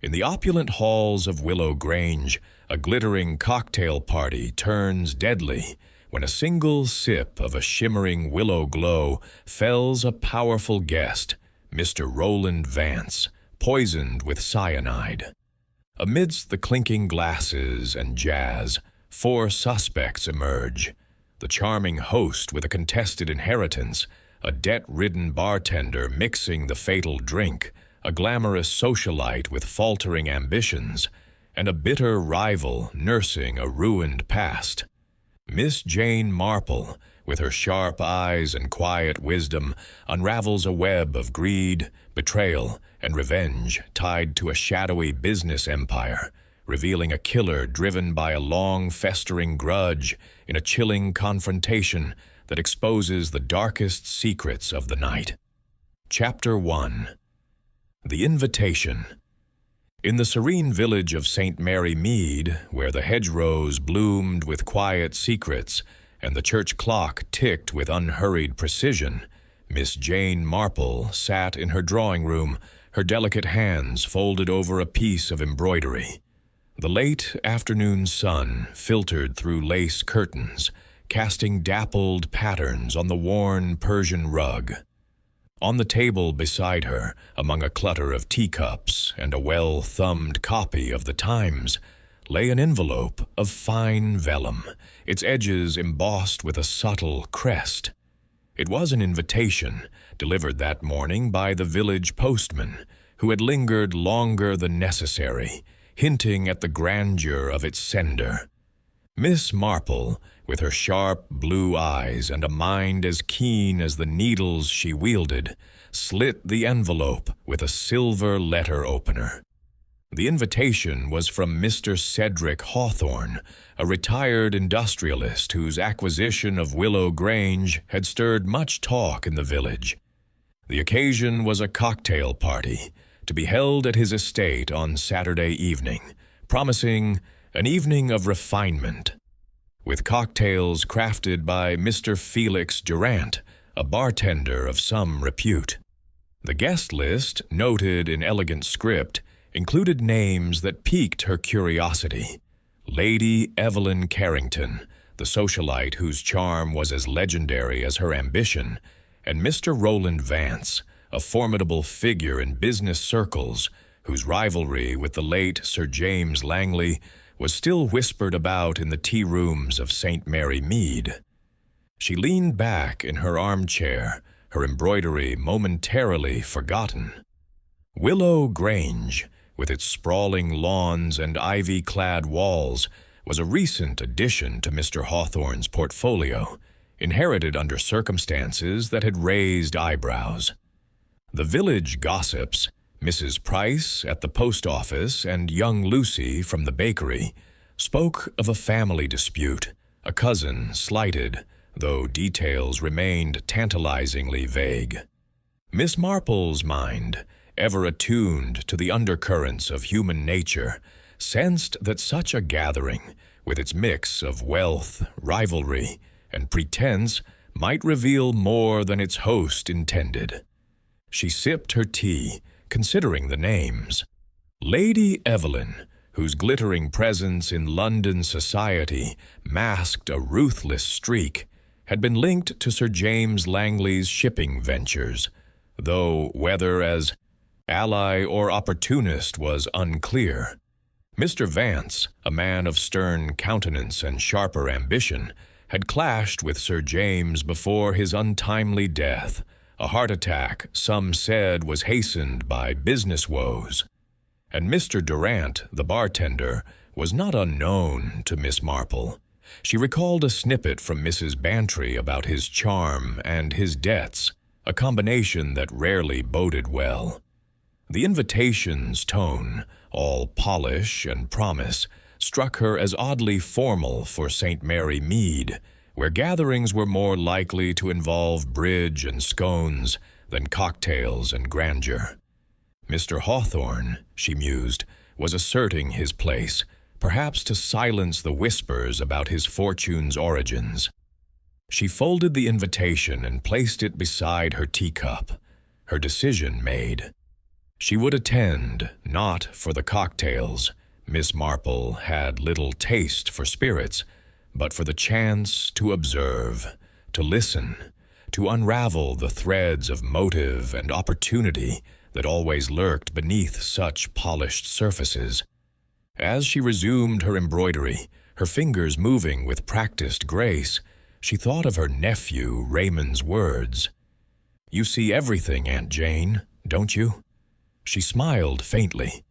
In the opulent halls of Willow Grange, a glittering cocktail party turns deadly when a single sip of a shimmering willow glow fells a powerful guest, Mr. Roland Vance, poisoned with cyanide. Amidst the clinking glasses and jazz, 4 suspects emerge. The charming host with a contested inheritance, a debt-ridden bartender mixing the fatal drink, a glamorous socialite with faltering ambitions, and a bitter rival nursing a ruined past. Miss Jane Marple, with her sharp eyes and quiet wisdom, unravels a web of greed, betrayal, and revenge tied to a shadowy business empire, revealing a killer driven by a long, festering grudge in a chilling confrontation that exposes the darkest secrets of the night. Chapter 1. The Invitation. In the serene village of St. Mary Mead, where the hedgerows bloomed with quiet secrets and the church clock ticked with unhurried precision, Miss Jane Marple sat in her drawing room, her delicate hands folded over a piece of embroidery. The late afternoon sun filtered through lace curtains, casting dappled patterns on the worn Persian rug. On the table beside her, among a clutter of teacups and a well-thumbed copy of the Times, lay an envelope of fine vellum, its edges embossed with a subtle crest. It was an invitation, delivered that morning by the village postman, who had lingered longer than necessary, hinting at the grandeur of its sender. Miss Marple, with her sharp blue eyes and a mind as keen as the needles she wielded, slit the envelope with a silver letter opener. The invitation was from Mr. Cedric Hawthorne, a retired industrialist whose acquisition of Willow Grange had stirred much talk in the village. The occasion was a cocktail party, to be held at his estate on Saturday evening, promising an evening of refinement, with cocktails crafted by Mr. Felix Durant, a bartender of some repute. The guest list, noted in elegant script, included names that piqued her curiosity. Lady Evelyn Carrington, the socialite whose charm was as legendary as her ambition, and Mr. Roland Vance, a formidable figure in business circles whose rivalry with the late Sir James Langley was still whispered about in the tea rooms of St. Mary Mead. She leaned back in her armchair, her embroidery momentarily forgotten. Willow Grange, with its sprawling lawns and ivy-clad walls, was a recent addition to Mr. Hawthorne's portfolio, inherited under circumstances that had raised eyebrows. The village gossips, Mrs. Price at the post office and young Lucy from the bakery, spoke of a family dispute, a cousin slighted, though details remained tantalizingly vague. Miss Marple's mind, ever attuned to the undercurrents of human nature, sensed that such a gathering, with its mix of wealth, rivalry, and pretense, might reveal more than its host intended. She sipped her tea, considering the names. Lady Evelyn, whose glittering presence in London society masked a ruthless streak, had been linked to Sir James Langley's shipping ventures, though whether as ally or opportunist was unclear. Mr. Vance, a man of stern countenance and sharper ambition, had clashed with Sir James before his untimely death, a heart attack some said was hastened by business woes. And Mr. Durant, the bartender, was not unknown to Miss Marple. She recalled a snippet from Mrs. Bantry about his charm and his debts, a combination that rarely boded well. The invitation's tone, all polish and promise, struck her as oddly formal for St. Mary Mead, where gatherings were more likely to involve bridge and scones than cocktails and grandeur. Mr. Hawthorne, she mused, was asserting his place, perhaps to silence the whispers about his fortune's origins. She folded the invitation and placed it beside her teacup, her decision made. She would attend, not for the cocktails. Miss Marple had little taste for spirits, but for the chance to observe, to listen, to unravel the threads of motive and opportunity that always lurked beneath such polished surfaces. As she resumed her embroidery, her fingers moving with practiced grace, she thought of her nephew Raymond's words. "You see everything, Aunt Jane, don't you?" She smiled faintly.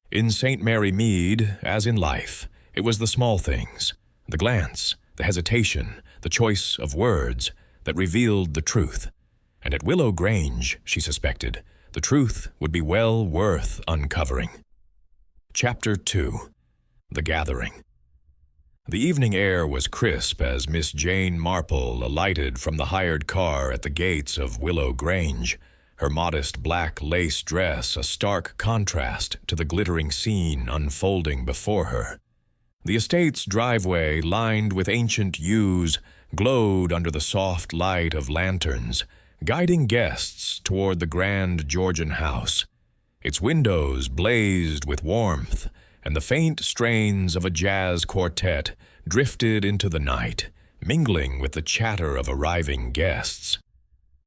In St. Mary Mead, as in life, it was the small things, the glance, the hesitation, the choice of words, that revealed the truth. And at Willow Grange, she suspected, the truth would be well worth uncovering. Chapter 2. The Gathering. The evening air was crisp as Miss Jane Marple alighted from the hired car at the gates of Willow Grange, her modest black lace dress a stark contrast to the glittering scene unfolding before her. The estate's driveway, lined with ancient yews, glowed under the soft light of lanterns, guiding guests toward the grand Georgian house. Its windows blazed with warmth, and the faint strains of a jazz quartet drifted into the night, mingling with the chatter of arriving guests.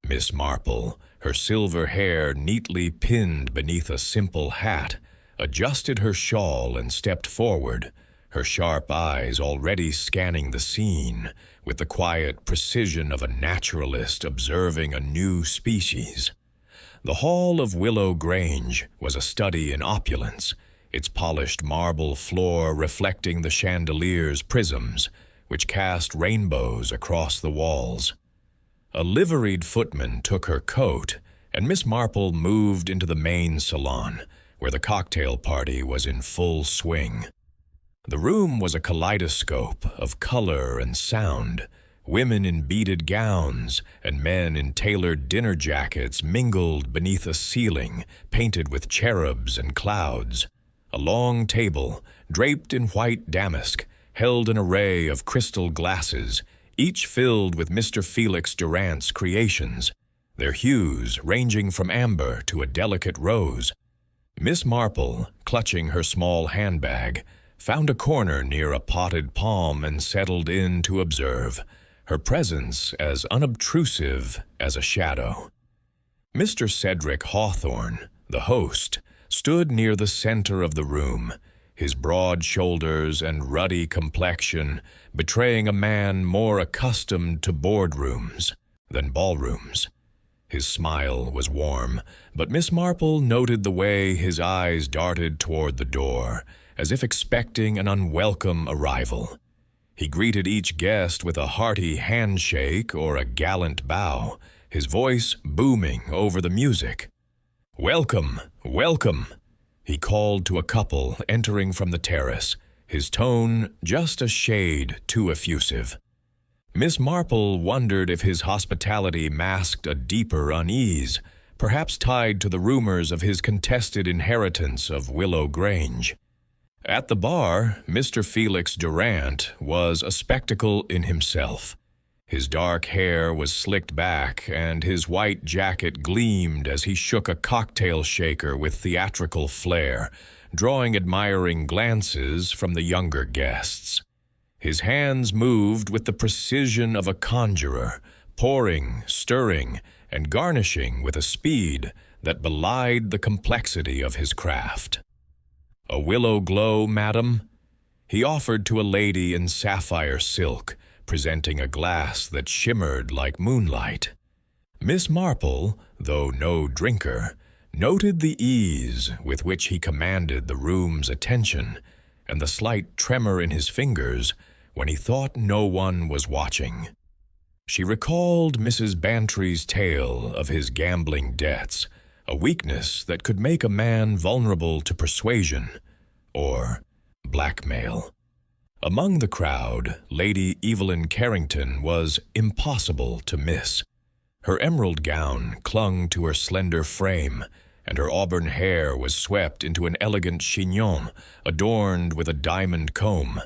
Miss Marple, her silver hair neatly pinned beneath a simple hat, adjusted her shawl and stepped forward, her sharp eyes already scanning the scene with the quiet precision of a naturalist observing a new species. The hall of Willow Grange was a study in opulence, its polished marble floor reflecting the chandelier's prisms, which cast rainbows across the walls. A liveried footman took her coat, and Miss Marple moved into the main salon, where the cocktail party was in full swing. The room was a kaleidoscope of color and sound. Women in beaded gowns and men in tailored dinner jackets mingled beneath a ceiling painted with cherubs and clouds. A long table, draped in white damask, held an array of crystal glasses, each filled with Mr. Felix Durant's creations, their hues ranging from amber to a delicate rose. Miss Marple, clutching her small handbag, found a corner near a potted palm and settled in to observe, her presence as unobtrusive as a shadow. Mr. Cedric Hawthorne, the host, stood near the center of the room, his broad shoulders and ruddy complexion betraying a man more accustomed to boardrooms than ballrooms. His smile was warm, but Miss Marple noted the way his eyes darted toward the door, as if expecting an unwelcome arrival. He greeted each guest with a hearty handshake or a gallant bow, his voice booming over the music. "Welcome, welcome," he called to a couple entering from the terrace, his tone just a shade too effusive. Miss Marple wondered if his hospitality masked a deeper unease, perhaps tied to the rumors of his contested inheritance of Willow Grange. At the bar, Mr. Felix Durant was a spectacle in himself. His dark hair was slicked back, and his white jacket gleamed as he shook a cocktail shaker with theatrical flair, drawing admiring glances from the younger guests. His hands moved with the precision of a conjurer, pouring, stirring, and garnishing with a speed that belied the complexity of his craft. "A willow glow, madam?" he offered to a lady in sapphire silk, presenting a glass that shimmered like moonlight. Miss Marple, though no drinker, noted the ease with which he commanded the room's attention and the slight tremor in his fingers when he thought no one was watching. She recalled Mrs. Bantry's tale of his gambling debts, a weakness that could make a man vulnerable to persuasion or blackmail. Among the crowd, Lady Evelyn Carrington was impossible to miss. Her emerald gown clung to her slender frame, and her auburn hair was swept into an elegant chignon adorned with a diamond comb.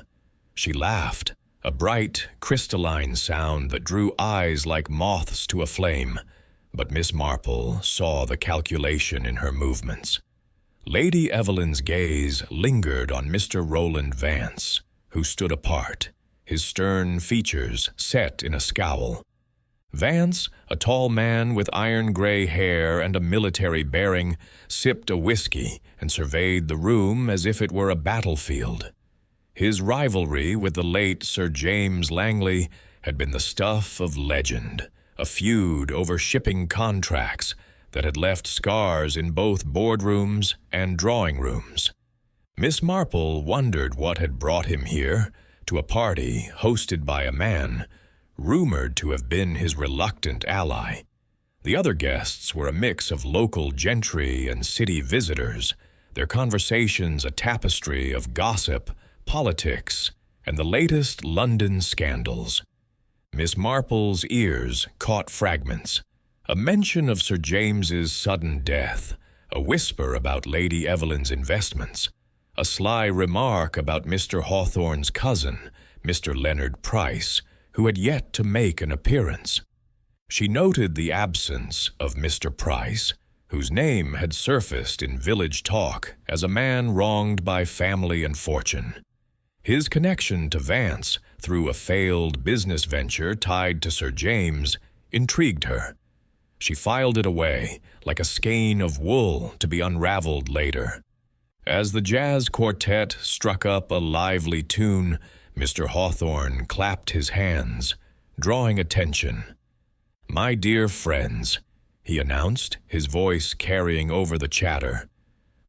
She laughed, a bright, crystalline sound that drew eyes like moths to a flame. but Miss Marple saw the calculation in her movements. Lady Evelyn's gaze lingered on Mr. Roland Vance, who stood apart, his stern features set in a scowl. Vance, a tall man with iron-gray hair and a military bearing, sipped a whiskey and surveyed the room as if it were a battlefield. His rivalry with the late Sir James Langley had been the stuff of legend, a feud over shipping contracts that had left scars in both boardrooms and drawing rooms. Miss Marple wondered what had brought him here, to a party hosted by a man rumored to have been his reluctant ally. The other guests were a mix of local gentry and city visitors, their conversations a tapestry of gossip, politics, and the latest London scandals. Miss Marple's ears caught fragments, a mention of Sir James's sudden death, a whisper about Lady Evelyn's investments, a sly remark about Mr. Hawthorne's cousin, Mr. Leonard Price, who had yet to make an appearance. She noted the absence of Mr. Price, whose name had surfaced in village talk as a man wronged by family and fortune. His connection to Vance through a failed business venture tied to Sir James intrigued her. She filed it away, like a skein of wool to be unraveled later. As the jazz quartet struck up a lively tune, Mr. Hawthorne clapped his hands, drawing attention. "My dear friends," he announced, his voice carrying over the chatter,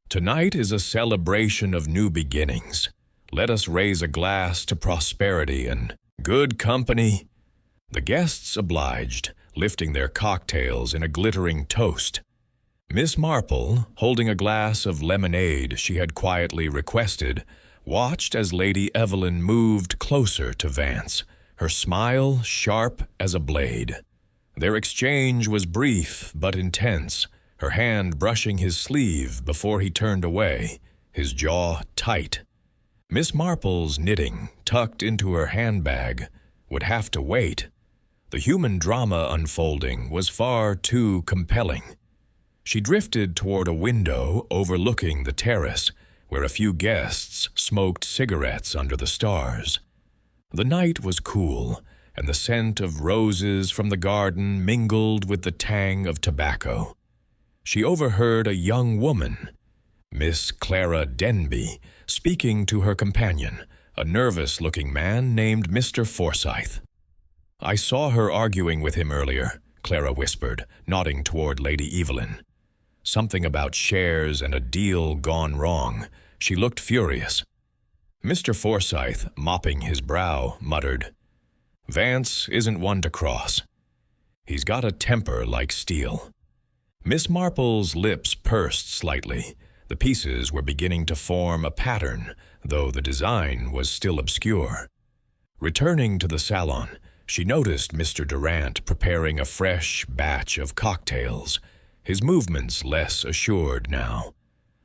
"tonight is a celebration of new beginnings. Let us raise a glass to prosperity and good company." The guests obliged, lifting their cocktails in a glittering toast. Miss Marple, holding a glass of lemonade she had quietly requested, watched as Lady Evelyn moved closer to Vance, her smile sharp as a blade. Their exchange was brief but intense, her hand brushing his sleeve before he turned away, his jaw tight. Miss Marple's knitting, tucked into her handbag, would have to wait. The human drama unfolding was far too compelling. She drifted toward a window overlooking the terrace, where a few guests smoked cigarettes under the stars. The night was cool, and the scent of roses from the garden mingled with the tang of tobacco. She overheard a young woman, Miss Clara Denby, speaking to her companion, a nervous-looking man named Mr. Forsyth. "I saw her arguing with him earlier," Clara whispered, nodding toward Lady Evelyn. "Something about shares and a deal gone wrong. She looked furious." Mr. Forsyth, mopping his brow, muttered, "Vance isn't one to cross. He's got a temper like steel." Miss Marple's lips pursed slightly. The pieces were beginning to form a pattern, though the design was still obscure. Returning to the salon, she noticed Mr. Durant preparing a fresh batch of cocktails, his movements less assured now.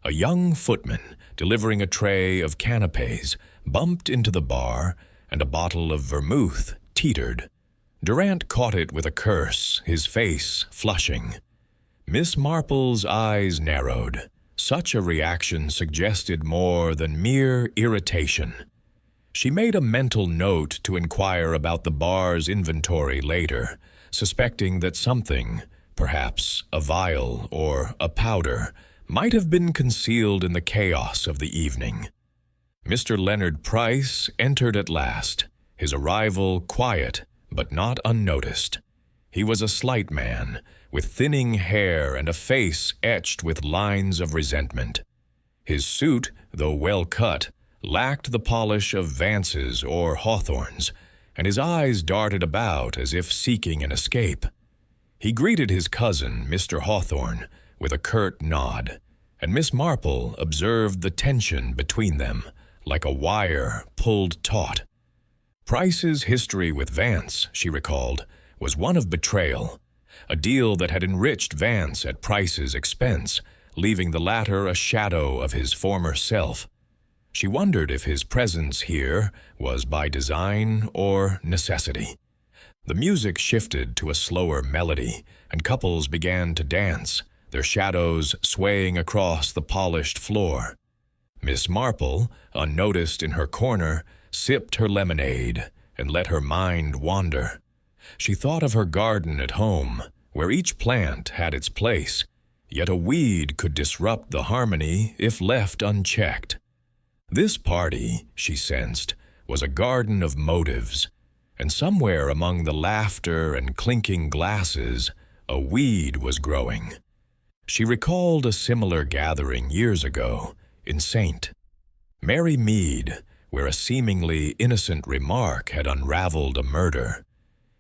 A young footman, delivering a tray of canapes, bumped into the bar, and a bottle of vermouth teetered. Durant caught it with a curse, his face flushing. Miss Marple's eyes narrowed. Such a reaction suggested more than mere irritation. She made a mental note to inquire about the bar's inventory later, suspecting that something, perhaps a vial or a powder, might have been concealed in the chaos of the evening. Mr. Leonard Price entered at last, his arrival quiet but not unnoticed. He was a slight man, with thinning hair and a face etched with lines of resentment. His suit, though well cut, lacked the polish of Vance's or Hawthorne's, and his eyes darted about as if seeking an escape. He greeted his cousin, Mr. Hawthorne, with a curt nod, and Miss Marple observed the tension between them, like a wire pulled taut. Price's history with Vance, she recalled, was one of betrayal, a deal that had enriched Vance at Price's expense, leaving the latter a shadow of his former self. She wondered if his presence here was by design or necessity. The music shifted to a slower melody, and couples began to dance, their shadows swaying across the polished floor. Miss Marple, unnoticed in her corner, sipped her lemonade and let her mind wander. She thought of her garden at home, where each plant had its place, yet a weed could disrupt the harmony if left unchecked. This party, she sensed, was a garden of motives, and somewhere among the laughter and clinking glasses, a weed was growing. She recalled a similar gathering years ago in St. Mary Mead, where a seemingly innocent remark had unraveled a murder.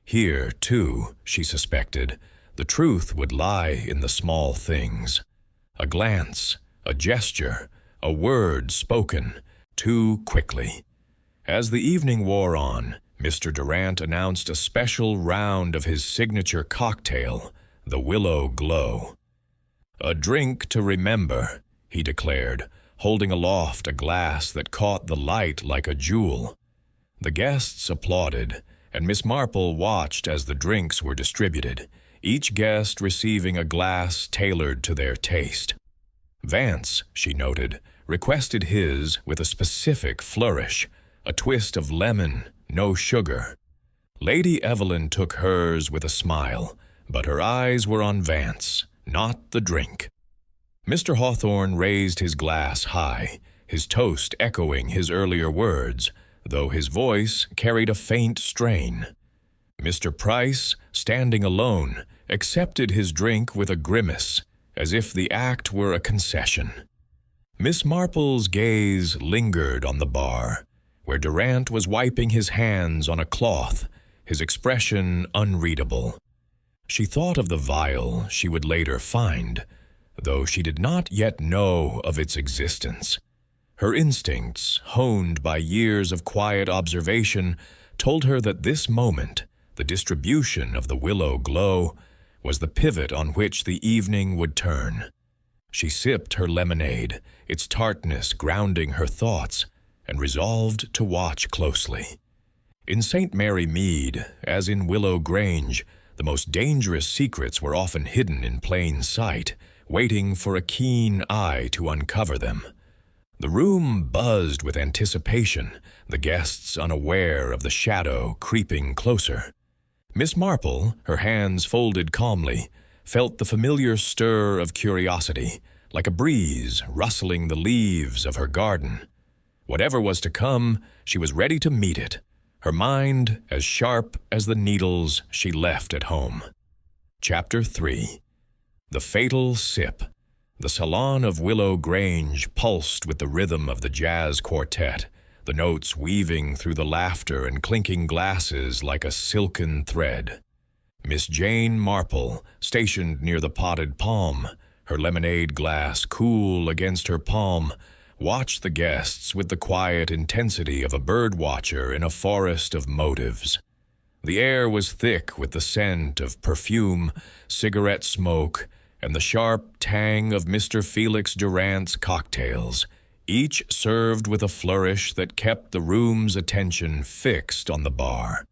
Here, too, she suspected, the truth would lie in the small things. A glance, a gesture, a word spoken too quickly. As the evening wore on, Mr. Durant announced a special round of his signature cocktail, the Willow Glow. "A drink to remember," he declared, holding aloft a glass that caught the light like a jewel. The guests applauded, and Miss Marple watched as the drinks were distributed, each guest receiving a glass tailored to their taste. Vance, she noted, requested his with a specific flourish, a twist of lemon, no sugar. Lady Evelyn took hers with a smile, but her eyes were on Vance, not the drink. Mr. Hawthorne raised his glass high, his toast echoing his earlier words, though his voice carried a faint strain. Mr. Price, standing alone, accepted his drink with a grimace, as if the act were a concession. Miss Marple's gaze lingered on the bar, where Durant was wiping his hands on a cloth, his expression unreadable. She thought of the vial she would later find, though she did not yet know of its existence. Her instincts, honed by years of quiet observation, told her that this moment, the distribution of the Willow Glow, was the pivot on which the evening would turn. She sipped her lemonade, its tartness grounding her thoughts, and resolved to watch closely. In St. Mary Mead, as in Willow Grange, the most dangerous secrets were often hidden in plain sight, waiting for a keen eye to uncover them. The room buzzed with anticipation, the guests unaware of the shadow creeping closer. Miss Marple, her hands folded calmly, felt the familiar stir of curiosity, like a breeze rustling the leaves of her garden. Whatever was to come, she was ready to meet it, her mind as sharp as the needles she left at home. Chapter 3. The Fatal Sip. The salon of Willow Grange pulsed with the rhythm of the jazz quartet, the notes weaving through the laughter and clinking glasses like a silken thread. Miss Jane Marple, stationed near the potted palm, her lemonade glass cool against her palm, watched the guests with the quiet intensity of a bird-watcher in a forest of motives. The air was thick with the scent of perfume, cigarette smoke, and the sharp tang of Mr. Felix Durant's cocktails, each served with a flourish that kept the room's attention fixed on the bar.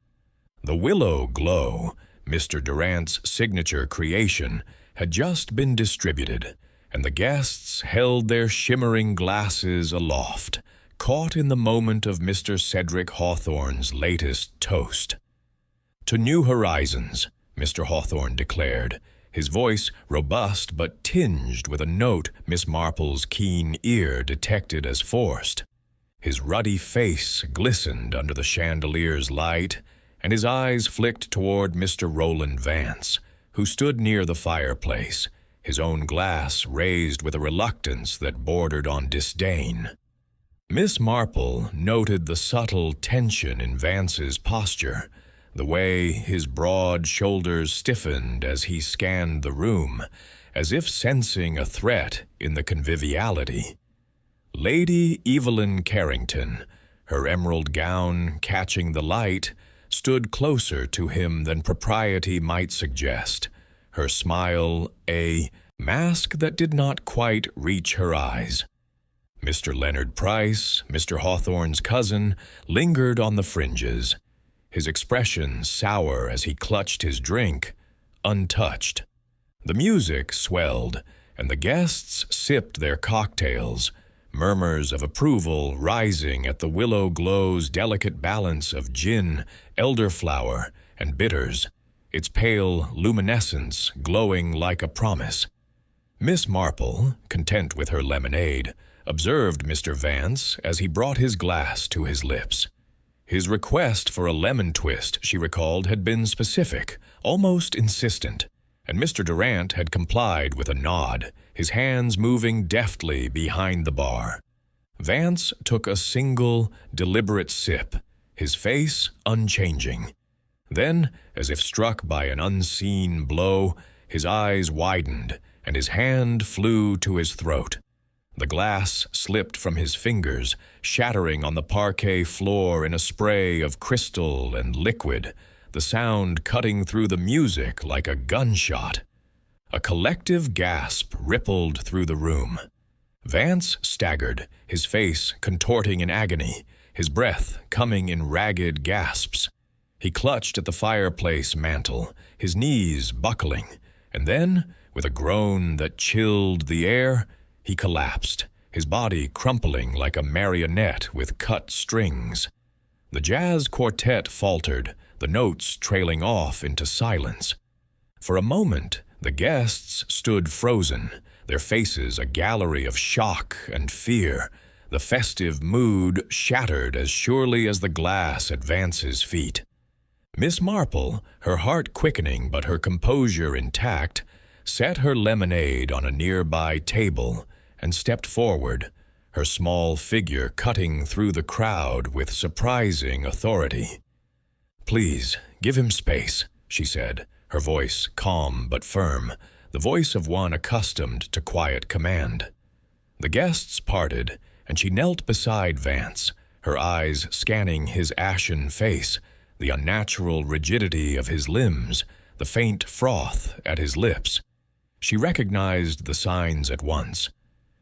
The Willow Glow, Mr. Durant's signature creation, had just been distributed, and the guests held their shimmering glasses aloft, caught in the moment of Mr. Cedric Hawthorne's latest toast. "To new horizons," Mr. Hawthorne declared, his voice robust but tinged with a note Miss Marple's keen ear detected as forced. His ruddy face glistened under the chandelier's light, and his eyes flicked toward Mr. Roland Vance, who stood near the fireplace, his own glass raised with a reluctance that bordered on disdain. Miss Marple noted the subtle tension in Vance's posture, the way his broad shoulders stiffened as he scanned the room, as if sensing a threat in the conviviality. Lady Evelyn Carrington, her emerald gown catching the light, stood closer to him than propriety might suggest, her smile a mask that did not quite reach her eyes. Mr. Leonard Price, Mr. Hawthorne's cousin, lingered on the fringes, his expression sour as he clutched his drink, untouched. The music swelled, and the guests sipped their cocktails, murmurs of approval rising at the willow glow's delicate balance of gin, elderflower, and bitters, its pale luminescence glowing like a promise. Miss Marple, content with her lemonade, observed Mr. Vance as he brought his glass to his lips. His request for a lemon twist, she recalled, had been specific, almost insistent, and Mr. Durant had complied with a nod, his hands moving deftly behind the bar. Vance took a single, deliberate sip, his face unchanging. Then, as if struck by an unseen blow, his eyes widened, and his hand flew to his throat. The glass slipped from his fingers, shattering on the parquet floor in a spray of crystal and liquid, the sound cutting through the music like a gunshot. A collective gasp rippled through the room. Vance staggered, his face contorting in agony, his breath coming in ragged gasps. He clutched at the fireplace mantel, his knees buckling, and then, with a groan that chilled the air, he collapsed, his body crumpling like a marionette with cut strings. The jazz quartet faltered, the notes trailing off into silence. For a moment, the guests stood frozen, their faces a gallery of shock and fear, the festive mood shattered as surely as the glass at Vance's feet. Miss Marple, her heart quickening but her composure intact, set her lemonade on a nearby table and stepped forward, her small figure cutting through the crowd with surprising authority. "Please, give him space," she said, her voice calm but firm, the voice of one accustomed to quiet command. The guests parted, and she knelt beside Vance, her eyes scanning his ashen face, the unnatural rigidity of his limbs, the faint froth at his lips. She recognized the signs at once.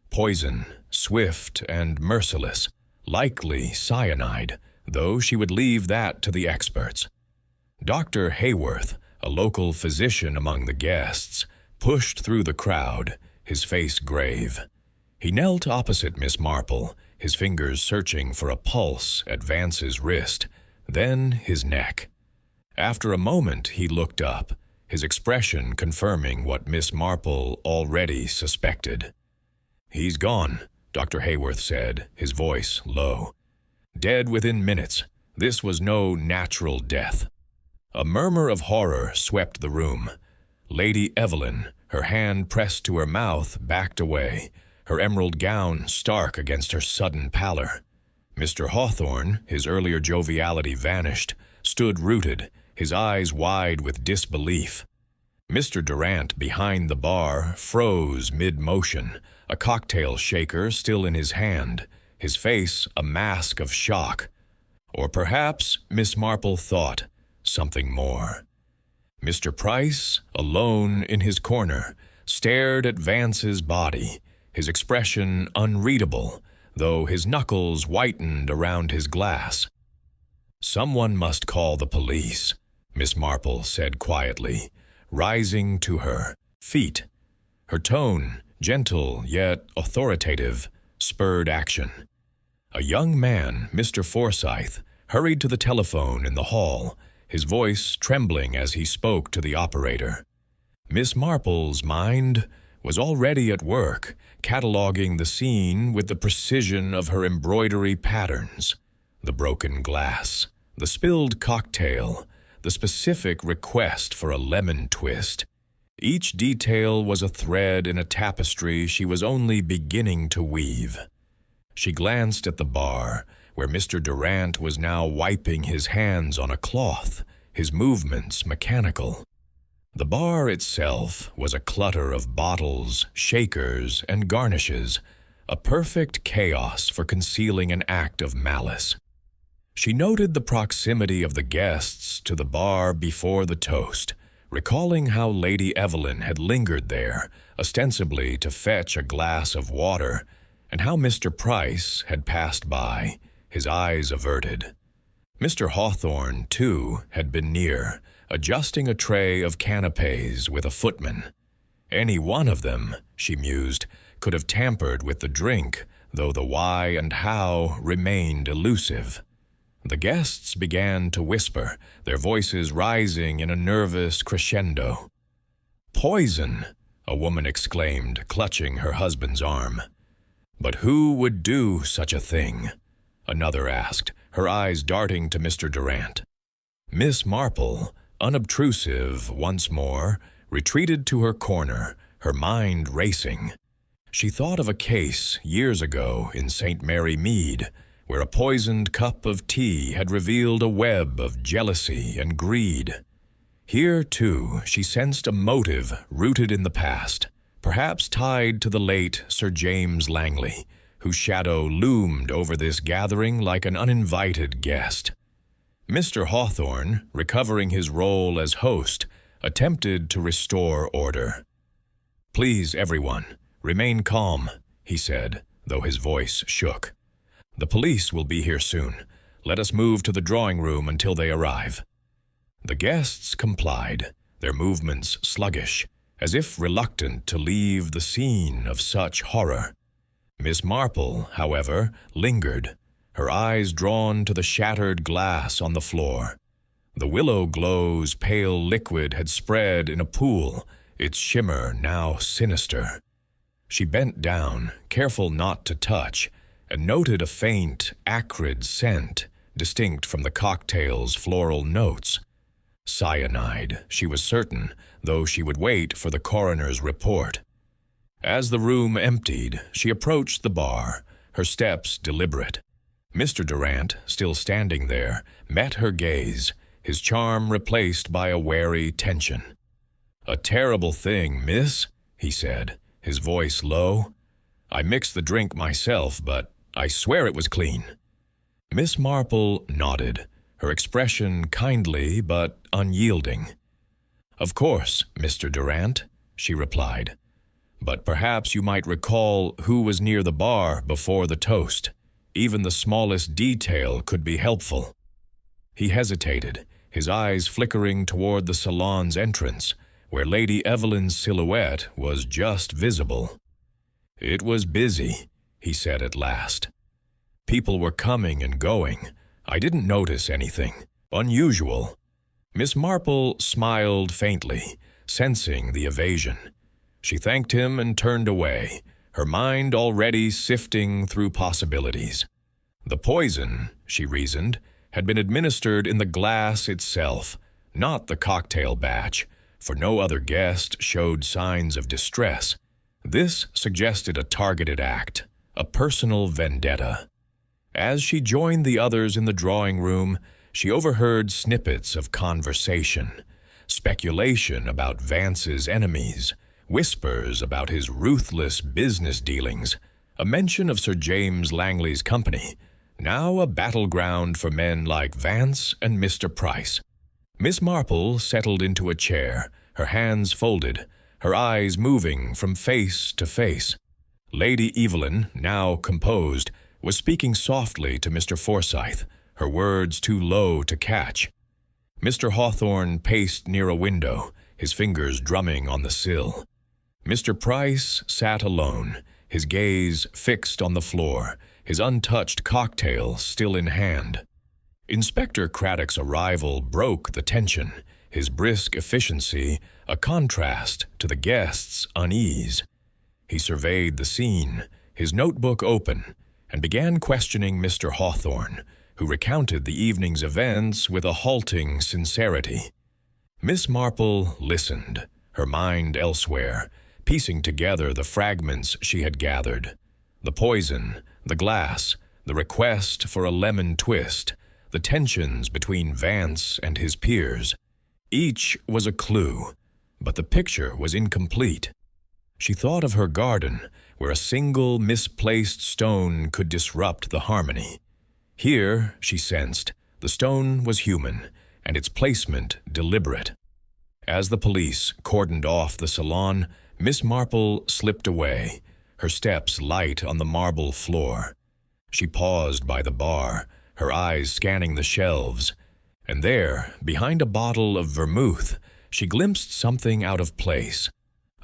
Poison, swift and merciless, likely cyanide, though she would leave that to the experts. Dr. Hayworth, a local physician among the guests, pushed through the crowd, his face grave. He knelt opposite Miss Marple, his fingers searching for a pulse at Vance's wrist, then his neck. After a moment, he looked up, his expression confirming what Miss Marple already suspected. "He's gone," Dr. Hayworth said, his voice low. "Dead within minutes. This was no natural death." A murmur of horror swept the room. Lady Evelyn, her hand pressed to her mouth, backed away, her emerald gown stark against her sudden pallor. Mr. Hawthorne, his earlier joviality vanished, stood rooted, his eyes wide with disbelief. Mr. Durant, behind the bar, froze mid-motion, a cocktail shaker still in his hand, his face a mask of shock. Or perhaps, Miss Marple thought, something more. Mr. Price, alone in his corner, stared at Vance's body, his expression unreadable, though his knuckles whitened around his glass. "Someone must call the police," Miss Marple said quietly, rising to her feet. Her tone, gentle yet authoritative, spurred action. A young man, Mr. Forsyth, hurried to the telephone in the hall, his voice trembling as he spoke to the operator. Miss Marple's mind was already at work, cataloging the scene with the precision of her embroidery patterns. The broken glass, the spilled cocktail, the specific request for a lemon twist. Each detail was a thread in a tapestry she was only beginning to weave. She glanced at the bar, where Mr. Durant was now wiping his hands on a cloth, his movements mechanical. The bar itself was a clutter of bottles, shakers, and garnishes, a perfect chaos for concealing an act of malice. She noted the proximity of the guests to the bar before the toast, recalling how Lady Evelyn had lingered there, ostensibly to fetch a glass of water, and how Mr. Price had passed by, his eyes averted. Mr. Hawthorne, too, had been near, adjusting a tray of canapes with a footman. Any one of them, she mused, could have tampered with the drink, though the why and how remained elusive. The guests began to whisper, their voices rising in a nervous crescendo. "Poison!" a woman exclaimed, clutching her husband's arm. "But who would do such a thing?" another asked, her eyes darting to Mr. Durant. Miss Marple, unobtrusive once more, retreated to her corner, her mind racing. She thought of a case years ago in St. Mary Mead, where a poisoned cup of tea had revealed a web of jealousy and greed. Here, too, she sensed a motive rooted in the past, perhaps tied to the late Sir James Langley, whose shadow loomed over this gathering like an uninvited guest. Mr. Hawthorne, recovering his role as host, attempted to restore order. "Please, everyone, remain calm," he said, though his voice shook. "The police will be here soon. Let us move to the drawing room until they arrive." The guests complied, their movements sluggish, as if reluctant to leave the scene of such horror. Miss Marple, however, lingered, her eyes drawn to the shattered glass on the floor. The willow glow's pale liquid had spread in a pool, its shimmer now sinister. She bent down, careful not to touch, and noted a faint, acrid scent, distinct from the cocktail's floral notes. Cyanide, she was certain, though she would wait for the coroner's report. As the room emptied, she approached the bar, her steps deliberate. Mr. Durant, still standing there, met her gaze, his charm replaced by a wary tension. "A terrible thing, miss," he said, his voice low. "I mixed the drink myself, but I swear it was clean." Miss Marple nodded, her expression kindly but unyielding. "Of course, Mr. Durant," she replied. "But perhaps you might recall who was near the bar before the toast. Even the smallest detail could be helpful." He hesitated, his eyes flickering toward the salon's entrance, where Lady Evelyn's silhouette was just visible. "It was busy," he said at last. "People were coming and going. I didn't notice anything unusual." Miss Marple smiled faintly, sensing the evasion. She thanked him and turned away, her mind already sifting through possibilities. The poison, she reasoned, had been administered in the glass itself, not the cocktail batch, for no other guest showed signs of distress. This suggested a targeted act, a personal vendetta. As she joined the others in the drawing room, she overheard snippets of conversation, speculation about Vance's enemies, whispers about his ruthless business dealings, a mention of Sir James Langley's company, now a battleground for men like Vance and Mr. Price. Miss Marple settled into a chair, her hands folded, her eyes moving from face to face. Lady Evelyn, now composed, was speaking softly to Mr. Forsyth, her words too low to catch. Mr. Hawthorne paced near a window, his fingers drumming on the sill. Mr. Price sat alone, his gaze fixed on the floor, his untouched cocktail still in hand. Inspector Craddock's arrival broke the tension, his brisk efficiency a contrast to the guests' unease. He surveyed the scene, his notebook open, and began questioning Mr. Hawthorne, who recounted the evening's events with a halting sincerity. Miss Marple listened, her mind elsewhere, piecing together the fragments she had gathered. The poison, the glass, the request for a lemon twist, the tensions between Vance and his peers. Each was a clue, but the picture was incomplete. She thought of her garden, where a single misplaced stone could disrupt the harmony. Here, she sensed, the stone was human, and its placement deliberate. As the police cordoned off the salon, Miss Marple slipped away, her steps light on the marble floor. She paused by the bar, her eyes scanning the shelves. And there, behind a bottle of vermouth, she glimpsed something out of place.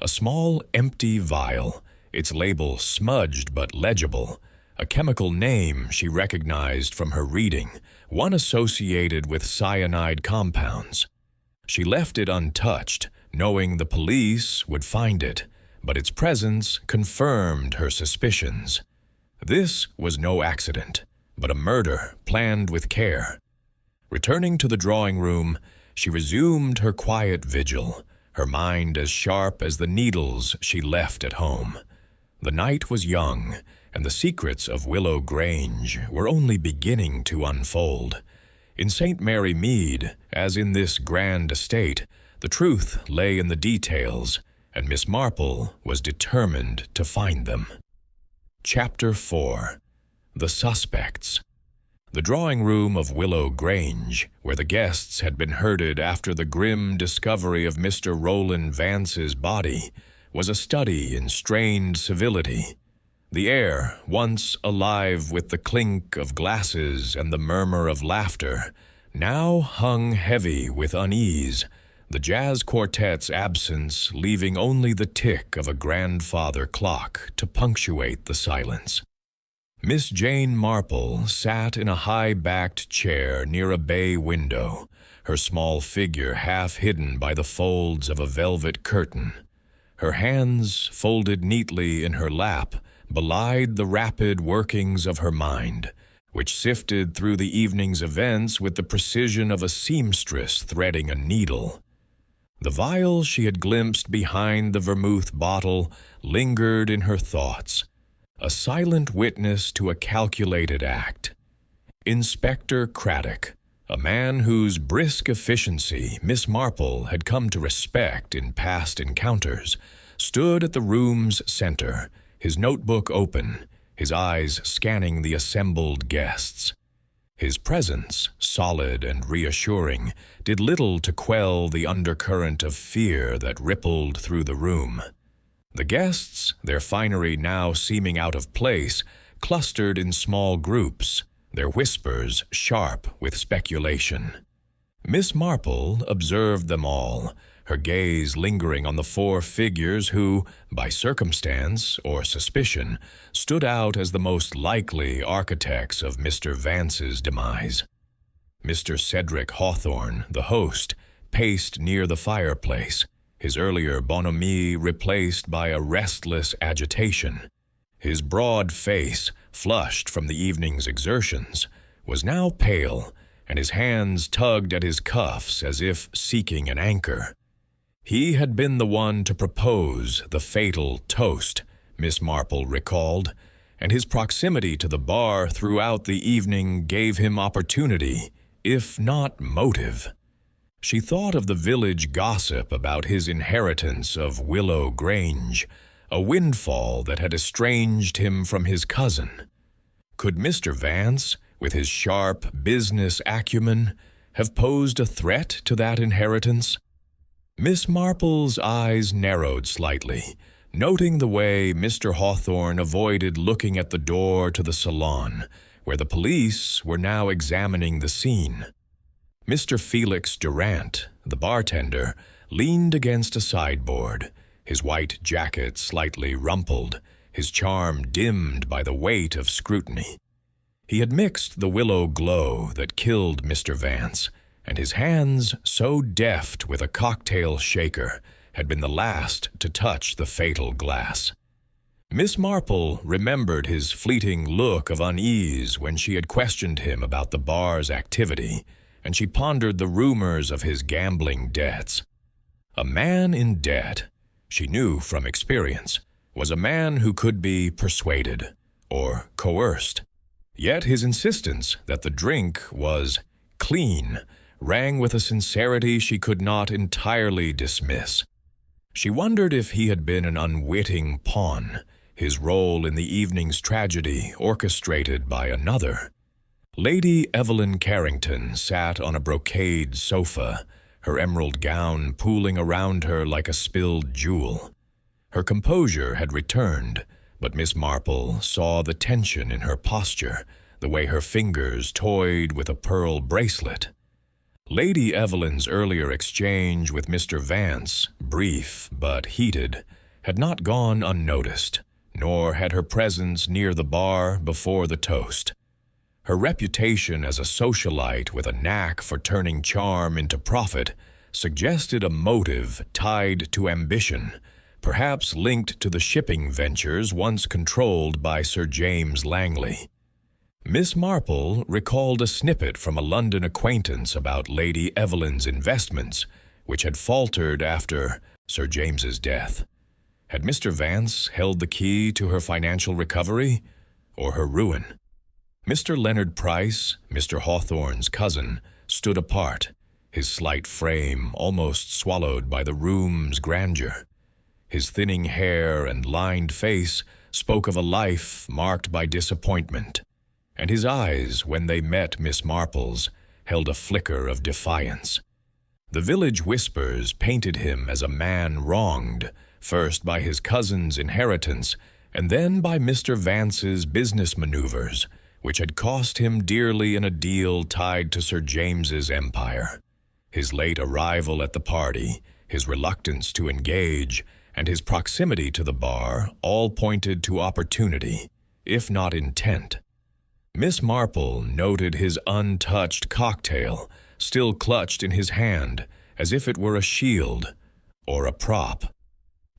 A small, empty vial, its label smudged but legible, a chemical name she recognized from her reading, one associated with cyanide compounds. She left it untouched, knowing the police would find it, but its presence confirmed her suspicions. This was no accident, but a murder planned with care. Returning to the drawing room, she resumed her quiet vigil, her mind as sharp as the needles she left at home. The night was young, and the secrets of Willow Grange were only beginning to unfold. In St. Mary Mead, as in this grand estate, the truth lay in the details, and Miss Marple was determined to find them. Chapter 4. The Suspects. The drawing room of Willow Grange, where the guests had been herded after the grim discovery of Mr. Roland Vance's body, was a study in strained civility. The air, once alive with the clink of glasses and the murmur of laughter, now hung heavy with unease, the jazz quartet's absence leaving only the tick of a grandfather clock to punctuate the silence. Miss Jane Marple sat in a high-backed chair near a bay window, her small figure half hidden by the folds of a velvet curtain. Her hands, folded neatly in her lap, belied the rapid workings of her mind, which sifted through the evening's events with the precision of a seamstress threading a needle. The vial she had glimpsed behind the vermouth bottle lingered in her thoughts, a silent witness to a calculated act. Inspector Craddock, a man whose brisk efficiency Miss Marple had come to respect in past encounters, stood at the room's center, his notebook open, his eyes scanning the assembled guests. His presence, solid and reassuring, did little to quell the undercurrent of fear that rippled through the room. The guests, their finery now seeming out of place, clustered in small groups, their whispers sharp with speculation. Miss Marple observed them all, her gaze lingering on the four figures who, by circumstance or suspicion, stood out as the most likely architects of Mr. Vance's demise. Mr. Cedric Hawthorne, the host, paced near the fireplace, his earlier bonhomie replaced by a restless agitation. His broad face, flushed from the evening's exertions, was now pale, and his hands tugged at his cuffs as if seeking an anchor. He had been the one to propose the fatal toast, Miss Marple recalled, and his proximity to the bar throughout the evening gave him opportunity, if not motive. She thought of the village gossip about his inheritance of Willow Grange, a windfall that had estranged him from his cousin. Could Mr. Vance, with his sharp business acumen, have posed a threat to that inheritance? Miss Marple's eyes narrowed slightly, noting the way Mr. Hawthorne avoided looking at the door to the salon, where the police were now examining the scene. Mr. Felix Durant, the bartender, leaned against a sideboard, his white jacket slightly rumpled, his charm dimmed by the weight of scrutiny. He had mixed the willow glow that killed Mr. Vance, and his hands, so deft with a cocktail shaker, had been the last to touch the fatal glass. Miss Marple remembered his fleeting look of unease when she had questioned him about the bar's activity, and she pondered the rumors of his gambling debts. A man in debt, she knew from experience, was a man who could be persuaded or coerced. Yet his insistence that the drink was clean rang with a sincerity she could not entirely dismiss. She wondered if he had been an unwitting pawn, his role in the evening's tragedy orchestrated by another. Lady Evelyn Carrington sat on a brocade sofa, her emerald gown pooling around her like a spilled jewel. Her composure had returned, but Miss Marple saw the tension in her posture, the way her fingers toyed with a pearl bracelet. Lady Evelyn's earlier exchange with Mr. Vance, brief but heated, had not gone unnoticed, nor had her presence near the bar before the toast. Her reputation as a socialite with a knack for turning charm into profit suggested a motive tied to ambition, perhaps linked to the shipping ventures once controlled by Sir James Langley. Miss Marple recalled a snippet from a London acquaintance about Lady Evelyn's investments, which had faltered after Sir James's death. Had Mr. Vance held the key to her financial recovery, or her ruin? Mr. Leonard Price, Mr. Hawthorne's cousin, stood apart, his slight frame almost swallowed by the room's grandeur. His thinning hair and lined face spoke of a life marked by disappointment, and his eyes, when they met Miss Marple's, held a flicker of defiance. The village whispers painted him as a man wronged, first by his cousin's inheritance, and then by Mr. Vance's business maneuvers, which had cost him dearly in a deal tied to Sir James's empire. His late arrival at the party, his reluctance to engage, and his proximity to the bar all pointed to opportunity, if not intent. Miss Marple noted his untouched cocktail, still clutched in his hand, as if it were a shield or a prop.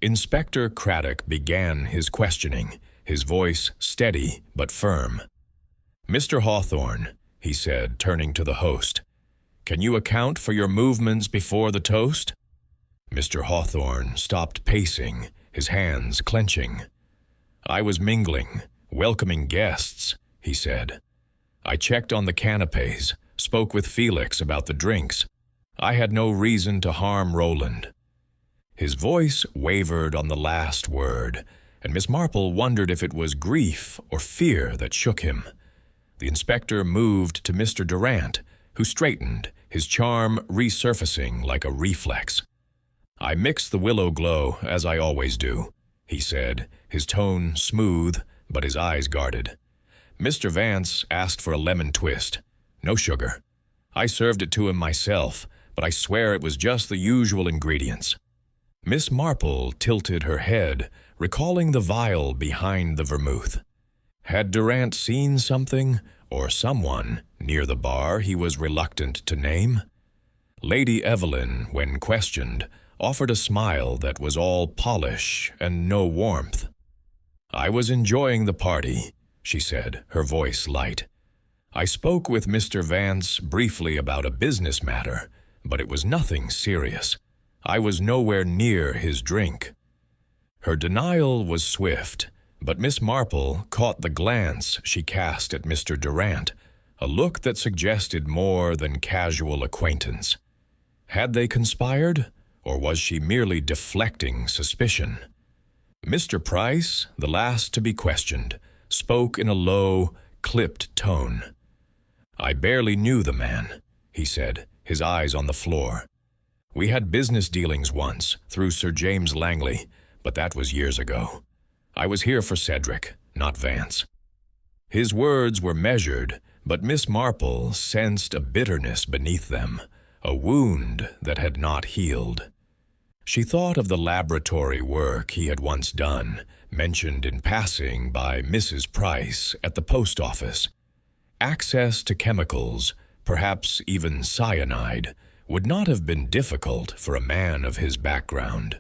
Inspector Craddock began his questioning, his voice steady but firm. "Mr. Hawthorne," he said, turning to the host, "can you account for your movements before the toast?" Mr. Hawthorne stopped pacing, his hands clenching. "I was mingling, welcoming guests," he said. "I checked on the canapes, spoke with Felix about the drinks. I had no reason to harm Roland." His voice wavered on the last word, and Miss Marple wondered if it was grief or fear that shook him. The inspector moved to Mr. Durant, who straightened, his charm resurfacing like a reflex. "I mixed the willow glow, as I always do," he said, his tone smooth, but his eyes guarded. "Mr. Vance asked for a lemon twist. No sugar. I served it to him myself, but I swear it was just the usual ingredients." Miss Marple tilted her head, recalling the vial behind the vermouth. Had Durant seen something, or someone, near the bar he was reluctant to name? Lady Evelyn, when questioned, offered a smile that was all polish and no warmth. "I was enjoying the party," she said, her voice light. "I spoke with Mr. Vance briefly about a business matter, but it was nothing serious. I was nowhere near his drink." Her denial was swift, but Miss Marple caught the glance she cast at Mr. Durant, a look that suggested more than casual acquaintance. Had they conspired, or was she merely deflecting suspicion? Mr. Price, the last to be questioned, spoke in a low, clipped tone. "I barely knew the man," he said, his eyes on the floor. "We had business dealings once, through Sir James Langley, but that was years ago. I was here for Cedric, not Vance." His words were measured, but Miss Marple sensed a bitterness beneath them, a wound that had not healed. She thought of the laboratory work he had once done, mentioned in passing by Mrs. Price at the post office. Access to chemicals, perhaps even cyanide, would not have been difficult for a man of his background.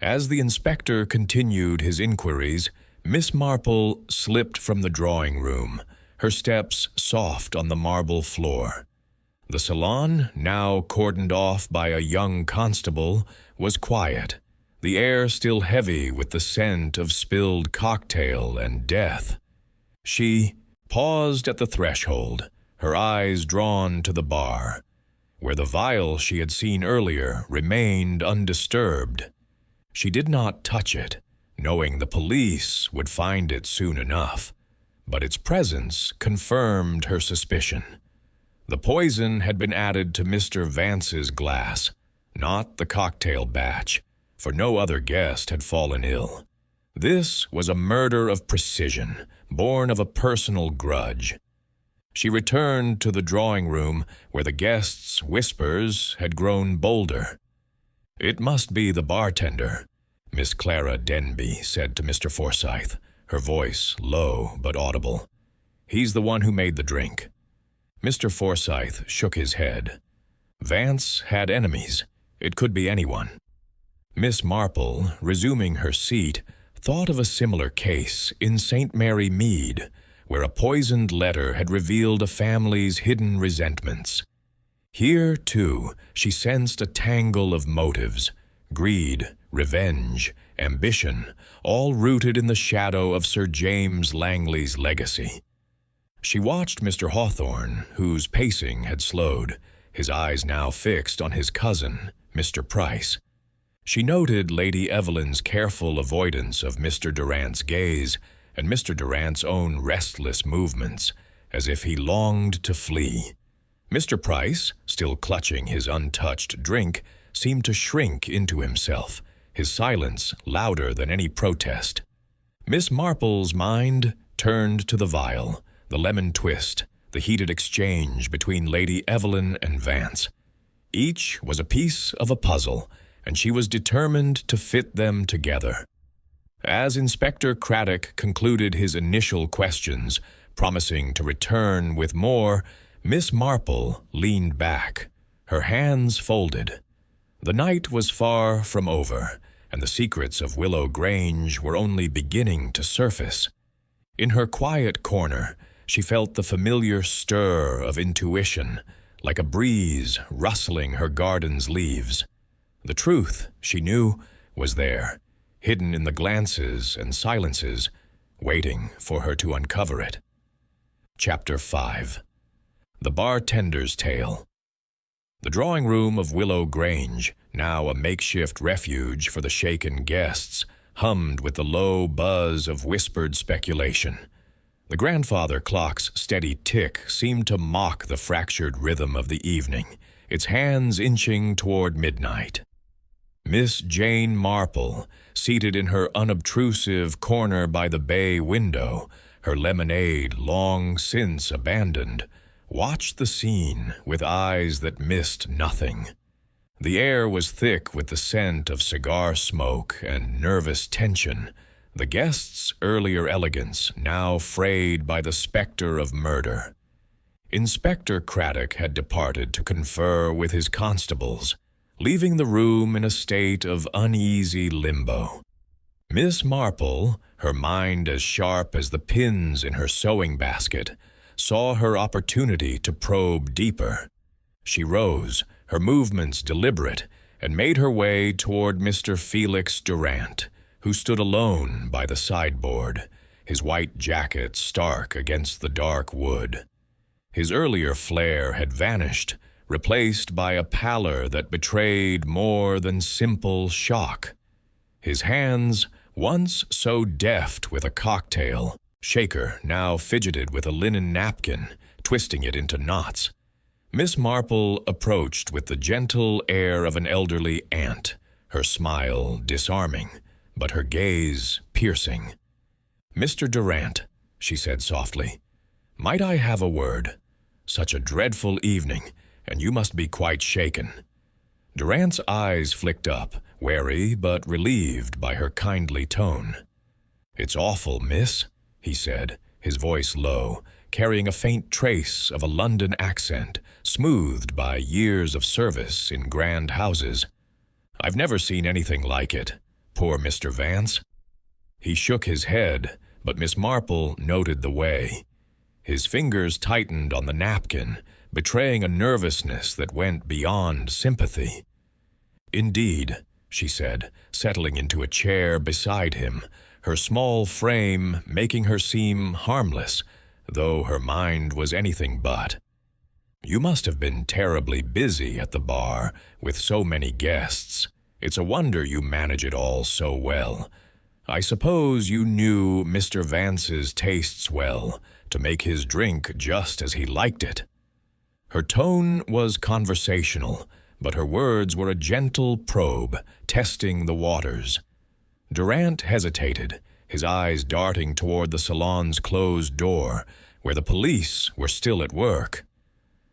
As the inspector continued his inquiries, Miss Marple slipped from the drawing room, her steps soft on the marble floor. The salon, now cordoned off by a young constable, was quiet, the air still heavy with the scent of spilled cocktail and death. She paused at the threshold, her eyes drawn to the bar, where the vial she had seen earlier remained undisturbed. She did not touch it, knowing the police would find it soon enough, but its presence confirmed her suspicion. The poison had been added to Mr. Vance's glass, not the cocktail batch, for no other guest had fallen ill. This was a murder of precision, born of a personal grudge. She returned to the drawing-room where the guests' whispers had grown bolder. "It must be the bartender," Miss Clara Denby said to Mr. Forsyth, her voice low but audible. "He's the one who made the drink." Mr. Forsyth shook his head. Vance had enemies. It could be anyone. Miss Marple, resuming her seat, thought of a similar case in St. Mary Mead, where a poisoned letter had revealed a family's hidden resentments. Here, too, she sensed a tangle of motives: greed, revenge, ambition, all rooted in the shadow of Sir James Langley's legacy. She watched Mr. Hawthorne, whose pacing had slowed, his eyes now fixed on his cousin, Mr. Price. She noted Lady Evelyn's careful avoidance of Mr. Durant's gaze and Mr. Durant's own restless movements, as if he longed to flee. Mr. Price, still clutching his untouched drink, seemed to shrink into himself, his silence louder than any protest. Miss Marple's mind turned to the vial, the lemon twist, the heated exchange between Lady Evelyn and Vance. Each was a piece of a puzzle, and she was determined to fit them together. As Inspector Craddock concluded his initial questions, promising to return with more, Miss Marple leaned back, her hands folded. The night was far from over, and the secrets of Willow Grange were only beginning to surface. In her quiet corner, she felt the familiar stir of intuition, like a breeze rustling her garden's leaves. The truth, she knew, was there, hidden in the glances and silences, waiting for her to uncover it. Chapter 5. The Bartender's Tale. The drawing-room of Willow Grange, now a makeshift refuge for the shaken guests, hummed with the low buzz of whispered speculation. The grandfather clock's steady tick seemed to mock the fractured rhythm of the evening, its hands inching toward midnight. Miss Jane Marple, seated in her unobtrusive corner by the bay window, her lemonade long since abandoned, watched the scene with eyes that missed nothing. The air was thick with the scent of cigar smoke and nervous tension, the guests' earlier elegance now frayed by the specter of murder. Inspector Craddock had departed to confer with his constables, leaving the room in a state of uneasy limbo. Miss Marple, her mind as sharp as the pins in her sewing basket, saw her opportunity to probe deeper. She rose, her movements deliberate, and made her way toward Mr. Felix Durant, who stood alone by the sideboard, his white jacket stark against the dark wood. His earlier flair had vanished, replaced by a pallor that betrayed more than simple shock. His hands, once so deft with a cocktail shaker, now fidgeted with a linen napkin, twisting it into knots. Miss Marple approached with the gentle air of an elderly aunt, her smile disarming, but her gaze piercing. "Mr. Durant," she said softly, "might I have a word? Such a dreadful evening, and you must be quite shaken." Durant's eyes flicked up, wary but relieved by her kindly tone. "It's awful, miss," he said, his voice low, carrying a faint trace of a London accent, smoothed by years of service in grand houses. "I've never seen anything like it. Poor Mr. Vance." He shook his head, but Miss Marple noted the way. His fingers tightened on the napkin, betraying a nervousness that went beyond sympathy. "Indeed," she said, settling into a chair beside him, her small frame making her seem harmless, though her mind was anything but. "You must have been terribly busy at the bar, with so many guests. It's a wonder you manage it all so well. I suppose you knew Mr. Vance's tastes well, to make his drink just as he liked it." Her tone was conversational, but her words were a gentle probe, testing the waters. Durant hesitated, his eyes darting toward the salon's closed door, where the police were still at work.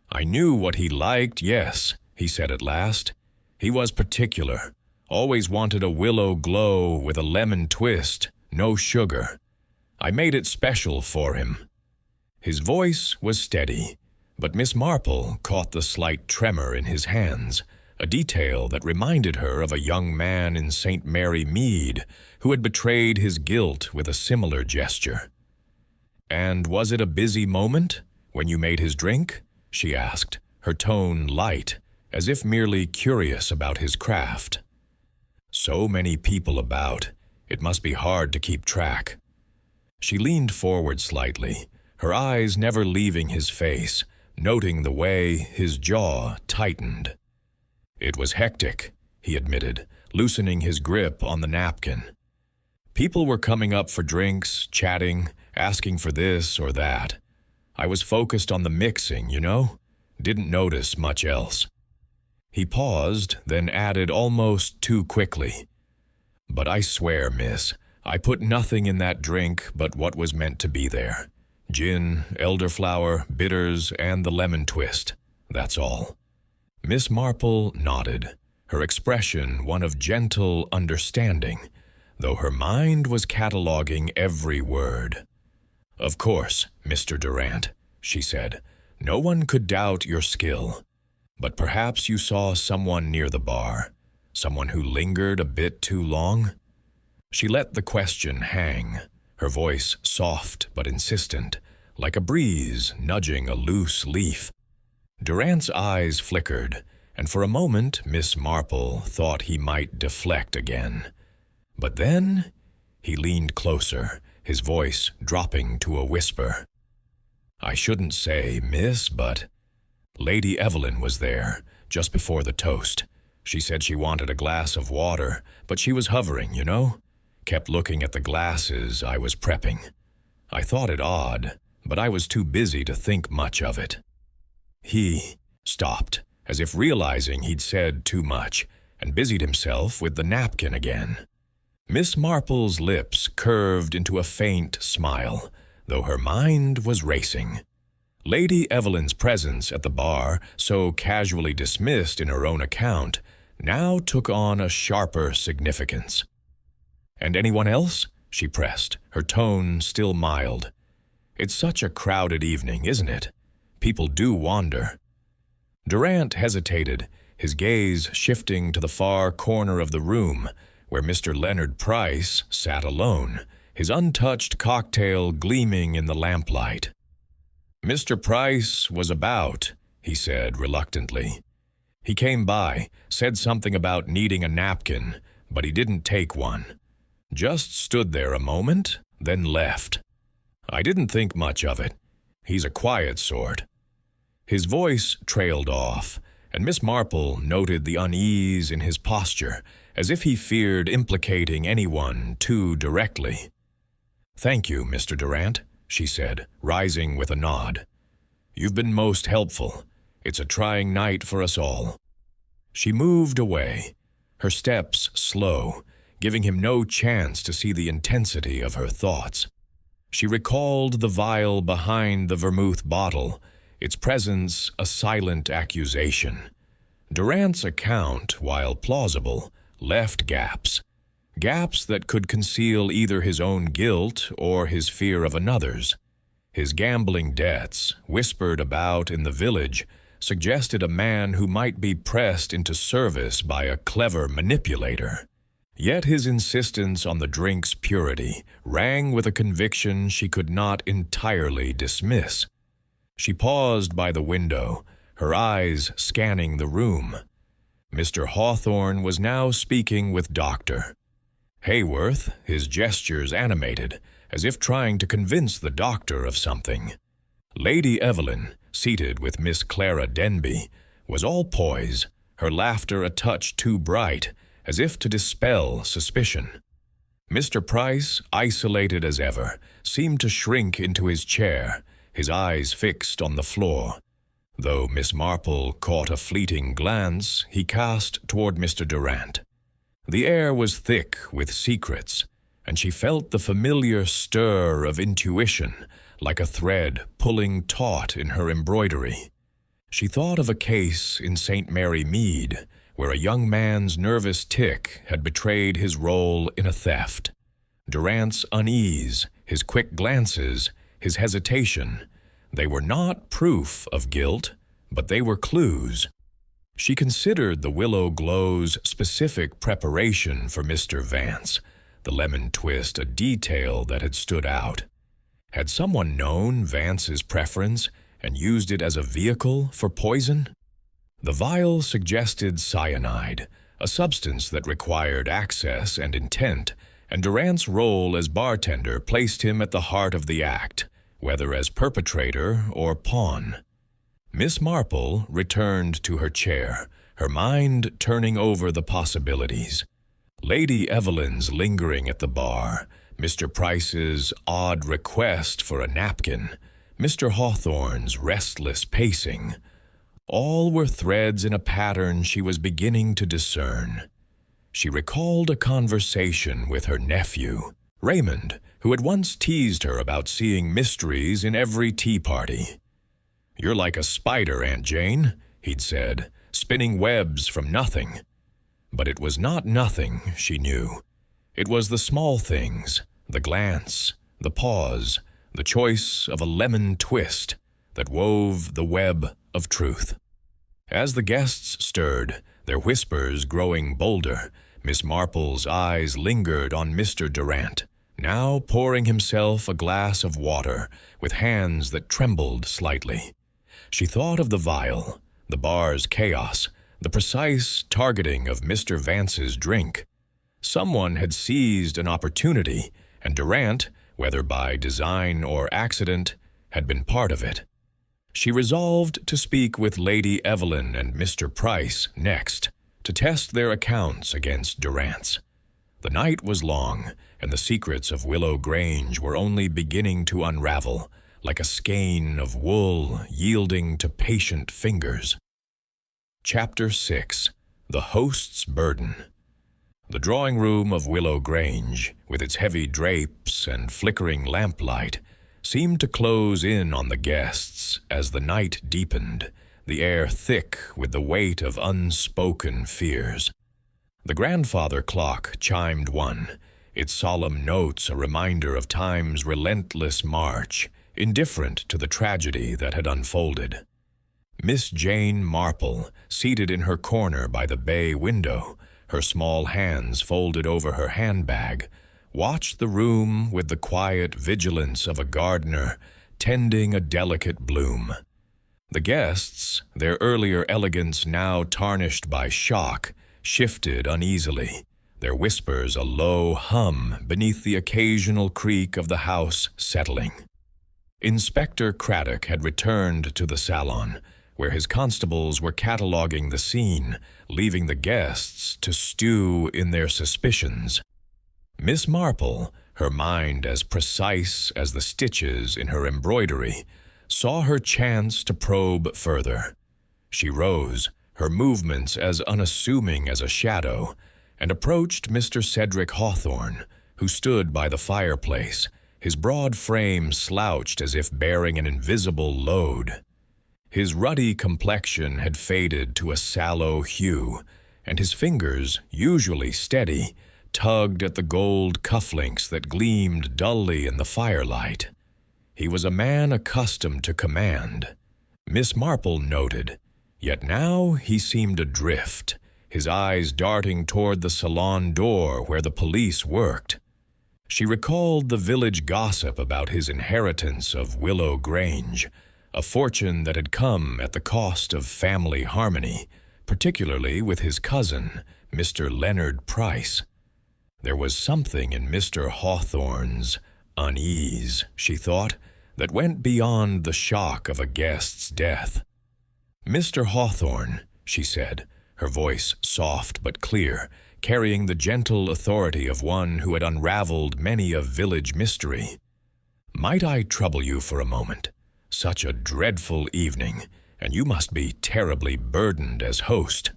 "I knew what he liked, yes," he said at last. "He was particular. Always wanted a willow glow with a lemon twist, no sugar. I made it special for him." His voice was steady, but Miss Marple caught the slight tremor in his hands, a detail that reminded her of a young man in St. Mary Mead who had betrayed his guilt with a similar gesture. "And was it a busy moment when you made his drink?" she asked, her tone light, as if merely curious about his craft. "So many people about, it must be hard to keep track." She leaned forward slightly, her eyes never leaving his face, noting the way his jaw tightened. "It was hectic," he admitted, loosening his grip on the napkin. "People were coming up for drinks, chatting, asking for this or that. I was focused on the mixing, you know? Didn't notice much else." He paused, then added almost too quickly, "But I swear, miss, I put nothing in that drink but what was meant to be there. Gin, elderflower, bitters, and the lemon twist. That's all." Miss Marple nodded, her expression one of gentle understanding, though her mind was cataloging every word. "Of course, Mr. Durant," she said, "no one could doubt your skill. But perhaps you saw someone near the bar, someone who lingered a bit too long?" She let the question hang, her voice soft but insistent, like a breeze nudging a loose leaf. Durant's eyes flickered, and for a moment Miss Marple thought he might deflect again. But then he leaned closer, his voice dropping to a whisper. "I shouldn't say, miss, but Lady Evelyn was there, just before the toast. She said she wanted a glass of water, but she was hovering, you know? Kept looking at the glasses I was prepping. I thought it odd, but I was too busy to think much of it." He stopped, as if realizing he'd said too much, and busied himself with the napkin again. Miss Marple's lips curved into a faint smile, though her mind was racing. Lady Evelyn's presence at the bar, so casually dismissed in her own account, now took on a sharper significance. "And anyone else?" she pressed, her tone still mild. "It's such a crowded evening, isn't it? People do wander." Durant hesitated, his gaze shifting to the far corner of the room, where Mr. Leonard Price sat alone, his untouched cocktail gleaming in the lamplight. "Mr. Price was about," he said reluctantly. "He came by, said something about needing a napkin, but he didn't take one. Just stood there a moment, then left. I didn't think much of it. He's a quiet sort." His voice trailed off, and Miss Marple noted the unease in his posture, as if he feared implicating anyone too directly. "Thank you, Mr. Durant," she said, rising with a nod. "You've been most helpful. It's a trying night for us all." She moved away, her steps slow, giving him no chance to see the intensity of her thoughts. She recalled the vial behind the vermouth bottle, its presence a silent accusation. Durant's account, while plausible, left gaps. Gaps that could conceal either his own guilt or his fear of another's. His gambling debts, whispered about in the village, suggested a man who might be pressed into service by a clever manipulator. Yet his insistence on the drink's purity rang with a conviction she could not entirely dismiss. She paused by the window, her eyes scanning the room. Mr. Hawthorne was now speaking with Dr. Hayworth, his gestures animated, as if trying to convince the doctor of something. Lady Evelyn, seated with Miss Clara Denby, was all poise, her laughter a touch too bright, as if to dispel suspicion. Mr. Price, isolated as ever, seemed to shrink into his chair, his eyes fixed on the floor. Though Miss Marple caught a fleeting glance, he cast toward Mr. Durant. The air was thick with secrets, and she felt the familiar stir of intuition, like a thread pulling taut in her embroidery. She thought of a case in St. Mary Mead, where a young man's nervous tic had betrayed his role in a theft. Durant's unease, his quick glances, his hesitation, they were not proof of guilt, but they were clues. She considered the willow glow's specific preparation for Mr. Vance, the lemon twist a detail that had stood out. Had someone known Vance's preference and used it as a vehicle for poison? The vial suggested cyanide, a substance that required access and intent, and Durant's role as bartender placed him at the heart of the act, whether as perpetrator or pawn. Miss Marple returned to her chair, her mind turning over the possibilities. Lady Evelyn's lingering at the bar, Mr. Price's odd request for a napkin, Mr. Hawthorne's restless pacing, all were threads in a pattern she was beginning to discern. She recalled a conversation with her nephew, Raymond, who had once teased her about seeing mysteries in every tea party. "You're like a spider, Aunt Jane," he'd said, "spinning webs from nothing." But it was not nothing, she knew. It was the small things, the glance, the pause, the choice of a lemon twist that wove the web of truth. As the guests stirred, their whispers growing bolder, Miss Marple's eyes lingered on Mr. Durant, now pouring himself a glass of water with hands that trembled slightly. She thought of the vial, the bar's chaos, the precise targeting of Mr. Vance's drink. Someone had seized an opportunity, and Durant, whether by design or accident, had been part of it. She resolved to speak with Lady Evelyn and Mr. Price next, to test their accounts against Durant's. The night was long, and the secrets of Willow Grange were only beginning to unravel, like a skein of wool yielding to patient fingers. Chapter 6. The Host's Burden. The drawing-room of Willow Grange, with its heavy drapes and flickering lamplight, seemed to close in on the guests as the night deepened, the air thick with the weight of unspoken fears. The grandfather clock chimed 1, its solemn notes a reminder of time's relentless march, indifferent to the tragedy that had unfolded. Miss Jane Marple, seated in her corner by the bay window, her small hands folded over her handbag, watched the room with the quiet vigilance of a gardener tending a delicate bloom. The guests, their earlier elegance now tarnished by shock, shifted uneasily, their whispers a low hum beneath the occasional creak of the house settling. Inspector Craddock had returned to the salon, where his constables were cataloguing the scene, leaving the guests to stew in their suspicions. Miss Marple, her mind as precise as the stitches in her embroidery, saw her chance to probe further. She rose, her movements as unassuming as a shadow, and approached Mr. Cedric Hawthorne, who stood by the fireplace, his broad frame slouched as if bearing an invisible load. His ruddy complexion had faded to a sallow hue, and his fingers, usually steady, tugged at the gold cufflinks that gleamed dully in the firelight. He was a man accustomed to command, Miss Marple noted, yet now he seemed adrift, his eyes darting toward the salon door where the police worked. She recalled the village gossip about his inheritance of Willow Grange, a fortune that had come at the cost of family harmony, particularly with his cousin, Mr. Leonard Price. There was something in Mr. Hawthorne's unease, she thought, that went beyond the shock of a guest's death. "Mr. Hawthorne," she said, her voice soft but clear, carrying the gentle authority of one who had unraveled many a village mystery. "Might I trouble you for a moment? Such a dreadful evening, and you must be terribly burdened as host."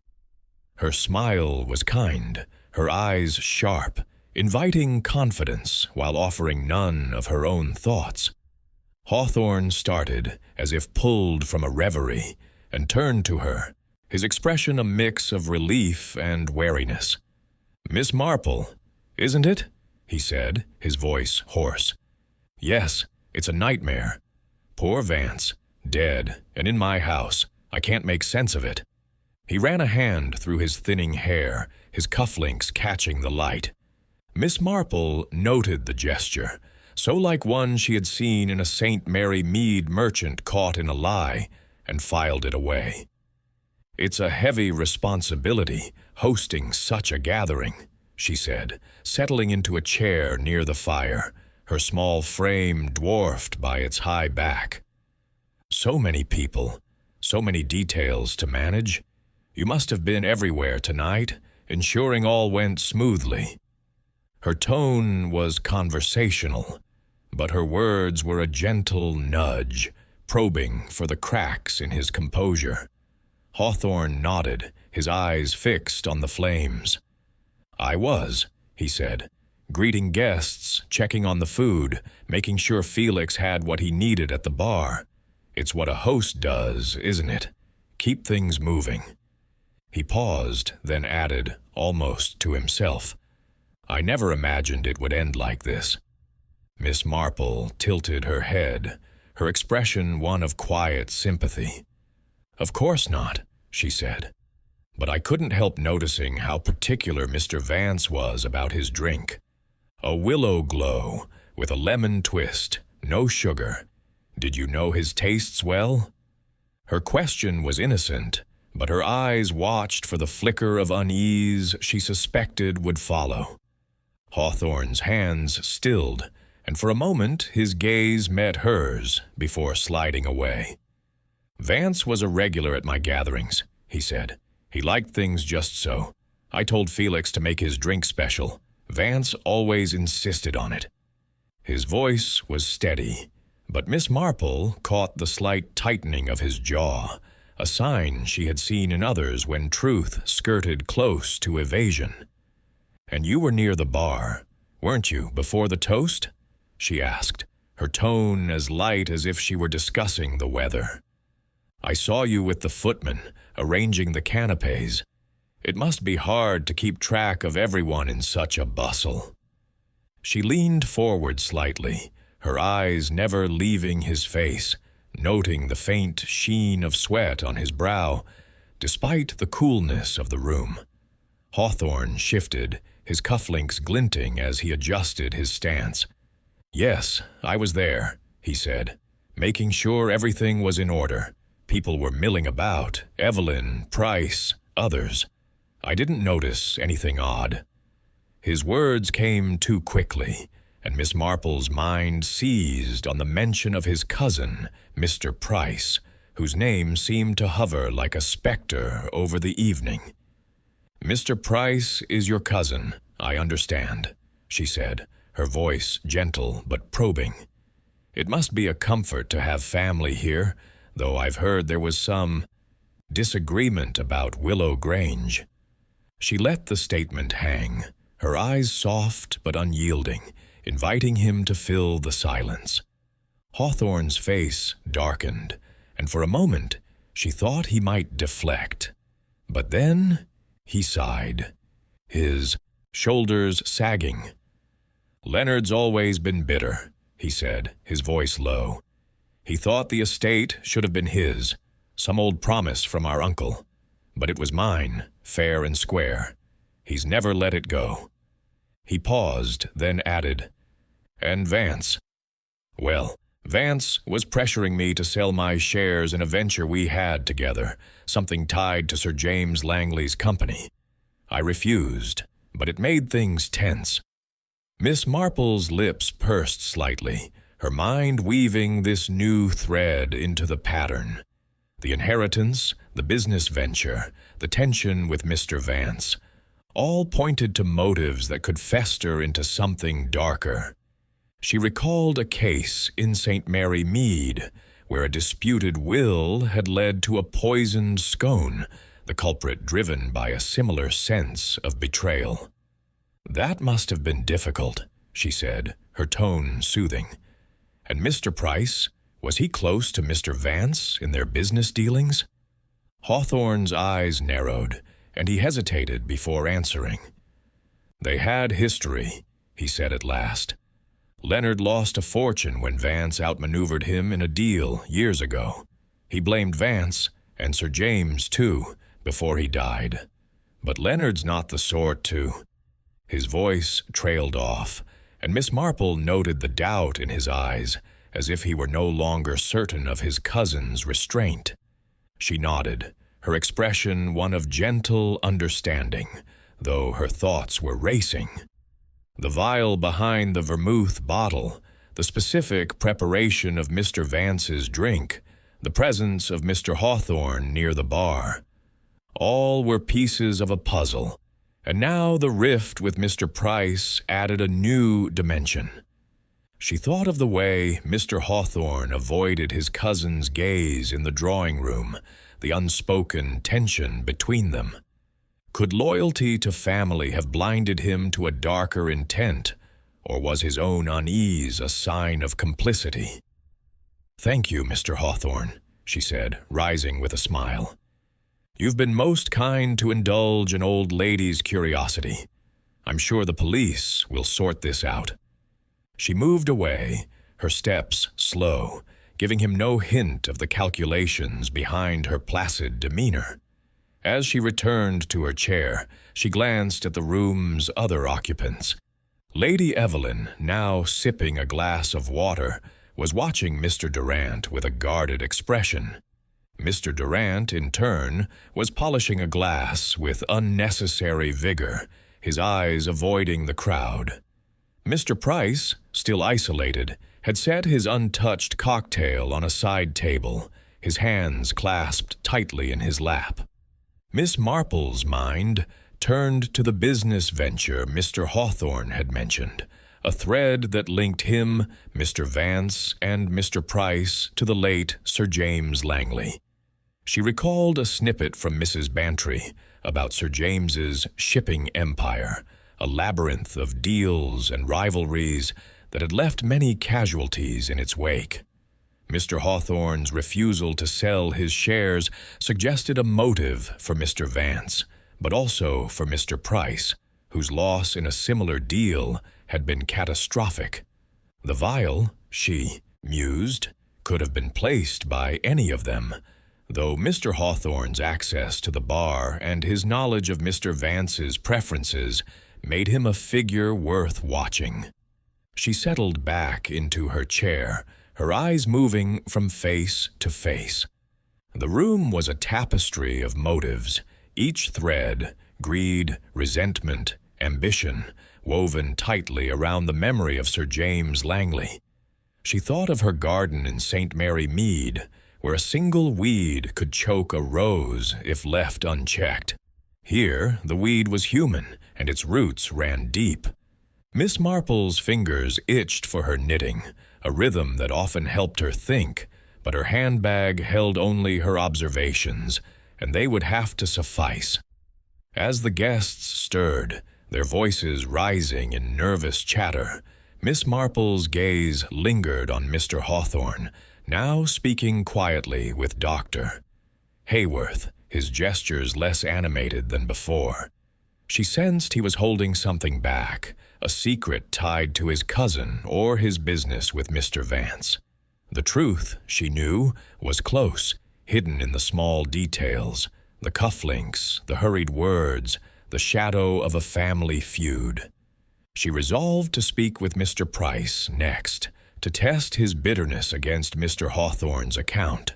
Her smile was kind, her eyes sharp, inviting confidence while offering none of her own thoughts. Hawthorne started, as if pulled from a reverie, and turned to her, his expression a mix of relief and wariness. "Miss Marple, isn't it?" he said, his voice hoarse. "Yes, it's a nightmare. Poor Vance, dead, and in my house. I can't make sense of it." He ran a hand through his thinning hair, his cufflinks catching the light. Miss Marple noted the gesture, so like one she had seen in a St. Mary Mead merchant caught in a lie, and filed it away. "It's a heavy responsibility, hosting such a gathering," she said, settling into a chair near the fire, her small frame dwarfed by its high back. "So many people, so many details to manage. You must have been everywhere tonight, ensuring all went smoothly." Her tone was conversational, but her words were a gentle nudge, probing for the cracks in his composure. Hawthorne nodded, his eyes fixed on the flames. "I was," he said, "greeting guests, checking on the food, making sure Felix had what he needed at the bar. It's what a host does, isn't it? Keep things moving." He paused, then added, almost to himself, "I never imagined it would end like this." Miss Marple tilted her head, her expression one of quiet sympathy. "Of course not," she said. "But I couldn't help noticing how particular Mr. Vance was about his drink. A willow glow, with a lemon twist, no sugar. Did you know his tastes well?" Her question was innocent, but her eyes watched for the flicker of unease she suspected would follow. Hawthorne's hands stilled, and for a moment his gaze met hers before sliding away. "Vance was a regular at my gatherings," he said. "He liked things just so. I told Felix to make his drink special. Vance always insisted on it." His voice was steady, but Miss Marple caught the slight tightening of his jaw, a sign she had seen in others when truth skirted close to evasion. "And you were near the bar, weren't you, before the toast?" she asked, her tone as light as if she were discussing the weather. "I saw you with the footman, arranging the canapes. It must be hard to keep track of everyone in such a bustle." She leaned forward slightly, her eyes never leaving his face, noting the faint sheen of sweat on his brow, despite the coolness of the room. Hawthorne shifted, his cufflinks glinting as he adjusted his stance. "Yes, I was there," he said, making sure everything was in order. People were milling about, Evelyn, Price, others. I didn't notice anything odd. His words came too quickly, and Miss Marple's mind seized on the mention of his cousin, Mr. Price, whose name seemed to hover like a specter over the evening. "Mr. Price is your cousin, I understand," she said, her voice gentle but probing. "It must be a comfort to have family here, though I've heard there was some disagreement about Willow Grange." She let the statement hang, her eyes soft but unyielding, inviting him to fill the silence. Hawthorne's face darkened, and for a moment she thought he might deflect. But then he sighed, his shoulders sagging. "Leonard's always been bitter," he said, his voice low. "He thought the estate should have been his, some old promise from our uncle. But it was mine, fair and square. He's never let it go." He paused, then added, "And Vance. Well, Vance was pressuring me to sell my shares in a venture we had together, something tied to Sir James Langley's company. I refused, but it made things tense." Miss Marple's lips pursed slightly, her mind weaving this new thread into the pattern. The inheritance, the business venture, the tension with Mr. Vance, all pointed to motives that could fester into something darker. She recalled a case in St. Mary Mead, where a disputed will had led to a poisoned scone, the culprit driven by a similar sense of betrayal. "That must have been difficult," she said, her tone soothing. And Mr. Price, was he close to Mr. Vance in their business dealings? Hawthorne's eyes narrowed, and he hesitated before answering. "They had history," he said at last. "Leonard lost a fortune when Vance outmaneuvered him in a deal years ago. He blamed Vance, and Sir James too, before he died. But Leonard's not the sort to—" His voice trailed off, and Miss Marple noted the doubt in his eyes, as if he were no longer certain of his cousin's restraint. She nodded, her expression one of gentle understanding, though her thoughts were racing. The vial behind the vermouth bottle, the specific preparation of Mr. Vance's drink, the presence of Mr. Hawthorne near the bar. All were pieces of a puzzle, and now the rift with Mr. Price added a new dimension. She thought of the way Mr. Hawthorne avoided his cousin's gaze in the drawing room, the unspoken tension between them. Could loyalty to family have blinded him to a darker intent, or was his own unease a sign of complicity? "Thank you, Mr. Hawthorne," she said, rising with a smile. "You've been most kind to indulge an old lady's curiosity. I'm sure the police will sort this out." She moved away, her steps slow, giving him no hint of the calculations behind her placid demeanor. As she returned to her chair, she glanced at the room's other occupants. Lady Evelyn, now sipping a glass of water, was watching Mr. Durant with a guarded expression. Mr. Durant, in turn, was polishing a glass with unnecessary vigor, his eyes avoiding the crowd. Mr. Price, still isolated, had set his untouched cocktail on a side table, his hands clasped tightly in his lap. Miss Marple's mind turned to the business venture Mr. Hawthorne had mentioned, a thread that linked him, Mr. Vance, and Mr. Price to the late Sir James Langley. She recalled a snippet from Mrs. Bantry about Sir James's shipping empire, a labyrinth of deals and rivalries that had left many casualties in its wake. Mr. Hawthorne's refusal to sell his shares suggested a motive for Mr. Vance, but also for Mr. Price, whose loss in a similar deal had been catastrophic. The vial, she mused, could have been placed by any of them, though Mr. Hawthorne's access to the bar and his knowledge of Mr. Vance's preferences made him a figure worth watching. She settled back into her chair, her eyes moving from face to face. The room was a tapestry of motives, each thread, greed, resentment, ambition, woven tightly around the memory of Sir James Langley. She thought of her garden in St. Mary Mead, where a single weed could choke a rose if left unchecked. Here, the weed was human, and its roots ran deep. Miss Marple's fingers itched for her knitting, a rhythm that often helped her think, but her handbag held only her observations, and they would have to suffice. As the guests stirred, their voices rising in nervous chatter, Miss Marple's gaze lingered on Mr. Hawthorne, now speaking quietly with Dr. Hayworth, his gestures less animated than before. She sensed he was holding something back, a secret tied to his cousin or his business with Mr. Vance. The truth, she knew, was close, hidden in the small details, the cufflinks, the hurried words, the shadow of a family feud. She resolved to speak with Mr. Price next, to test his bitterness against Mr. Hawthorne's account.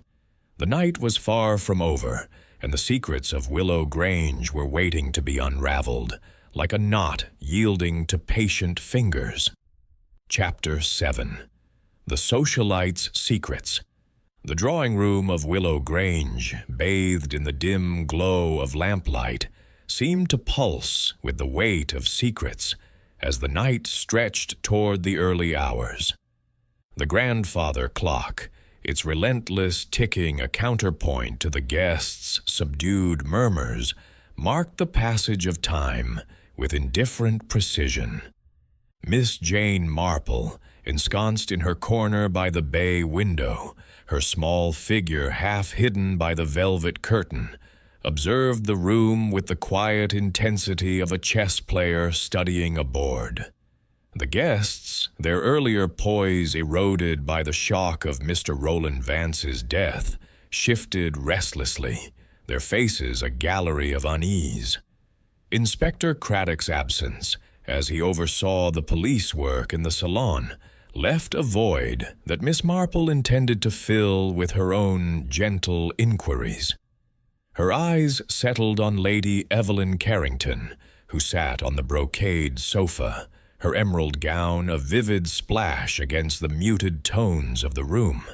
The night was far from over, and the secrets of Willow Grange were waiting to be unraveled, like a knot yielding to patient fingers. Chapter 7. The Socialite's Secrets. The drawing room of Willow Grange, bathed in the dim glow of lamplight, seemed to pulse with the weight of secrets as the night stretched toward the early hours. The grandfather clock, its relentless ticking a counterpoint to the guests' subdued murmurs, marked the passage of time with indifferent precision. Miss Jane Marple, ensconced in her corner by the bay window, her small figure half hidden by the velvet curtain, observed the room with the quiet intensity of a chess player studying a board. The guests, their earlier poise eroded by the shock of Mr. Roland Vance's death, shifted restlessly, their faces a gallery of unease. Inspector Craddock's absence, as he oversaw the police work in the salon, left a void that Miss Marple intended to fill with her own gentle inquiries. Her eyes settled on Lady Evelyn Carrington, who sat on the brocade sofa, her emerald gown a vivid splash against the muted tones of the room.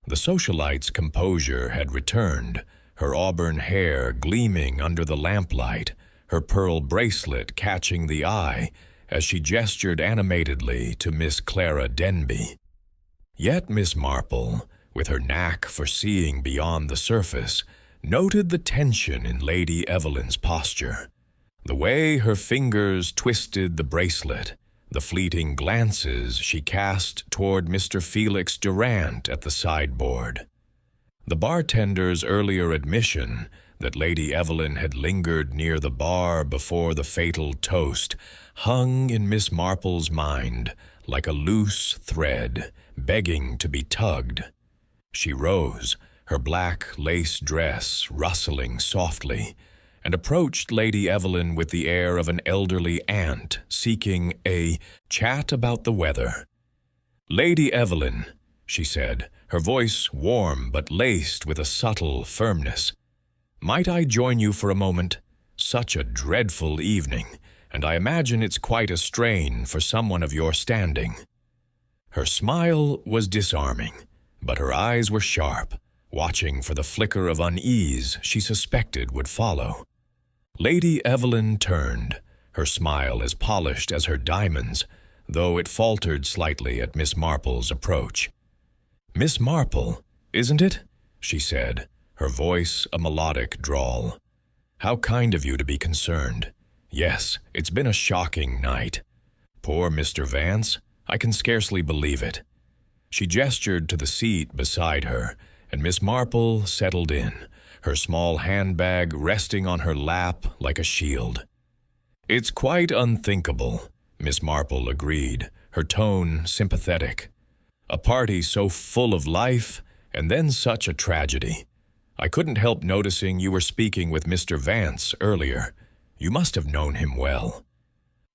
The socialite's composure had returned, her auburn hair gleaming under the lamplight, her pearl bracelet catching the eye as she gestured animatedly to Miss Clara Denby. Yet Miss Marple, with her knack for seeing beyond the surface, noted the tension in Lady Evelyn's posture. The way her fingers twisted the bracelet, the fleeting glances she cast toward Mr. Felix Durant at the sideboard. The bartender's earlier admission that Lady Evelyn had lingered near the bar before the fatal toast hung in Miss Marple's mind like a loose thread, begging to be tugged. She rose, her black lace dress rustling softly, and approached Lady Evelyn with the air of an elderly aunt seeking a chat about the weather. "Lady Evelyn," she said, her voice warm but laced with a subtle firmness, "might I join you for a moment? Such a dreadful evening, and I imagine it's quite a strain for someone of your standing." Her smile was disarming, but her eyes were sharp, watching for the flicker of unease she suspected would follow. Lady Evelyn turned, her smile as polished as her diamonds, though it faltered slightly at Miss Marple's approach. "Miss Marple, isn't it?" she said, her voice a melodic drawl. "How kind of you to be concerned. Yes, it's been a shocking night. Poor Mr. Vance, I can scarcely believe it." She gestured to the seat beside her, and Miss Marple settled in, her small handbag resting on her lap like a shield. "It's quite unthinkable," Miss Marple agreed, her tone sympathetic. "A party so full of life, and then such a tragedy. I couldn't help noticing you were speaking with Mr. Vance earlier. You must have known him well."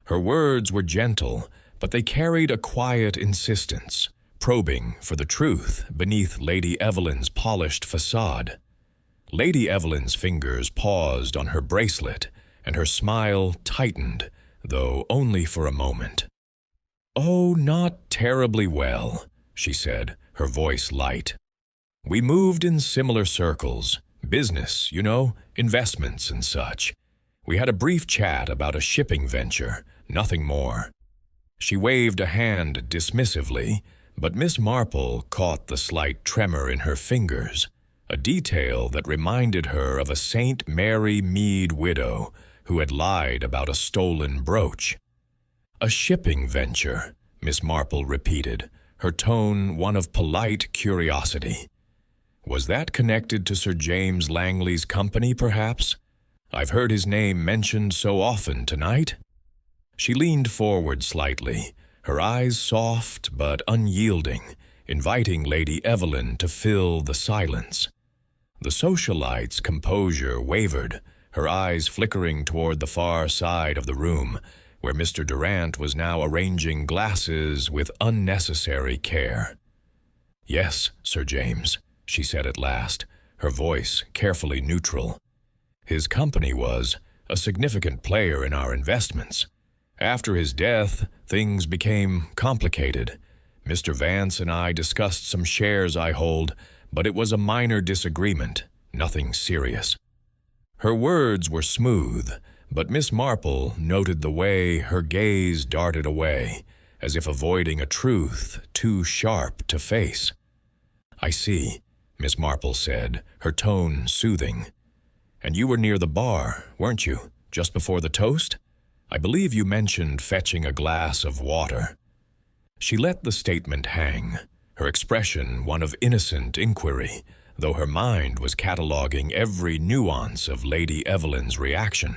Her words were gentle, but they carried a quiet insistence, probing for the truth beneath Lady Evelyn's polished facade. Lady Evelyn's fingers paused on her bracelet, and her smile tightened, though only for a moment. "Oh, not terribly well," she said, her voice light. "We moved in similar circles. Business, you know, investments and such. We had a brief chat about a shipping venture, nothing more." She waved a hand dismissively, but Miss Marple caught the slight tremor in her fingers, a detail that reminded her of a St. Mary Mead widow who had lied about a stolen brooch. "A shipping venture," Miss Marple repeated, her tone one of polite curiosity. "Was that connected to Sir James Langley's company, perhaps? I've heard his name mentioned so often tonight." She leaned forward slightly, her eyes soft but unyielding, inviting Lady Evelyn to fill the silence. The socialite's composure wavered, her eyes flickering toward the far side of the room, where Mr. Durant was now arranging glasses with unnecessary care. "Yes, Sir James," she said at last, her voice carefully neutral. "His company was a significant player in our investments. After his death, things became complicated. Mr. Vance and I discussed some shares I hold, but it was a minor disagreement, nothing serious." Her words were smooth, but Miss Marple noted the way her gaze darted away, as if avoiding a truth too sharp to face. "I see," Miss Marple said, her tone soothing. "And you were near the bar, weren't you, just before the toast? I believe you mentioned fetching a glass of water." She let the statement hang, her expression one of innocent inquiry, though her mind was cataloging every nuance of Lady Evelyn's reaction.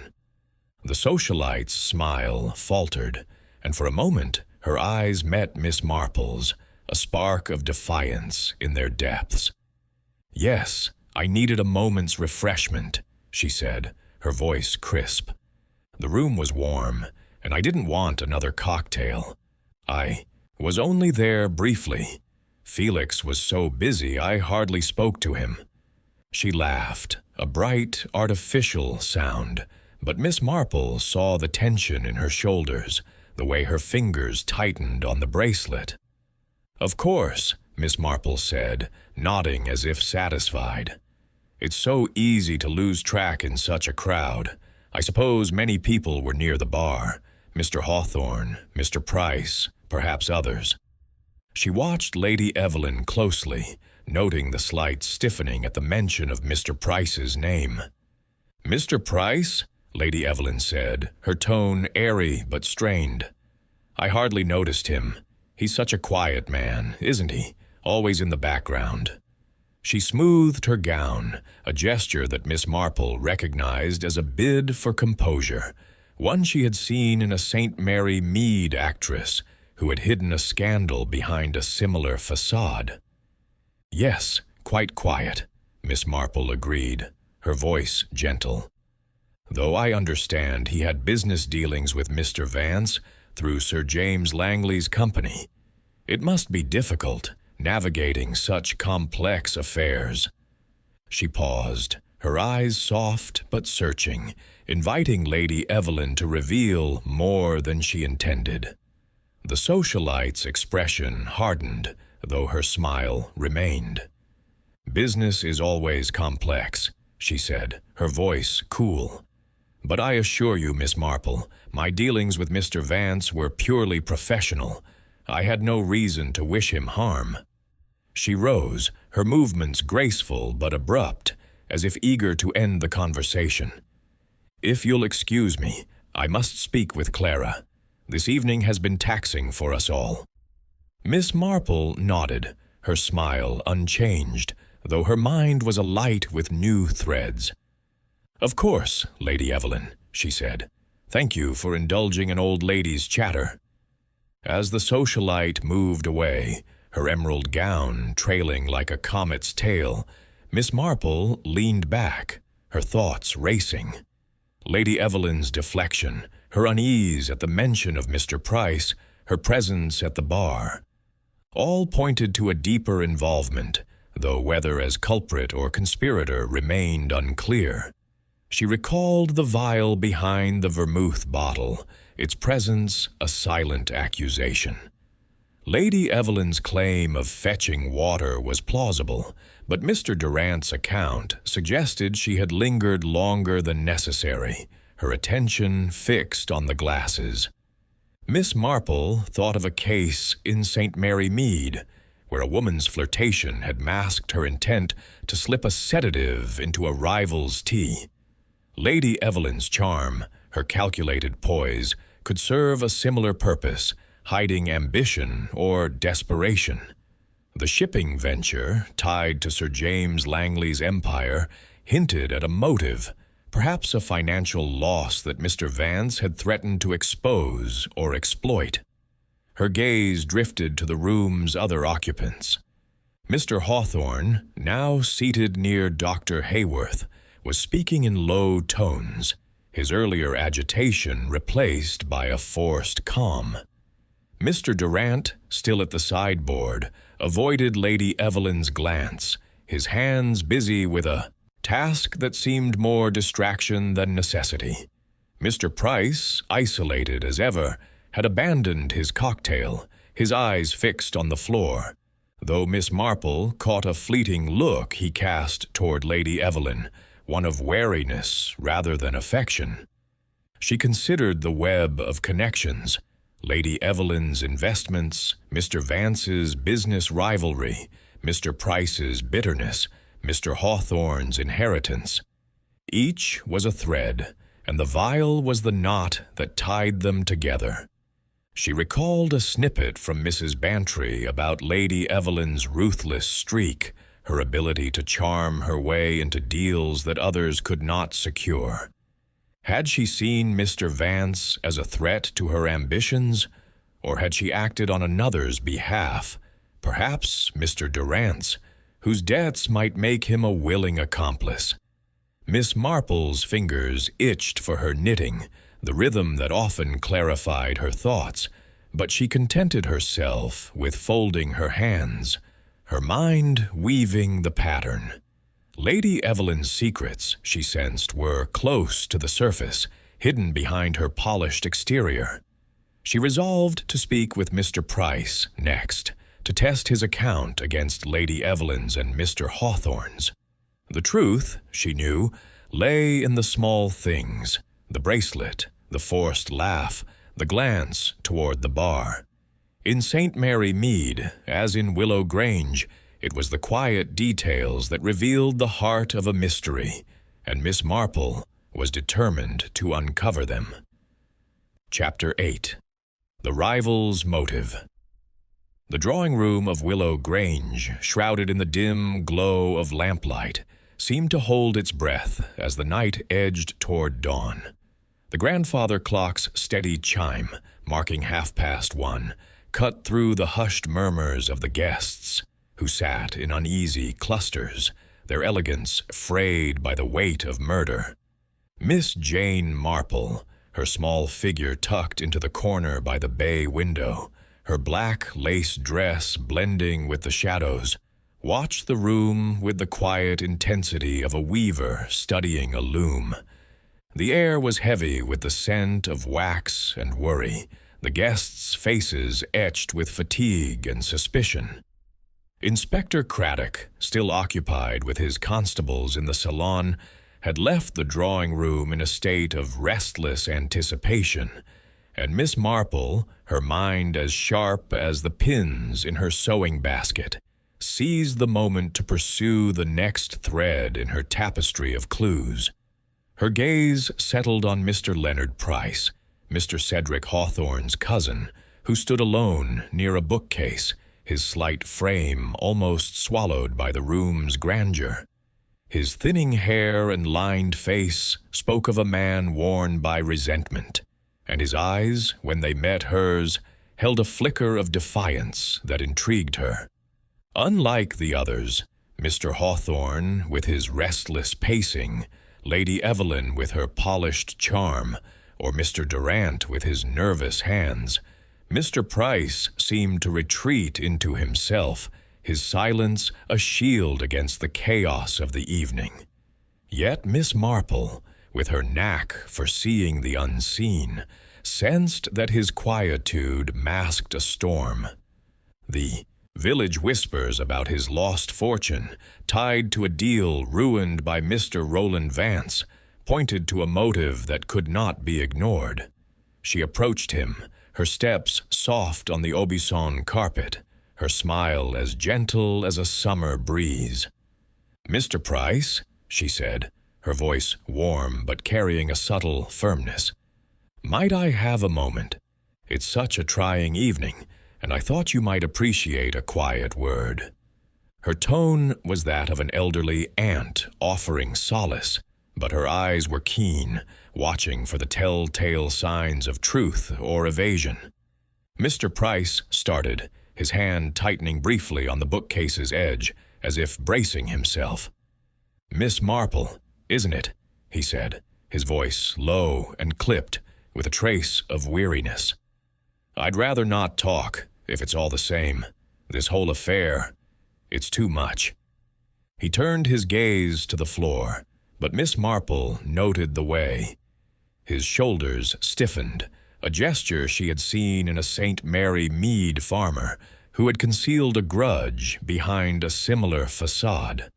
The socialite's smile faltered, and for a moment her eyes met Miss Marple's, a spark of defiance in their depths. "Yes, I needed a moment's refreshment," she said, her voice crisp. "The room was warm, and I didn't want another cocktail. I was only there briefly. Felix was so busy I hardly spoke to him." She laughed, a bright, artificial sound, but Miss Marple saw the tension in her shoulders, the way her fingers tightened on the bracelet. "Of course," Miss Marple said, nodding as if satisfied. "It's so easy to lose track in such a crowd. I suppose many people were near the bar. Mr. Hawthorne, Mr. Price, perhaps others." She watched Lady Evelyn closely, noting the slight stiffening at the mention of Mr. Price's name. "Mr. Price?" Lady Evelyn said, her tone airy but strained. "I hardly noticed him. He's such a quiet man, isn't he? Always in the background." She smoothed her gown, a gesture that Miss Marple recognized as a bid for composure, one she had seen in a St. Mary Mead actress who had hidden a scandal behind a similar facade. "Yes, quite quiet," Miss Marple agreed, her voice gentle. "Though I understand he had business dealings with Mr. Vance through Sir James Langley's company. It must be difficult, navigating such complex affairs." She paused, her eyes soft but searching, inviting Lady Evelyn to reveal more than she intended. The socialite's expression hardened, though her smile remained. "Business is always complex," she said, her voice cool. "But I assure you, Miss Marple, my dealings with Mr. Vance were purely professional. I had no reason to wish him harm." She rose, her movements graceful but abrupt, as if eager to end the conversation. "If you'll excuse me, I must speak with Clara. This evening has been taxing for us all." Miss Marple nodded, her smile unchanged, though her mind was alight with new threads. "Of course, Lady Evelyn," she said. "Thank you for indulging an old lady's chatter." As the socialite moved away, her emerald gown trailing like a comet's tail, Miss Marple leaned back, her thoughts racing. Lady Evelyn's deflection, her unease at the mention of Mr. Price, her presence at the bar, all pointed to a deeper involvement, though whether as culprit or conspirator remained unclear. She recalled the vial behind the vermouth bottle, its presence a silent accusation. Lady Evelyn's claim of fetching water was plausible, but Mr. Durant's account suggested she had lingered longer than necessary, her attention fixed on the glasses. Miss Marple thought of a case in St. Mary Mead, where a woman's flirtation had masked her intent to slip a sedative into a rival's tea. Lady Evelyn's charm, her calculated poise, could serve a similar purpose, hiding ambition or desperation. The shipping venture, tied to Sir James Langley's empire, hinted at a motive, perhaps a financial loss that Mr. Vance had threatened to expose or exploit. Her gaze drifted to the room's other occupants. Mr. Hawthorne, now seated near Dr. Hayworth, was speaking in low tones, his earlier agitation replaced by a forced calm. Mr. Durant, still at the sideboard, avoided Lady Evelyn's glance, his hands busy with a task that seemed more distraction than necessity. Mr. Price, isolated as ever, had abandoned his cocktail, his eyes fixed on the floor, though Miss Marple caught a fleeting look he cast toward Lady Evelyn, one of wariness rather than affection. She considered the web of connections, Lady Evelyn's investments, Mr. Vance's business rivalry, Mr. Price's bitterness, Mr. Hawthorne's inheritance. Each was a thread, and the vial was the knot that tied them together. She recalled a snippet from Mrs. Bantry about Lady Evelyn's ruthless streak, her ability to charm her way into deals that others could not secure. Had she seen Mr. Vance as a threat to her ambitions, or had she acted on another's behalf, perhaps Mr. Durant's, whose debts might make him a willing accomplice? Miss Marple's fingers itched for her knitting, the rhythm that often clarified her thoughts, but she contented herself with folding her hands, her mind weaving the pattern. Lady Evelyn's secrets, she sensed, were close to the surface, hidden behind her polished exterior. She resolved to speak with Mr. Price next, to test his account against Lady Evelyn's and Mr. Hawthorne's. The truth, she knew, lay in the small things, the bracelet, the forced laugh, the glance toward the bar. In St. Mary Mead, as in Willow Grange, it was the quiet details that revealed the heart of a mystery, and Miss Marple was determined to uncover them. Chapter 8. The Rival's Motive. The drawing-room of Willow Grange, shrouded in the dim glow of lamplight, seemed to hold its breath as the night edged toward dawn. The grandfather clock's steady chime, marking 1:30, cut through the hushed murmurs of the guests, who sat in uneasy clusters, their elegance frayed by the weight of murder. Miss Jane Marple, her small figure tucked into the corner by the bay window, her black lace dress blending with the shadows, watched the room with the quiet intensity of a weaver studying a loom. The air was heavy with the scent of wax and worry, the guests' faces etched with fatigue and suspicion. Inspector Craddock, still occupied with his constables in the salon, had left the drawing-room in a state of restless anticipation, and Miss Marple, her mind as sharp as the pins in her sewing basket, seized the moment to pursue the next thread in her tapestry of clues. Her gaze settled on Mr. Leonard Price, Mr. Cedric Hawthorne's cousin, who stood alone near a bookcase, his slight frame almost swallowed by the room's grandeur. His thinning hair and lined face spoke of a man worn by resentment, and his eyes, when they met hers, held a flicker of defiance that intrigued her. Unlike the others, Mr. Hawthorne, with his restless pacing, Lady Evelyn with her polished charm, or Mr. Durant with his nervous hands, Mr. Price seemed to retreat into himself, his silence a shield against the chaos of the evening. Yet Miss Marple, with her knack for seeing the unseen, sensed that his quietude masked a storm. The village whispers about his lost fortune, tied to a deal ruined by Mr. Roland Vance, pointed to a motive that could not be ignored. She approached him, her steps soft on the Aubusson carpet, her smile as gentle as a summer breeze. "Mr. Price," she said, her voice warm but carrying a subtle firmness, "might I have a moment? It's such a trying evening, and I thought you might appreciate a quiet word." Her tone was that of an elderly aunt offering solace, but her eyes were keen, watching for the telltale signs of truth or evasion. Mr. Price started, his hand tightening briefly on the bookcase's edge, as if bracing himself. "Miss Marple, isn't it?" he said, his voice low and clipped, with a trace of weariness. "I'd rather not talk, if it's all the same. This whole affair, it's too much." He turned his gaze to the floor, but Miss Marple noted the way. His shoulders stiffened, a gesture she had seen in a St. Mary Mead farmer who had concealed a grudge behind a similar facade.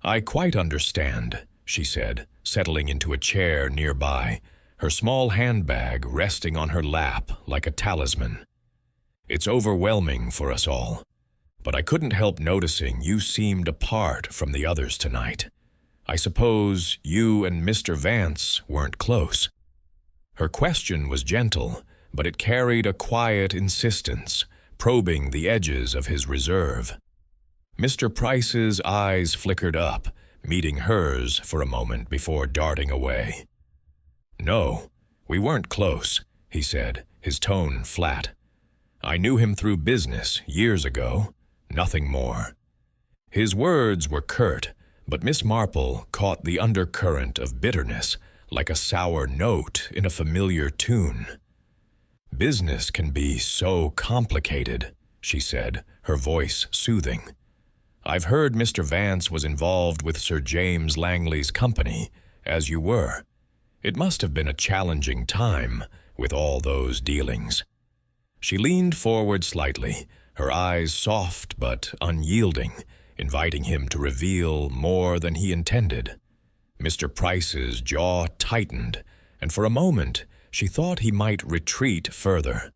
"I quite understand," she said, settling into a chair nearby, her small handbag resting on her lap like a talisman. "It's overwhelming for us all, but I couldn't help noticing you seemed apart from the others tonight. I suppose you and Mr. Vance weren't close." Her question was gentle, but it carried a quiet insistence, probing the edges of his reserve. Mr. Price's eyes flickered up, meeting hers for a moment before darting away. "No, we weren't close," he said, his tone flat. "I knew him through business years ago, nothing more." His words were curt, but Miss Marple caught the undercurrent of bitterness, like a sour note in a familiar tune. "Business can be so complicated," she said, her voice soothing. "I've heard Mr. Vance was involved with Sir James Langley's company, as you were. It must have been a challenging time with all those dealings." She leaned forward slightly, her eyes soft but unyielding, inviting him to reveal more than he intended. Mr. Price's jaw tightened, and for a moment she thought he might retreat further.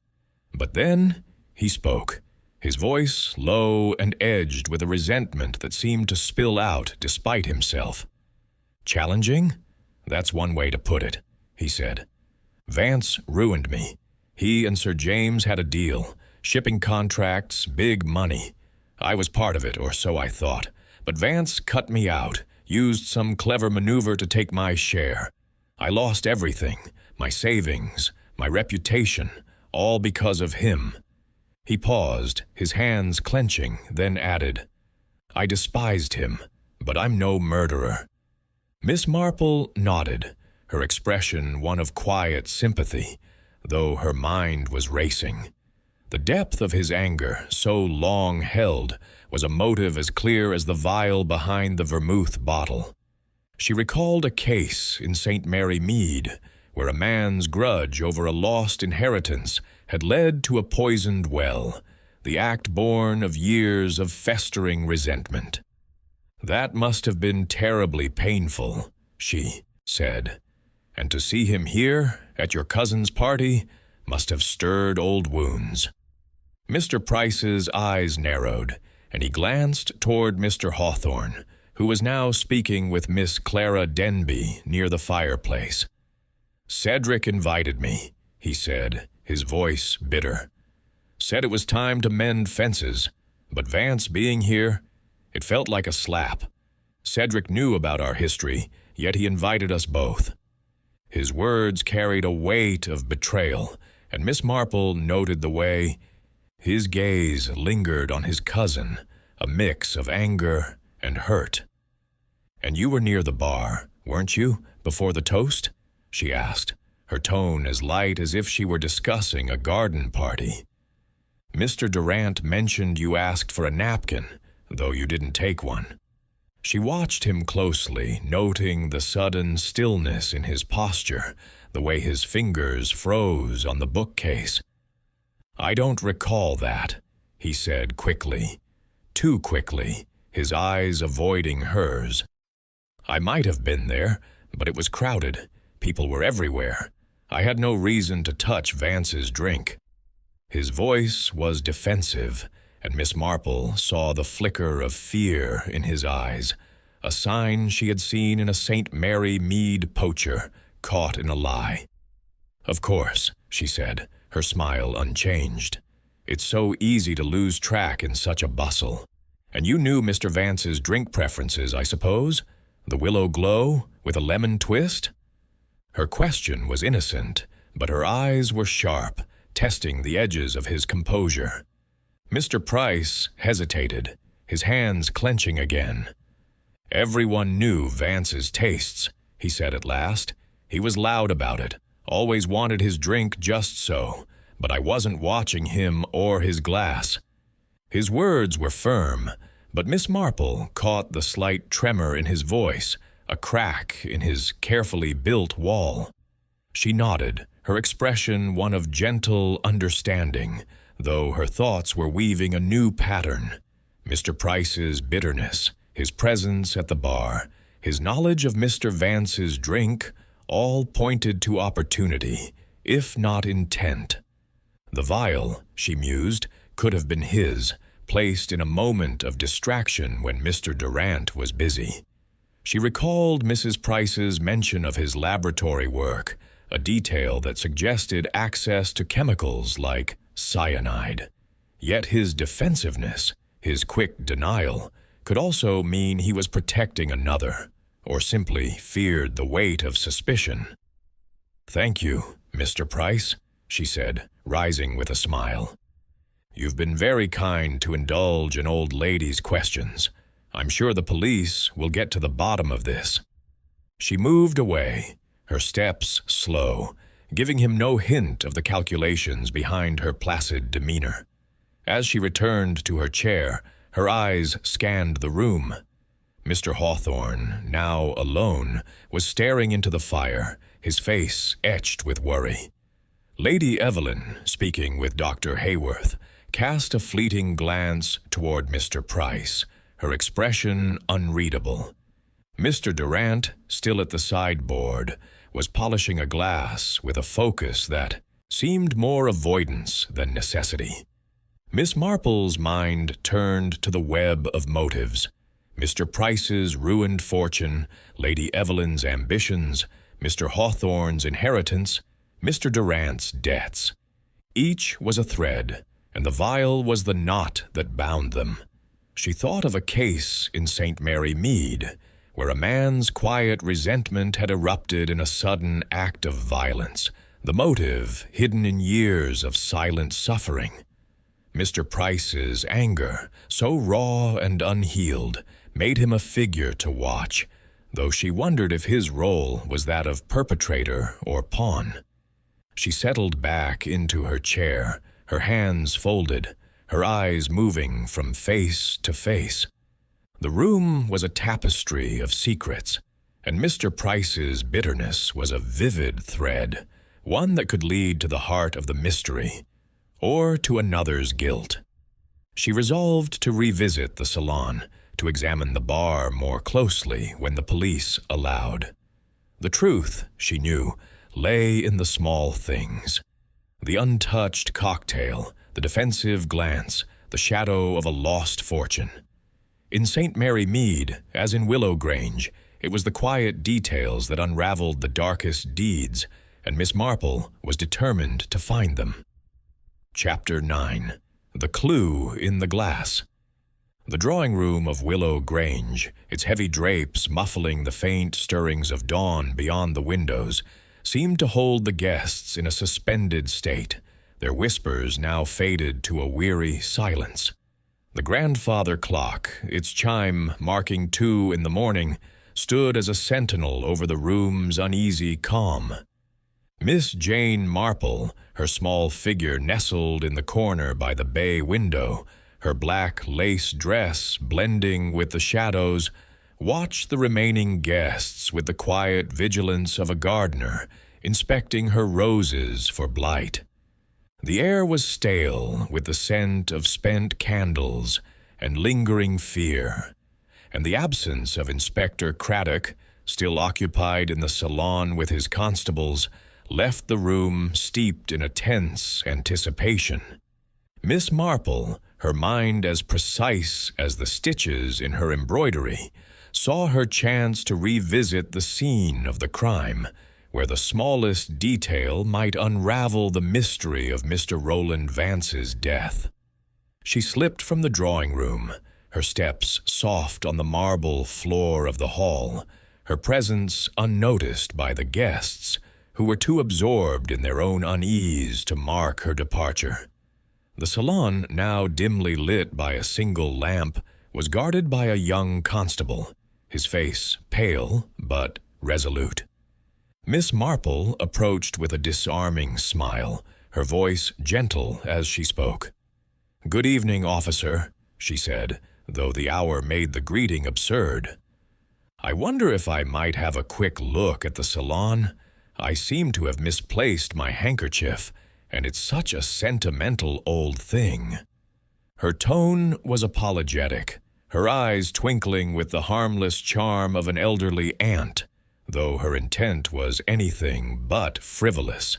But then he spoke, his voice low and edged with a resentment that seemed to spill out despite himself. "Challenging? That's one way to put it," he said. "Vance ruined me. He and Sir James had a deal, shipping contracts, big money. I was part of it, or so I thought, but Vance cut me out, used some clever maneuver to take my share. I lost everything, my savings, my reputation, all because of him." He paused, his hands clenching, then added, "I despised him, but I'm no murderer." Miss Marple nodded, her expression one of quiet sympathy, though her mind was racing. The depth of his anger, so long held, was a motive as clear as the vial behind the vermouth bottle. She recalled a case in St. Mary Mead, where a man's grudge over a lost inheritance had led to a poisoned well, the act born of years of festering resentment. "That must have been terribly painful," she said, "and to see him here, at your cousin's party, must have stirred old wounds." Mr. Price's eyes narrowed, and he glanced toward Mr. Hawthorne, who was now speaking with Miss Clara Denby near the fireplace. "Cedric invited me," he said, his voice bitter. "Said it was time to mend fences, but Vance being here, it felt like a slap. Cedric knew about our history, yet he invited us both." His words carried a weight of betrayal, and Miss Marple noted the way his gaze lingered on his cousin, a mix of anger and hurt. "And you were near the bar, weren't you, before the toast?" she asked, her tone as light as if she were discussing a garden party. "Mr. Durant mentioned you asked for a napkin, though you didn't take one." She watched him closely, noting the sudden stillness in his posture, the way his fingers froze on the bookcase. "I don't recall that," he said quickly, too quickly, his eyes avoiding hers. "I might have been there, but it was crowded. People were everywhere. I had no reason to touch Vance's drink." His voice was defensive, and Miss Marple saw the flicker of fear in his eyes, a sign she had seen in a St. Mary Mead poacher caught in a lie. "Of course," she said, her smile unchanged. "It's so easy to lose track in such a bustle. And you knew Mr. Vance's drink preferences, I suppose? The Willow Glow with a lemon twist?" Her question was innocent, but her eyes were sharp, testing the edges of his composure. Mr. Price hesitated, his hands clenching again. "Everyone knew Vance's tastes," he said at last. "He was loud about it, always wanted his drink just so, but I wasn't watching him or his glass." His words were firm, but Miss Marple caught the slight tremor in his voice, a crack in his carefully built wall. She nodded, her expression one of gentle understanding, though her thoughts were weaving a new pattern. Mr. Price's bitterness, his presence at the bar, his knowledge of Mr. Vance's drink, all pointed to opportunity, if not intent. The vial, she mused, could have been his, placed in a moment of distraction when Mr. Durant was busy. She recalled Mrs. Price's mention of his laboratory work, a detail that suggested access to chemicals like cyanide. Yet his defensiveness, his quick denial, could also mean he was protecting another, or simply feared the weight of suspicion. "Thank you, Mr. Price," she said, rising with a smile. "You've been very kind to indulge an old lady's questions. I'm sure the police will get to the bottom of this." She moved away, her steps slow, giving him no hint of the calculations behind her placid demeanor. As she returned to her chair, her eyes scanned the room. Mr. Hawthorne, now alone, was staring into the fire, his face etched with worry. Lady Evelyn, speaking with Dr. Hayworth, cast a fleeting glance toward Mr. Price, her expression unreadable. Mr. Durant, still at the sideboard, was polishing a glass with a focus that seemed more avoidance than necessity. Miss Marple's mind turned to the web of motives. Mr. Price's ruined fortune, Lady Evelyn's ambitions, Mr. Hawthorne's inheritance, Mr. Durant's debts. Each was a thread, and the vial was the knot that bound them. She thought of a case in St. Mary Mead, where a man's quiet resentment had erupted in a sudden act of violence, the motive hidden in years of silent suffering. Mr. Price's anger, so raw and unhealed, made him a figure to watch, though she wondered if his role was that of perpetrator or pawn. She settled back into her chair, her hands folded, her eyes moving from face to face. The room was a tapestry of secrets, and Mr. Price's bitterness was a vivid thread, one that could lead to the heart of the mystery, or to another's guilt. She resolved to revisit the salon, to examine the bar more closely when the police allowed. The truth, she knew, lay in the small things. The untouched cocktail, the defensive glance, the shadow of a lost fortune. In St. Mary Mead, as in Willow Grange, it was the quiet details that unraveled the darkest deeds, and Miss Marple was determined to find them. Chapter 9. The Clue in the Glass. The drawing-room of Willow Grange, its heavy drapes muffling the faint stirrings of dawn beyond the windows, seemed to hold the guests in a suspended state, their whispers now faded to a weary silence. The grandfather clock, its chime marking 2 in the morning, stood as a sentinel over the room's uneasy calm. Miss Jane Marple, her small figure nestled in the corner by the bay window, her black lace dress blending with the shadows, watched the remaining guests with the quiet vigilance of a gardener, inspecting her roses for blight. The air was stale with the scent of spent candles and lingering fear, and the absence of Inspector Craddock, still occupied in the salon with his constables, left the room steeped in a tense anticipation. Miss Marple, her mind as precise as the stitches in her embroidery, saw her chance to revisit the scene of the crime, where the smallest detail might unravel the mystery of Mr. Roland Vance's death. She slipped from the drawing-room, her steps soft on the marble floor of the hall, her presence unnoticed by the guests, who were too absorbed in their own unease to mark her departure. The salon, now dimly lit by a single lamp, was guarded by a young constable, his face pale but resolute. Miss Marple approached with a disarming smile, her voice gentle as she spoke. "Good evening, officer," she said, though the hour made the greeting absurd. "I wonder if I might have a quick look at the salon? I seem to have misplaced my handkerchief, and it's such a sentimental old thing." Her tone was apologetic, her eyes twinkling with the harmless charm of an elderly aunt, though her intent was anything but frivolous.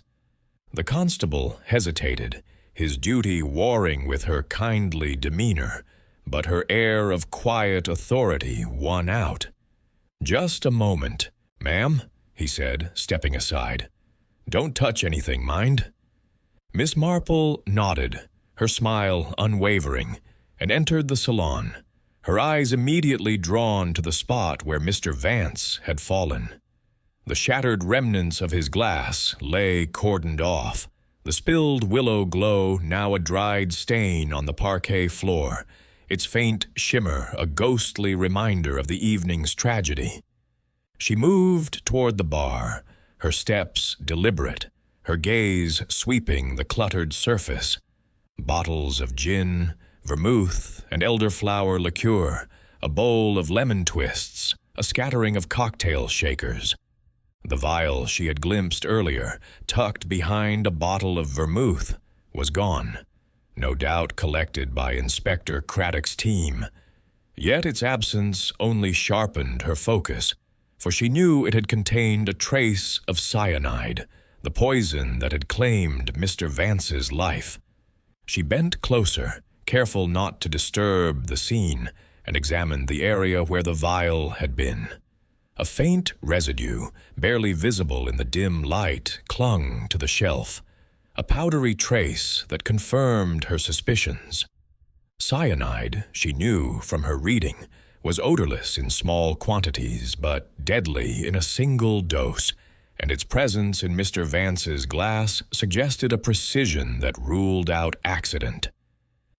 The constable hesitated, his duty warring with her kindly demeanor, but her air of quiet authority won out. "Just a moment, ma'am," he said, stepping aside. Don't touch anything, mind." Miss Marple nodded, her smile unwavering, and entered the salon, her eyes immediately drawn to the spot where Mr. Vance had fallen. The shattered remnants of his glass lay cordoned off, the spilled willow glow now a dried stain on the parquet floor, its faint shimmer a ghostly reminder of the evening's tragedy. She moved toward the bar, her steps deliberate, her gaze sweeping the cluttered surface. Bottles of gin, vermouth, and elderflower liqueur, a bowl of lemon twists, a scattering of cocktail shakers. The vial she had glimpsed earlier, tucked behind a bottle of vermouth, was gone, no doubt collected by Inspector Craddock's team. Yet its absence only sharpened her focus, for she knew it had contained a trace of cyanide, the poison that had claimed Mr. Vance's life. She bent closer, careful not to disturb the scene, and examined the area where the vial had been. A faint residue, barely visible in the dim light, clung to the shelf, a powdery trace that confirmed her suspicions. Cyanide, she knew from her reading, was odorless in small quantities but deadly in a single dose, and its presence in Mr. Vance's glass suggested a precision that ruled out accident.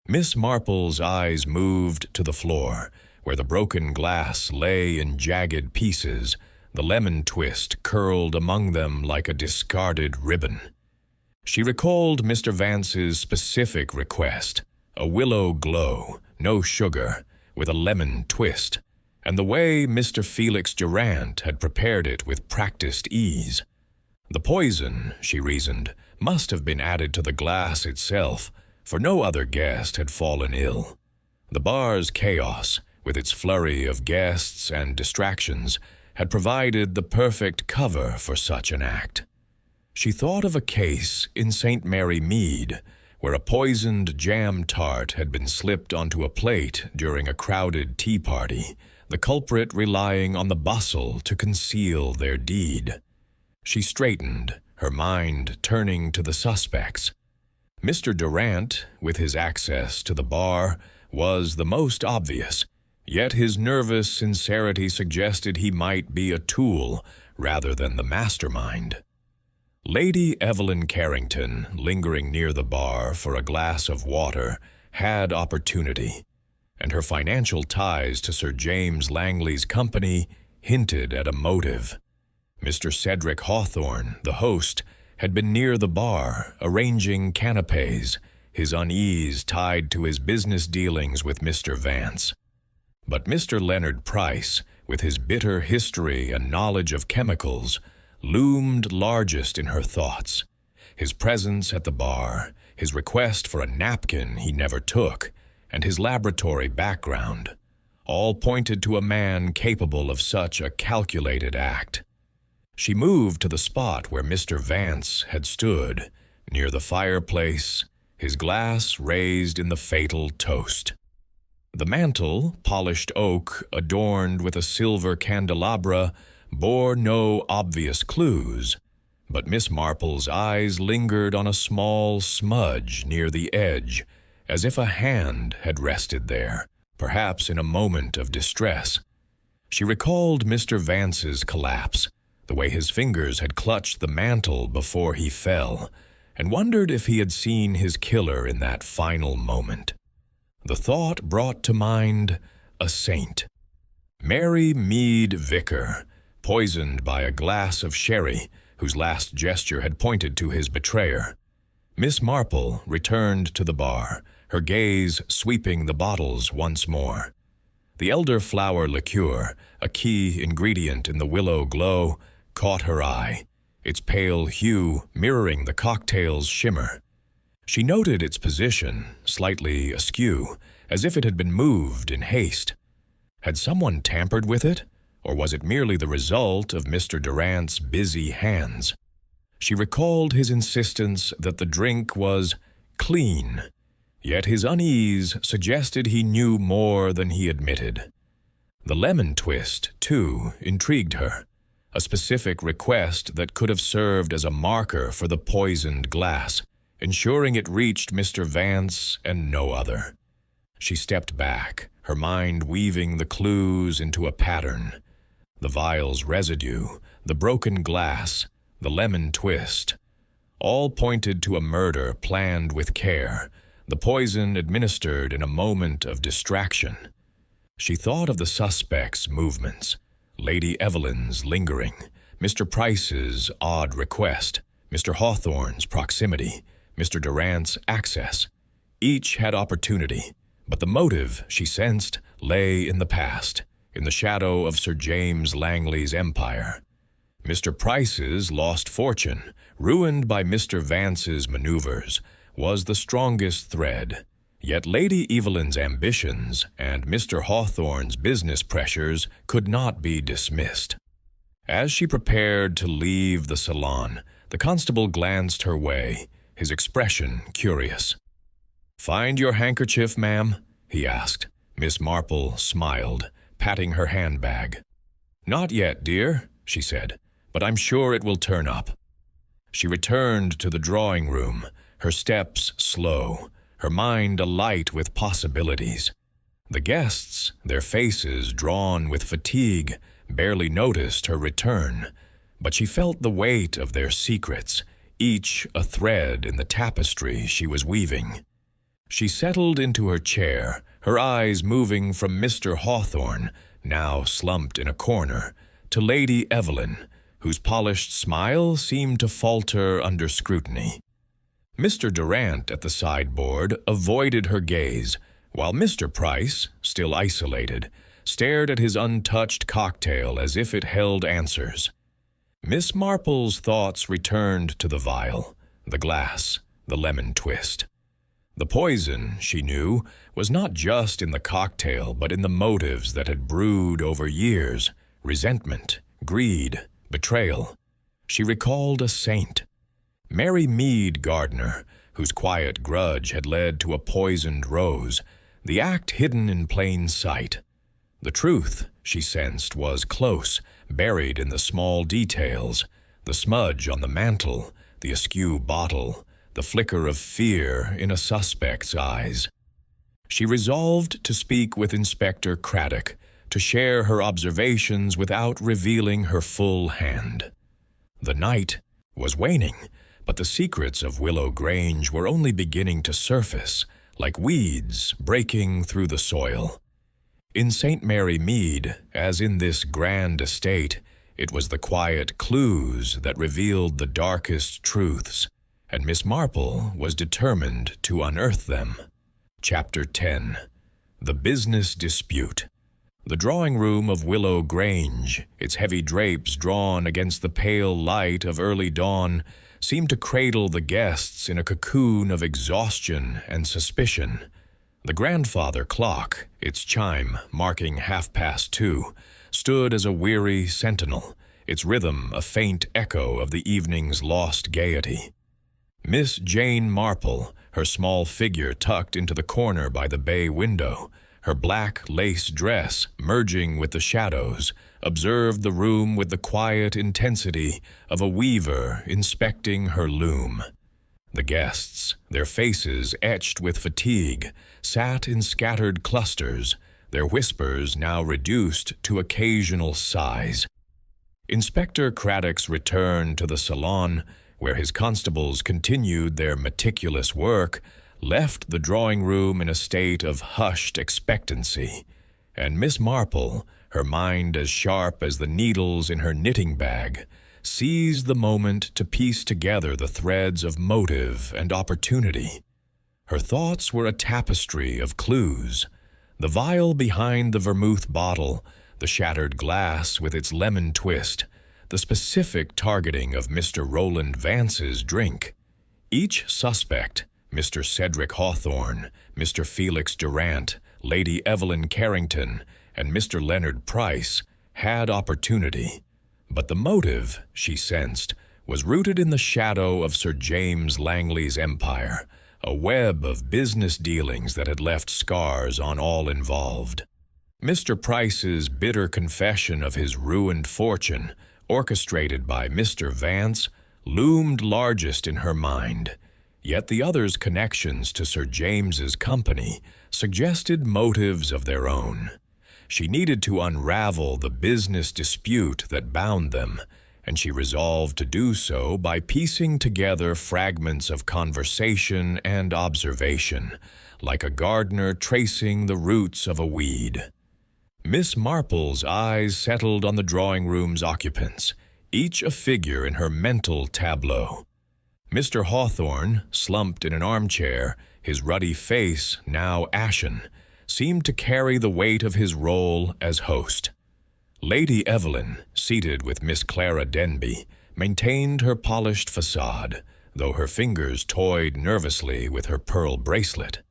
Miss Marple's eyes moved to the floor, where the broken glass lay in jagged pieces, the lemon twist curled among them like a discarded ribbon. She recalled Mr. Vance's specific request, a willow glow, no sugar, with a lemon twist, and the way Mr. Felix Durant had prepared it with practiced ease. The poison, she reasoned, must have been added to the glass itself, for no other guest had fallen ill. The bar's chaos, with its flurry of guests and distractions, had provided the perfect cover for such an act. She thought of a case in St. Mary Mead, where a poisoned jam tart had been slipped onto a plate during a crowded tea party, the culprit relying on the bustle to conceal their deed. She straightened, her mind turning to the suspects. Mr. Durant, with his access to the bar, was the most obvious, yet his nervous sincerity suggested he might be a tool rather than the mastermind. Lady Evelyn Carrington, lingering near the bar for a glass of water, had opportunity, and her financial ties to Sir James Langley's company hinted at a motive. Mr. Cedric Hawthorne, the host, had been near the bar, arranging canapes, his unease tied to his business dealings with Mr. Vance. But Mr. Leonard Price, with his bitter history and knowledge of chemicals, loomed largest in her thoughts. His presence at the bar, his request for a napkin he never took, and his laboratory background, all pointed to a man capable of such a calculated act. She moved to the spot where Mr. Vance had stood, near the fireplace, his glass raised in the fatal toast. The mantel, polished oak adorned with a silver candelabra, bore no obvious clues, but Miss Marple's eyes lingered on a small smudge near the edge, as if a hand had rested there, perhaps in a moment of distress. She recalled Mr. Vance's collapse, the way his fingers had clutched the mantel before he fell, and wondered if he had seen his killer in that final moment. The thought brought to mind a saint. Mary Mead Vicar, poisoned by a glass of sherry, whose last gesture had pointed to his betrayer. Miss Marple returned to the bar, her gaze sweeping the bottles once more. The elderflower liqueur, a key ingredient in the willow glow, caught her eye, its pale hue mirroring the cocktail's shimmer. She noted its position, slightly askew, as if it had been moved in haste. Had someone tampered with it? Or was it merely the result of Mr. Durant's busy hands? She recalled his insistence that the drink was clean, yet his unease suggested he knew more than he admitted. The lemon twist, too, intrigued her, a specific request that could have served as a marker for the poisoned glass, ensuring it reached Mr. Vance and no other. She stepped back, her mind weaving the clues into a pattern. The vial's residue, the broken glass, the lemon twist, all pointed to a murder planned with care, the poison administered in a moment of distraction. She thought of the suspect's movements, Lady Evelyn's lingering, Mr. Price's odd request, Mr. Hawthorne's proximity, Mr. Durant's access. Each had opportunity, but the motive, she sensed, lay in the past, in the shadow of Sir James Langley's empire. Mr. Price's lost fortune, ruined by Mr. Vance's maneuvers, was the strongest thread. Yet Lady Evelyn's ambitions and Mr. Hawthorne's business pressures could not be dismissed. As she prepared to leave the salon, the constable glanced her way, his expression curious. "Find your handkerchief, ma'am?" he asked. Miss Marple smiled, patting her handbag. "Not yet, dear," she said, "but I'm sure it will turn up." She returned to the drawing room, her steps slow, her mind alight with possibilities. The guests, their faces drawn with fatigue, barely noticed her return, but she felt the weight of their secrets, each a thread in the tapestry she was weaving. She settled into her chair, her eyes moving from Mr. Hawthorne, now slumped in a corner, to Lady Evelyn, whose polished smile seemed to falter under scrutiny. Mr. Durant at the sideboard avoided her gaze, while Mr. Price, still isolated, stared at his untouched cocktail as if it held answers. Miss Marple's thoughts returned to the vial, the glass, the lemon twist. The poison, she knew, was not just in the cocktail but in the motives that had brewed over years: resentment, greed, betrayal. She recalled a saint, Mary Mead Gardner, whose quiet grudge had led to a poisoned rose, the act hidden in plain sight. The truth, she sensed, was close, buried in the small details: the smudge on the mantel, the askew bottle, the flicker of fear in a suspect's eyes. She resolved to speak with Inspector Craddock, to share her observations without revealing her full hand. The night was waning, but the secrets of Willow Grange were only beginning to surface, like weeds breaking through the soil. In St. Mary Mead, as in this grand estate, it was the quiet clues that revealed the darkest truths, and Miss Marple was determined to unearth them. Chapter 10. The Business Dispute. The drawing room of Willow Grange, its heavy drapes drawn against the pale light of early dawn, seemed to cradle the guests in a cocoon of exhaustion and suspicion. The grandfather clock, its chime marking 2:30, stood as a weary sentinel, its rhythm a faint echo of the evening's lost gaiety. Miss Jane Marple, her small figure tucked into the corner by the bay window, her black lace dress merging with the shadows, observed the room with the quiet intensity of a weaver inspecting her loom. The guests, their faces etched with fatigue, sat in scattered clusters, their whispers now reduced to occasional sighs. Inspector Craddock's return to the salon, where his constables continued their meticulous work, left the drawing room in a state of hushed expectancy, and Miss Marple, her mind as sharp as the needles in her knitting bag, seized the moment to piece together the threads of motive and opportunity. Her thoughts were a tapestry of clues: the vial behind the vermouth bottle, the shattered glass with its lemon twist, the specific targeting of Mr. Roland Vance's drink. Each suspect, Mr. Cedric Hawthorne, Mr. Felix Durant, Lady Evelyn Carrington, and Mr. Leonard Price, had opportunity. But the motive, she sensed, was rooted in the shadow of Sir James Langley's empire, a web of business dealings that had left scars on all involved. Mr. Price's bitter confession of his ruined fortune, orchestrated by Mr. Vance, loomed largest in her mind, yet the others' connections to Sir James's company suggested motives of their own. She needed to unravel the business dispute that bound them, and she resolved to do so by piecing together fragments of conversation and observation, like a gardener tracing the roots of a weed. Miss Marple's eyes settled on the drawing-room's occupants, each a figure in her mental tableau. Mr. Hawthorne, slumped in an armchair, his ruddy face now ashen, seemed to carry the weight of his role as host. Lady Evelyn, seated with Miss Clara Denby, maintained her polished facade, though her fingers toyed nervously with her pearl bracelet.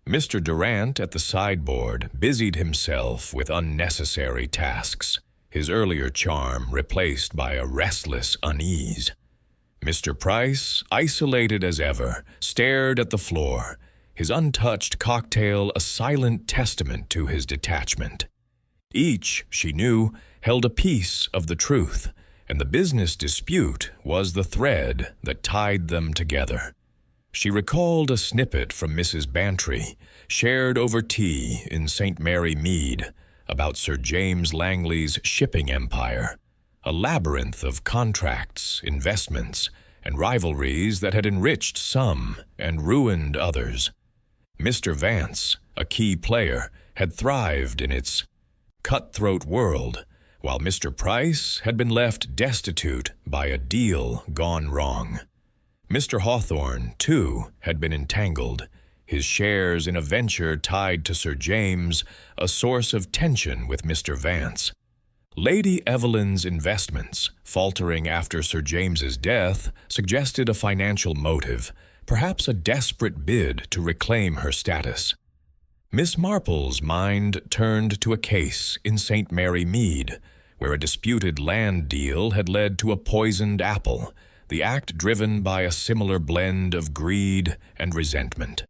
Mr. Durant at the sideboard busied himself with unnecessary tasks, his earlier charm replaced by a restless unease. Mr. Price, isolated as ever, stared at the floor, his untouched cocktail a silent testament to his detachment. Each, she knew, held a piece of the truth, and the business dispute was the thread that tied them together. She recalled a snippet from Mrs. Bantry, shared over tea in St. Mary Mead, about Sir James Langley's shipping empire, a labyrinth of contracts, investments, and rivalries that had enriched some and ruined others. Mr. Vance, a key player, had thrived in its cutthroat world, while Mr. Price had been left destitute by a deal gone wrong. Mr. Hawthorne, too, had been entangled, his shares in a venture tied to Sir James a source of tension with Mr. Vance. Lady Evelyn's investments, faltering after Sir James's death, suggested a financial motive, perhaps a desperate bid to reclaim her status. Miss Marple's mind turned to a case in St. Mary Mead, where a disputed land deal had led to a poisoned apple, the act driven by a similar blend of greed and resentment.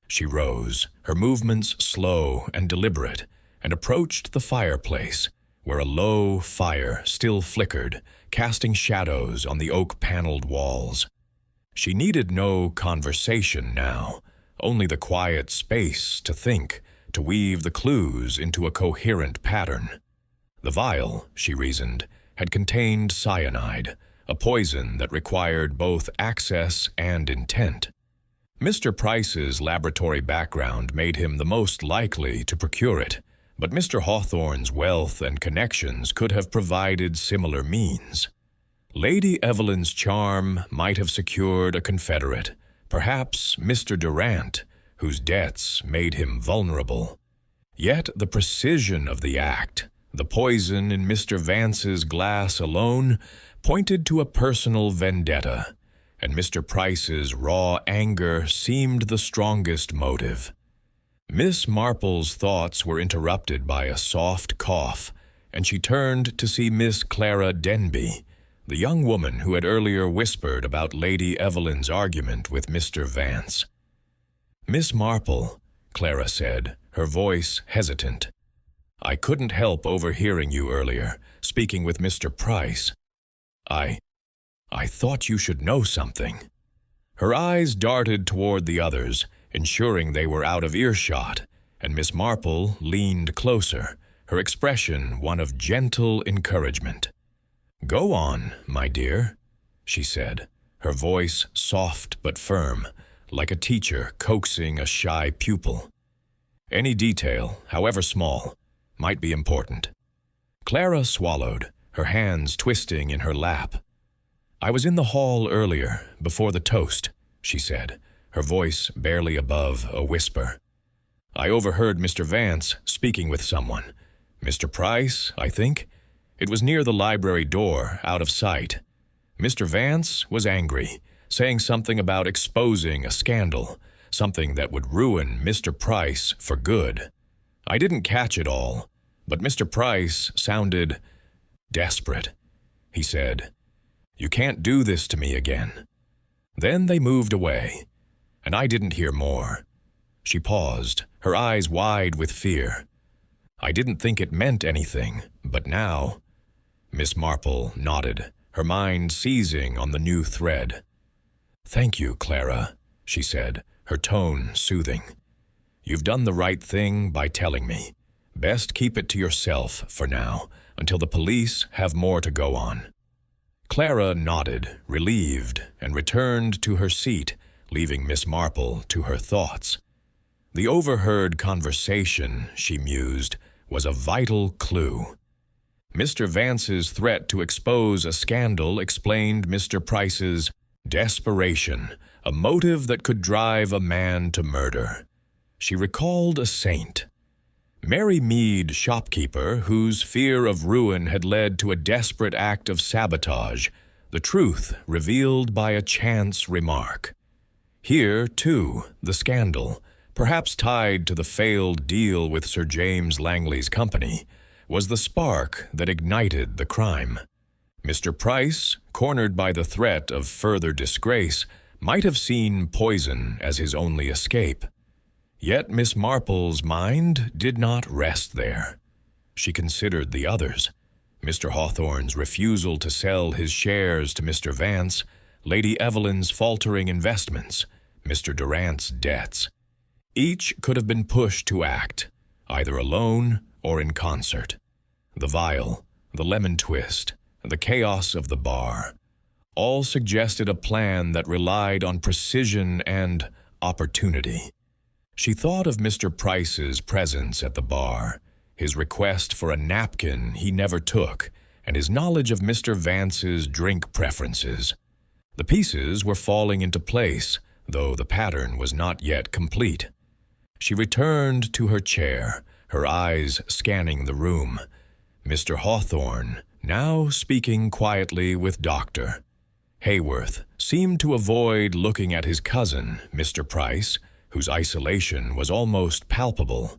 She rose, her movements slow and deliberate, and approached the fireplace, where a low fire still flickered, casting shadows on the oak-paneled walls. She needed no conversation now, only the quiet space to think, to weave the clues into a coherent pattern. The vial, she reasoned, had contained cyanide, a poison that required both access and intent. Mr. Price's laboratory background made him the most likely to procure it, but Mr. Hawthorne's wealth and connections could have provided similar means. Lady Evelyn's charm might have secured a confederate, perhaps Mr. Durant, whose debts made him vulnerable. Yet the precision of the act, the poison in Mr. Vance's glass alone, pointed to a personal vendetta, and Mr. Price's raw anger seemed the strongest motive. Miss Marple's thoughts were interrupted by a soft cough, and she turned to see Miss Clara Denby, the young woman who had earlier whispered about Lady Evelyn's argument with Mr. Vance. "Miss Marple," Clara said, her voice hesitant, "I couldn't help overhearing you earlier, speaking with Mr. Price. I thought you should know something." Her eyes darted toward the others, ensuring they were out of earshot, and Miss Marple leaned closer, her expression one of gentle encouragement. "Go on, my dear," she said, her voice soft but firm, like a teacher coaxing a shy pupil. Any detail, however small, might be important. Clara swallowed, her hands twisting in her lap. "I was in the hall earlier, before the toast," she said, her voice barely above a whisper. "I overheard Mr. Vance speaking with someone. Mr. Price, I think. It was near the library door, out of sight. Mr. Vance was angry, saying something about exposing a scandal, something that would ruin Mr. Price for good. I didn't catch it all, but Mr. Price sounded desperate. He said, 'You can't do this to me again.' Then they moved away, and I didn't hear more." She paused, her eyes wide with fear. "I didn't think it meant anything, but now..." Miss Marple nodded, her mind seizing on the new thread. "Thank you, Clara," she said, her tone soothing. "You've done the right thing by telling me. Best keep it to yourself for now, until the police have more to go on." Clara nodded, relieved, and returned to her seat, leaving Miss Marple to her thoughts. The overheard conversation, she mused, was a vital clue. Mr. Vance's threat to expose a scandal explained Mr. Price's desperation, a motive that could drive a man to murder. She recalled a saint, Mary Mead, shopkeeper, whose fear of ruin had led to a desperate act of sabotage, the truth revealed by a chance remark. Here, too, the scandal, perhaps tied to the failed deal with Sir James Langley's company, was the spark that ignited the crime. Mr. Price, cornered by the threat of further disgrace, might have seen poison as his only escape. Yet Miss Marple's mind did not rest there. She considered the others. Mr. Hawthorne's refusal to sell his shares to Mr. Vance, Lady Evelyn's faltering investments, Mr. Durant's debts. Each could have been pushed to act, either alone or in concert. The vial, the lemon twist, the chaos of the bar, all suggested a plan that relied on precision and opportunity. She thought of Mr. Price's presence at the bar, his request for a napkin he never took, and his knowledge of Mr. Vance's drink preferences. The pieces were falling into place, though the pattern was not yet complete. She returned to her chair, her eyes scanning the room. Mr. Hawthorne, now speaking quietly with Dr. Hayworth, seemed to avoid looking at his cousin, Mr. Price, whose isolation was almost palpable.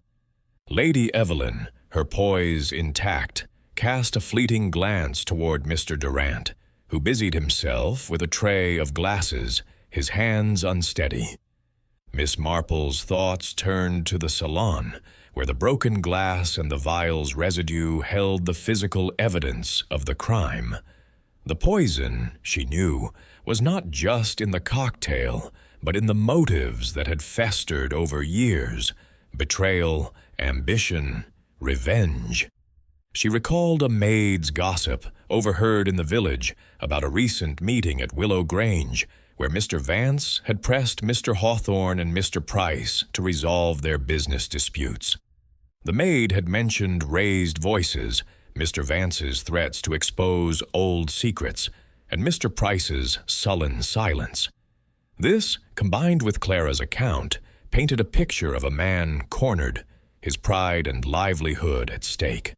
Lady Evelyn, her poise intact, cast a fleeting glance toward Mr. Durant, who busied himself with a tray of glasses, his hands unsteady. Miss Marple's thoughts turned to the salon, where the broken glass and the vial's residue held the physical evidence of the crime. The poison, she knew, was not just in the cocktail, but in the motives that had festered over years: betrayal, ambition, revenge. She recalled a maid's gossip overheard in the village about a recent meeting at Willow Grange, where Mr. Vance had pressed Mr. Hawthorne and Mr. Price to resolve their business disputes. The maid had mentioned raised voices, Mr. Vance's threats to expose old secrets, and Mr. Price's sullen silence. This, combined with Clara's account, painted a picture of a man cornered, his pride and livelihood at stake.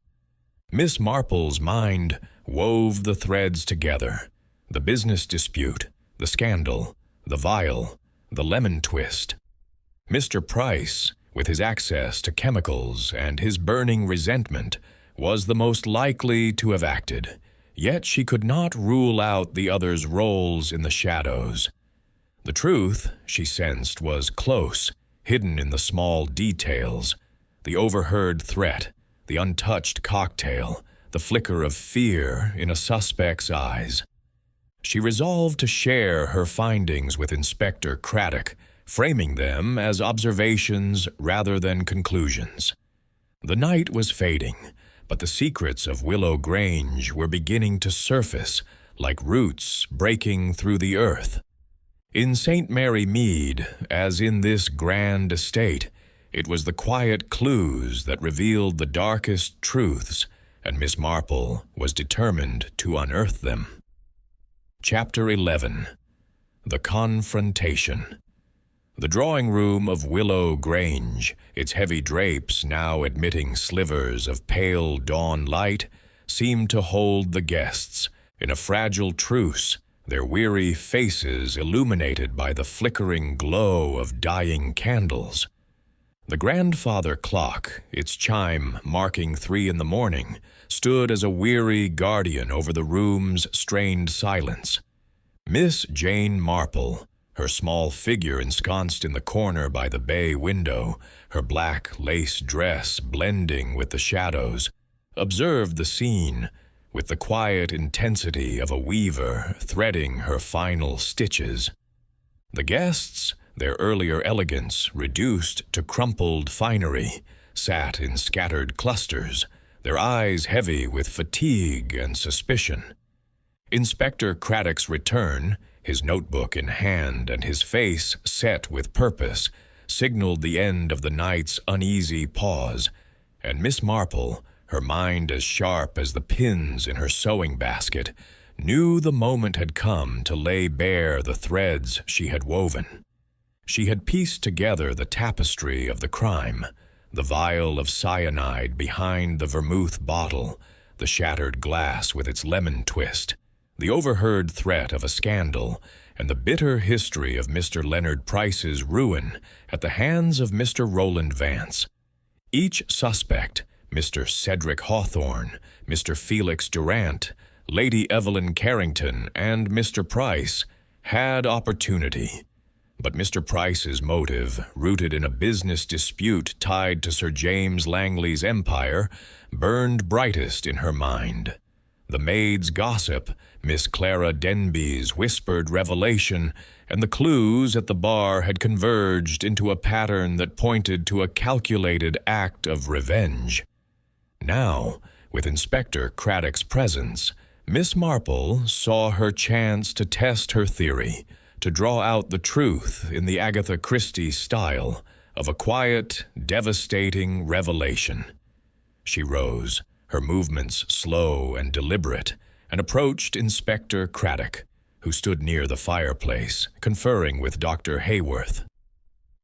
Miss Marple's mind wove the threads together: the business dispute, the scandal, the vial, the lemon twist. Mr. Price, with his access to chemicals and his burning resentment, was the most likely to have acted, yet she could not rule out the others' roles in the shadows. The truth, she sensed, was close, hidden in the small details: the overheard threat, the untouched cocktail, the flicker of fear in a suspect's eyes. She resolved to share her findings with Inspector Craddock, framing them as observations rather than conclusions. The night was fading, but the secrets of Willow Grange were beginning to surface, like roots breaking through the earth. In St. Mary Mead, as in this grand estate, it was the quiet clues that revealed the darkest truths, and Miss Marple was determined to unearth them. Chapter 11. The Confrontation. The drawing room of Willow Grange, its heavy drapes now admitting slivers of pale dawn light, seemed to hold the guests in a fragile truce, their weary faces illuminated by the flickering glow of dying candles. The grandfather clock, its chime marking 3 in the morning, stood as a weary guardian over the room's strained silence. Miss Jane Marple, her small figure ensconced in the corner by the bay window, her black lace dress blending with the shadows, observed the scene, with the quiet intensity of a weaver threading her final stitches. The guests, their earlier elegance reduced to crumpled finery, sat in scattered clusters, their eyes heavy with fatigue and suspicion. Inspector Craddock's return, his notebook in hand and his face set with purpose, signaled the end of the night's uneasy pause, and Miss Marple, her mind as sharp as the pins in her sewing basket, knew the moment had come to lay bare the threads she had woven. She had pieced together the tapestry of the crime, the vial of cyanide behind the vermouth bottle, the shattered glass with its lemon twist, the overheard threat of a scandal, and the bitter history of Mr. Leonard Price's ruin at the hands of Mr. Roland Vance. Each suspect, Mr. Cedric Hawthorne, Mr. Felix Durant, Lady Evelyn Carrington, and Mr. Price, had opportunity. But Mr. Price's motive, rooted in a business dispute tied to Sir James Langley's empire, burned brightest in her mind. The maid's gossip, Miss Clara Denby's whispered revelation, and the clues at the bar had converged into a pattern that pointed to a calculated act of revenge. Now, with Inspector Craddock's presence, Miss Marple saw her chance to test her theory, to draw out the truth in the Agatha Christie style of a quiet, devastating revelation. She rose, her movements slow and deliberate, and approached Inspector Craddock, who stood near the fireplace, conferring with Dr. Hayworth.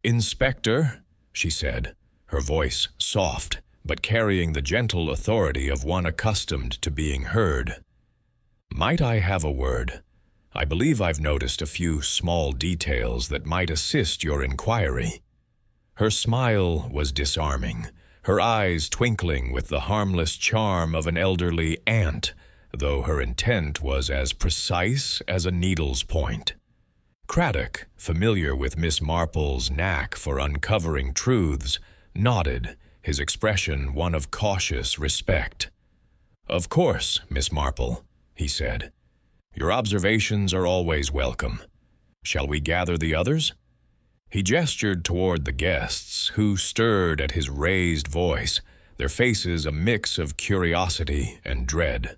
"Inspector," she said, her voice soft, but carrying the gentle authority of one accustomed to being heard. "Might I have a word? I believe I've noticed a few small details that might assist your inquiry." Her smile was disarming, her eyes twinkling with the harmless charm of an elderly aunt, though her intent was as precise as a needle's point. Craddock, familiar with Miss Marple's knack for uncovering truths, nodded, his expression one of cautious respect. "Of course, Miss Marple," he said. "Your observations are always welcome. Shall we gather the others?" He gestured toward the guests, who stirred at his raised voice, their faces a mix of curiosity and dread.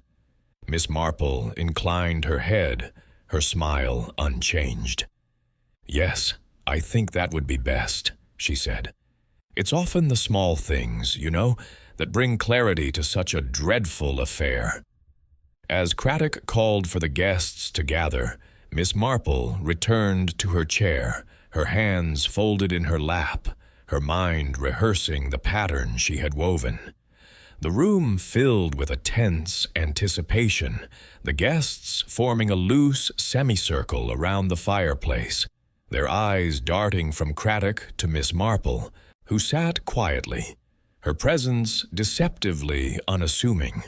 Miss Marple inclined her head, her smile unchanged. "Yes, I think that would be best," she said. "It's often the small things, you know, that bring clarity to such a dreadful affair." As Craddock called for the guests to gather, Miss Marple returned to her chair, her hands folded in her lap, her mind rehearsing the pattern she had woven. The room filled with a tense anticipation, the guests forming a loose semicircle around the fireplace, their eyes darting from Craddock to Miss Marple, who sat quietly, her presence deceptively unassuming.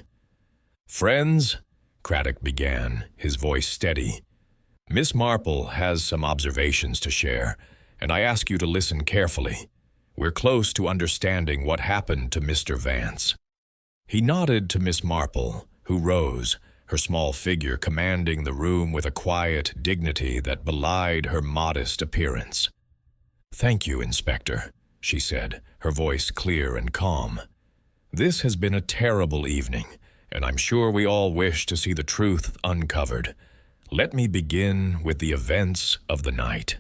"Friends," Craddock began, his voice steady, "Miss Marple has some observations to share, and I ask you to listen carefully. We're close to understanding what happened to Mr. Vance." He nodded to Miss Marple, who rose, her small figure commanding the room with a quiet dignity that belied her modest appearance. "Thank you, Inspector," she said, her voice clear and calm. "This has been a terrible evening, and I'm sure we all wish to see the truth uncovered. Let me begin with the events of the night."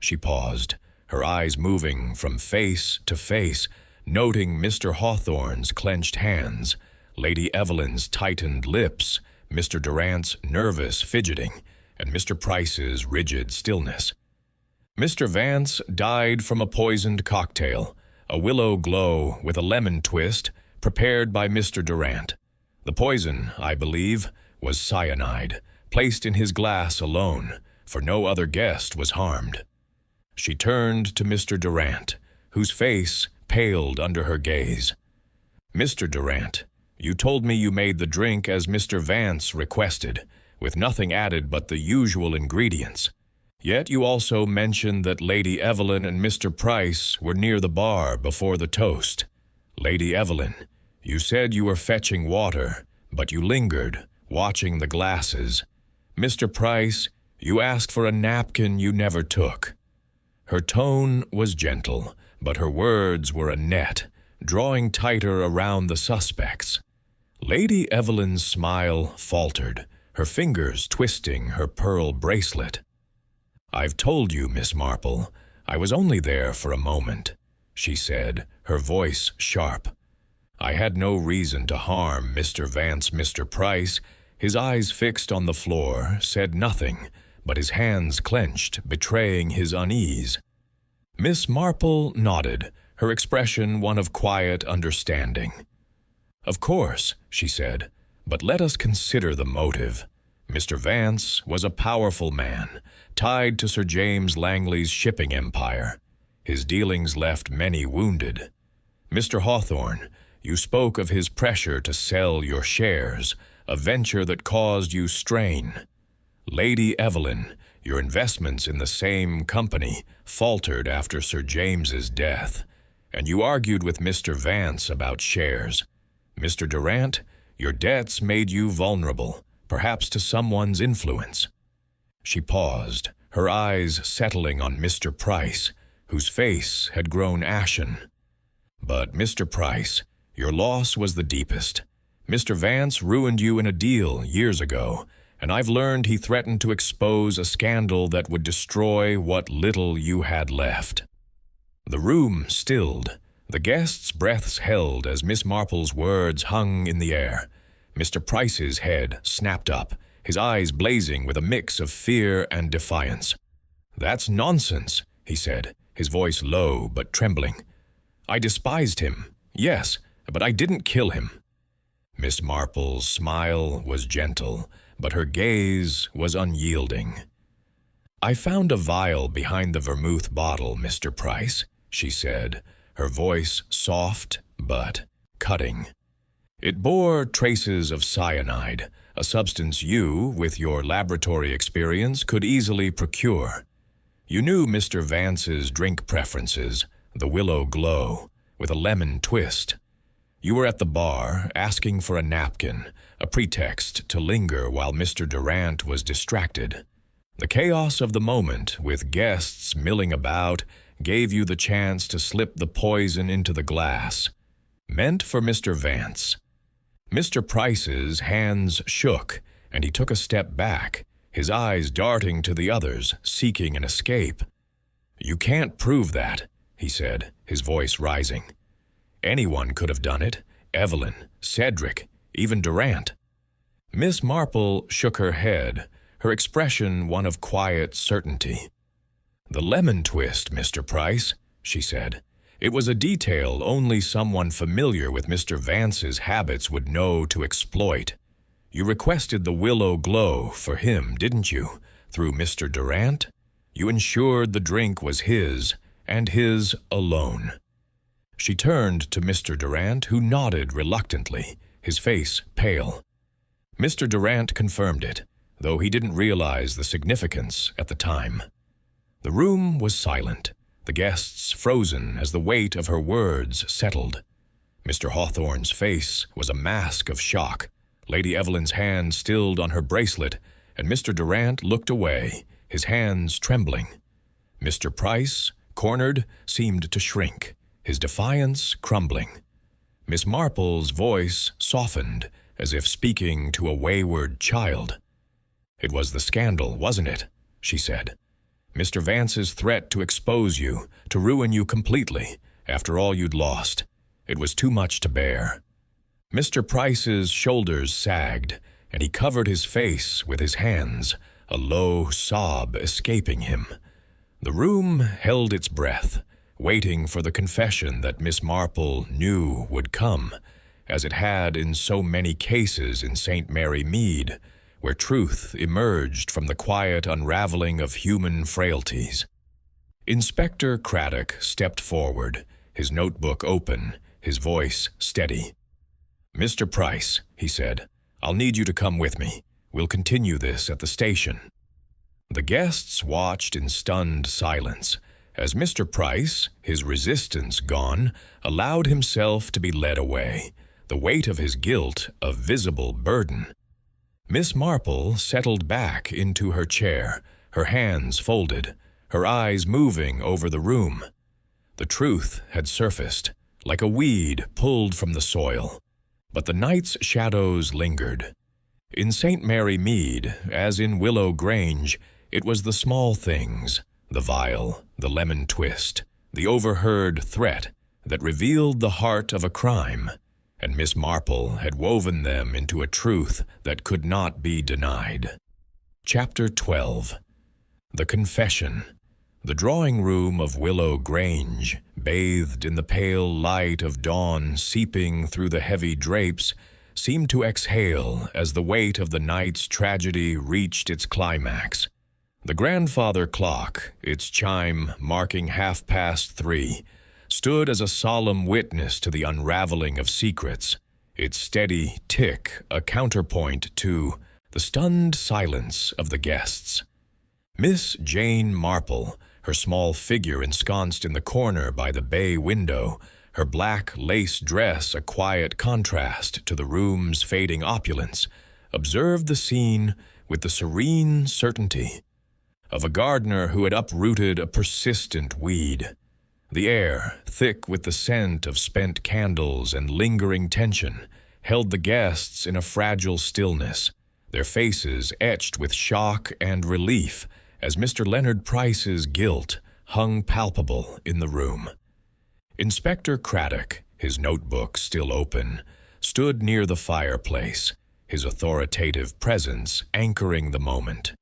She paused, her eyes moving from face to face, noting Mr. Hawthorne's clenched hands, Lady Evelyn's tightened lips, Mr. Durant's nervous fidgeting, and Mr. Price's rigid stillness. "Mr. Vance died from a poisoned cocktail, a willow glow with a lemon twist, prepared by Mr. Durant. The poison, I believe, was cyanide, placed in his glass alone, for no other guest was harmed." She turned to Mr. Durant, whose face paled under her gaze. "Mr. Durant, you told me you made the drink as Mr. Vance requested, with nothing added but the usual ingredients. Yet you also mentioned that Lady Evelyn and Mr. Price were near the bar before the toast. Lady Evelyn, you said you were fetching water, But you lingered, watching the glasses. Mr. Price, you asked for a napkin you never took. Her tone was gentle, but her words were a net, drawing tighter around the suspects. Lady Evelyn's smile faltered, her fingers twisting her pearl bracelet. "I've told you, Miss Marple, I was only there for a moment," she said, her voice sharp. "I had no reason to harm Mr. Vance." Mr. Price, his eyes fixed on the floor, said nothing, but his hands clenched, betraying his unease. Miss Marple nodded, her expression one of quiet understanding. "Of course," she said, "but let us consider the motive. Mr. Vance was a powerful man, tied to Sir James Langley's shipping empire. His dealings left many wounded. Mr. Hawthorne, you spoke of his pressure to sell your shares, a venture that caused you strain. Lady Evelyn, your investments in the same company faltered after Sir James's death, and you argued with Mr. Vance about shares. Mr. Durant, your debts made you vulnerable, perhaps to someone's influence." She paused, her eyes settling on Mr. Price, whose face had grown ashen. "But, Mr. Price, your loss was the deepest. Mr. Vance ruined you in a deal years ago, and I've learned he threatened to expose a scandal that would destroy what little you had left." The room stilled, the guests' breaths held as Miss Marple's words hung in the air. Mr. Price's head snapped up, his eyes blazing with a mix of fear and defiance. "That's nonsense," he said, his voice low but trembling. "I despised him, yes, but I didn't kill him." Miss Marple's smile was gentle, but her gaze was unyielding. "I found a vial behind the vermouth bottle, Mr. Price," she said, her voice soft but cutting. "It bore traces of cyanide, a substance you, with your laboratory experience, could easily procure. You knew Mr. Vance's drink preferences, the willow glow, with a lemon twist. You were at the bar, asking for a napkin, a pretext to linger while Mr. Durant was distracted. The chaos of the moment, with guests milling about, gave you the chance to slip the poison into the glass, meant for Mr. Vance." Mr. Price's hands shook, and he took a step back, his eyes darting to the others, seeking an escape. "You can't prove that," he said, his voice rising. "Anyone could have done it. Evelyn, Cedric, even Durant." Miss Marple shook her head, her expression one of quiet certainty. "The lemon twist, Mr. Price," she said. "It was a detail only someone familiar with Mr. Vance's habits would know to exploit. You requested the willow glow for him, didn't you, through Mr. Durant? You ensured the drink was his, and his alone." She turned to Mr. Durant, who nodded reluctantly, his face pale. Mr. Durant confirmed it, though he didn't realize the significance at the time. The room was silent, the guests frozen as the weight of her words settled. Mr. Hawthorne's face was a mask of shock, Lady Evelyn's hand stilled on her bracelet, and Mr. Durant looked away, his hands trembling. Mr. Price, cornered, seemed to shrink, his defiance crumbling. Miss Marple's voice softened, as if speaking to a wayward child. "It was the scandal, wasn't it?" she said. "Mr. Vance's threat to expose you, to ruin you completely, after all you'd lost. It was too much to bear." Mr. Price's shoulders sagged, and he covered his face with his hands, a low sob escaping him. The room held its breath, waiting for the confession that Miss Marple knew would come, as it had in so many cases in St. Mary Mead, where truth emerged from the quiet unraveling of human frailties. Inspector Craddock stepped forward, his notebook open, his voice steady. "Mr. Price," he said, "I'll need you to come with me. We'll continue this at the station." The guests watched in stunned silence, as Mr. Price, his resistance gone, allowed himself to be led away, the weight of his guilt a visible burden. Miss Marple settled back into her chair, her hands folded, her eyes moving over the room. The truth had surfaced, like a weed pulled from the soil, but the night's shadows lingered. In St. Mary Mead, as in Willow Grange, it was the small things, the vial, the lemon twist, the overheard threat, that revealed the heart of a crime, and Miss Marple had woven them into a truth that could not be denied. Chapter 12. The Confession. The drawing room of Willow Grange, bathed in the pale light of dawn seeping through the heavy drapes, seemed to exhale as the weight of the night's tragedy reached its climax. The grandfather clock, its chime marking 3:30, stood as a solemn witness to the unraveling of secrets, its steady tick a counterpoint to the stunned silence of the guests. Miss Jane Marple, her small figure ensconced in the corner by the bay window, her black lace dress a quiet contrast to the room's fading opulence, observed the scene with the serene certainty of a gardener who had uprooted a persistent weed. The air, thick with the scent of spent candles and lingering tension, held the guests in a fragile stillness, their faces etched with shock and relief as Mr. Leonard Price's guilt hung palpable in the room. Inspector Craddock, his notebook still open, stood near the fireplace, his authoritative presence anchoring the moment.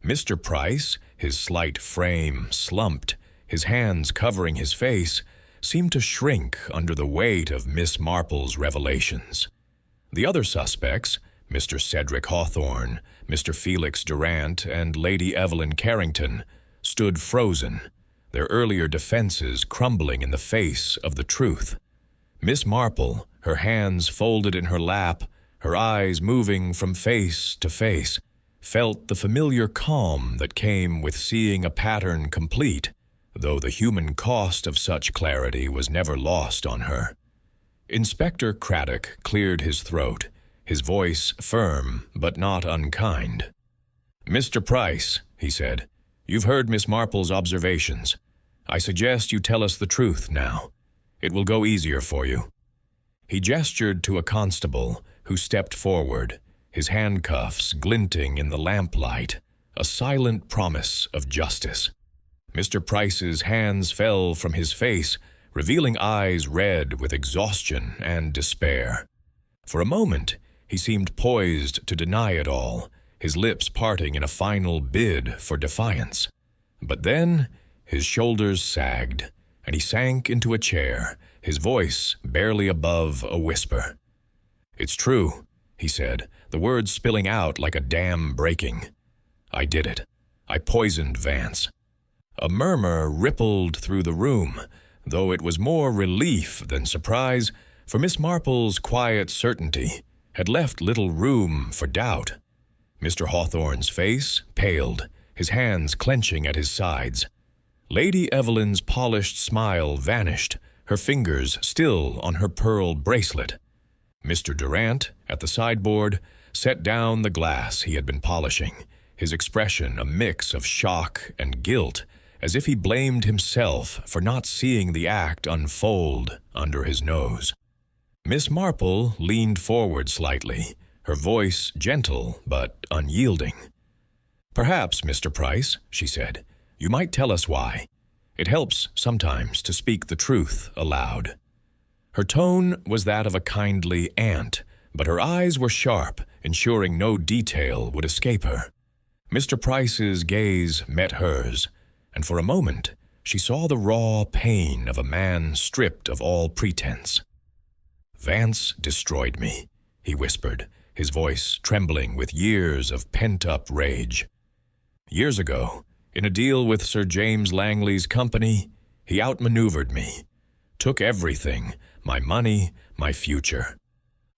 Mr. Price, his slight frame slumped, his hands covering his face, seemed to shrink under the weight of Miss Marple's revelations. The other suspects, Mr. Cedric Hawthorne, Mr. Felix Durant, and Lady Evelyn Carrington, stood frozen, their earlier defenses crumbling in the face of the truth. Miss Marple, her hands folded in her lap, her eyes moving from face to face, felt the familiar calm that came with seeing a pattern complete, though the human cost of such clarity was never lost on her. Inspector Craddock cleared his throat, his voice firm but not unkind. "Mr. Price," he said, "you've heard Miss Marple's observations. I suggest you tell us the truth now. It will go easier for you." He gestured to a constable who stepped forward, his handcuffs glinting in the lamplight, a silent promise of justice. Mr. Price's hands fell from his face, revealing eyes red with exhaustion and despair. For a moment, he seemed poised to deny it all, his lips parting in a final bid for defiance. But then, his shoulders sagged, and he sank into a chair, his voice barely above a whisper. "It's true," he said, the words spilling out like a dam breaking. "I did it. I poisoned Vance." A murmur rippled through the room, though it was more relief than surprise, for Miss Marple's quiet certainty had left little room for doubt. Mr. Hawthorne's face paled, his hands clenching at his sides. Lady Evelyn's polished smile vanished, her fingers still on her pearl bracelet. Mr. Durant, at the sideboard, set down the glass he had been polishing, his expression a mix of shock and guilt, as if he blamed himself for not seeing the act unfold under his nose. Miss Marple leaned forward slightly, her voice gentle but unyielding. "Perhaps, Mr. Price," she said, "you might tell us why. It helps sometimes to speak the truth aloud." Her tone was that of a kindly aunt, but her eyes were sharp, ensuring no detail would escape her. Mr. Price's gaze met hers, and for a moment she saw the raw pain of a man stripped of all pretense. "Vance destroyed me," he whispered, his voice trembling with years of pent-up rage. "Years ago, in a deal with Sir James Langley's company, he outmaneuvered me, took everything, my money, my future.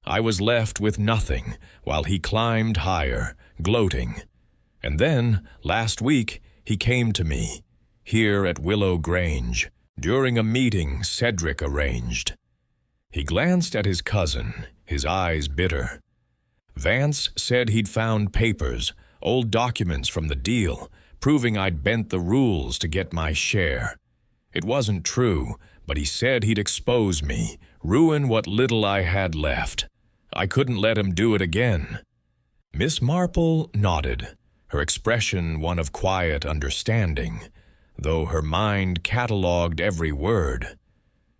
I was left with nothing while he climbed higher, gloating. And then, last week, he came to me, here at Willow Grange, during a meeting Cedric arranged. He glanced at his cousin, his eyes bitter. Vance said he'd found papers, old documents from the deal, proving I'd bent the rules to get my share. It wasn't true, but he said he'd expose me, ruin what little I had left. I couldn't let him do it again. Miss Marple nodded, her expression one of quiet understanding, though her mind catalogued every word.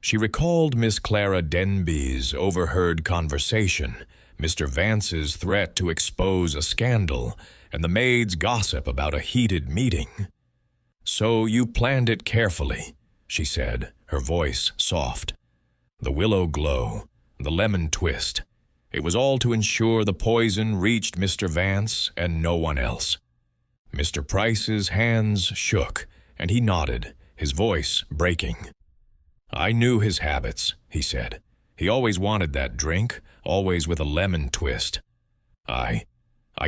She recalled Miss Clara Denby's overheard conversation, Mr. Vance's threat to expose a scandal, and the maid's gossip about a heated meeting. "So you planned it carefully," she said, her voice soft. "The willow glow, the lemon twist. It was all to ensure the poison reached Mr. Vance and no one else." Mr. Price's hands shook, and he nodded, his voice breaking. "I knew his habits," he said. "He always wanted that drink, always with a lemon twist. I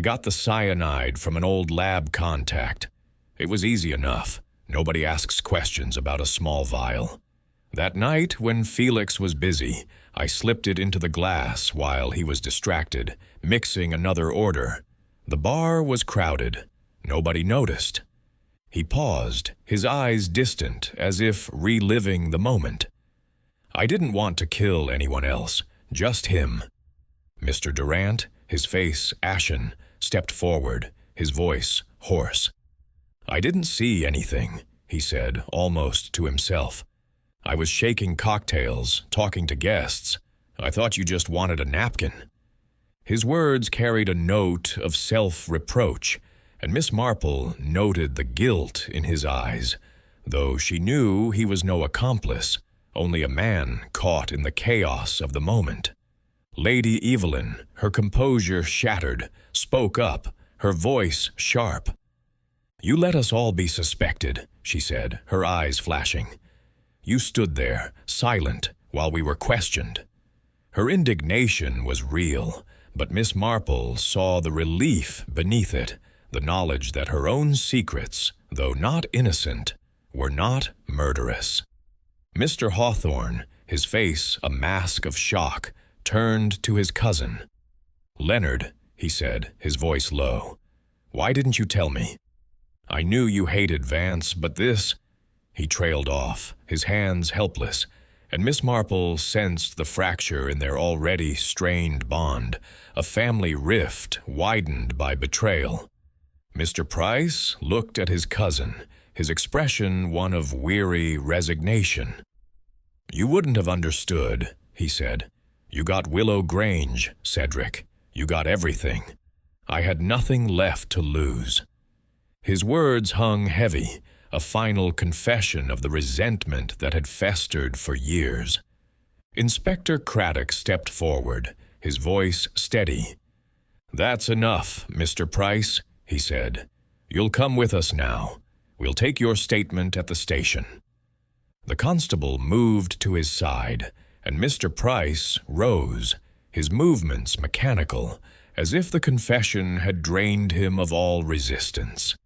got the cyanide from an old lab contact. It was easy enough. Nobody asks questions about a small vial. That night, when Felix was busy, I slipped it into the glass while he was distracted, mixing another order. The bar was crowded. Nobody noticed." He paused, his eyes distant, as if reliving the moment. "I didn't want to kill anyone else, just him." Mr. Durant, his face ashen, stepped forward, his voice hoarse. "I didn't see anything," he said, almost to himself. "I was shaking cocktails, talking to guests. I thought you just wanted a napkin." His words carried a note of self-reproach, and Miss Marple noted the guilt in his eyes, though she knew he was no accomplice, only a man caught in the chaos of the moment. Lady Evelyn, her composure shattered, spoke up, her voice sharp. "You let us all be suspected," she said, her eyes flashing. "You stood there, silent, while we were questioned." Her indignation was real, but Miss Marple saw the relief beneath it, the knowledge that her own secrets, though not innocent, were not murderous. Mr. Hawthorne, his face a mask of shock, turned to his cousin. "Leonard," he said, his voice low, "why didn't you tell me? I knew you hated Vance, but this—" He trailed off, his hands helpless, and Miss Marple sensed the fracture in their already strained bond, a family rift widened by betrayal. Mr. Price looked at his cousin, his expression one of weary resignation. "You wouldn't have understood," he said. "You got Willow Grange, Cedric. You got everything. I had nothing left to lose." His words hung heavy, a final confession of the resentment that had festered for years. Inspector Craddock stepped forward, his voice steady. "That's enough, Mr. Price," he said. "You'll come with us now. We'll take your statement at the station." The constable moved to his side, and Mr. Price rose, his movements mechanical, as if the confession had drained him of all resistance.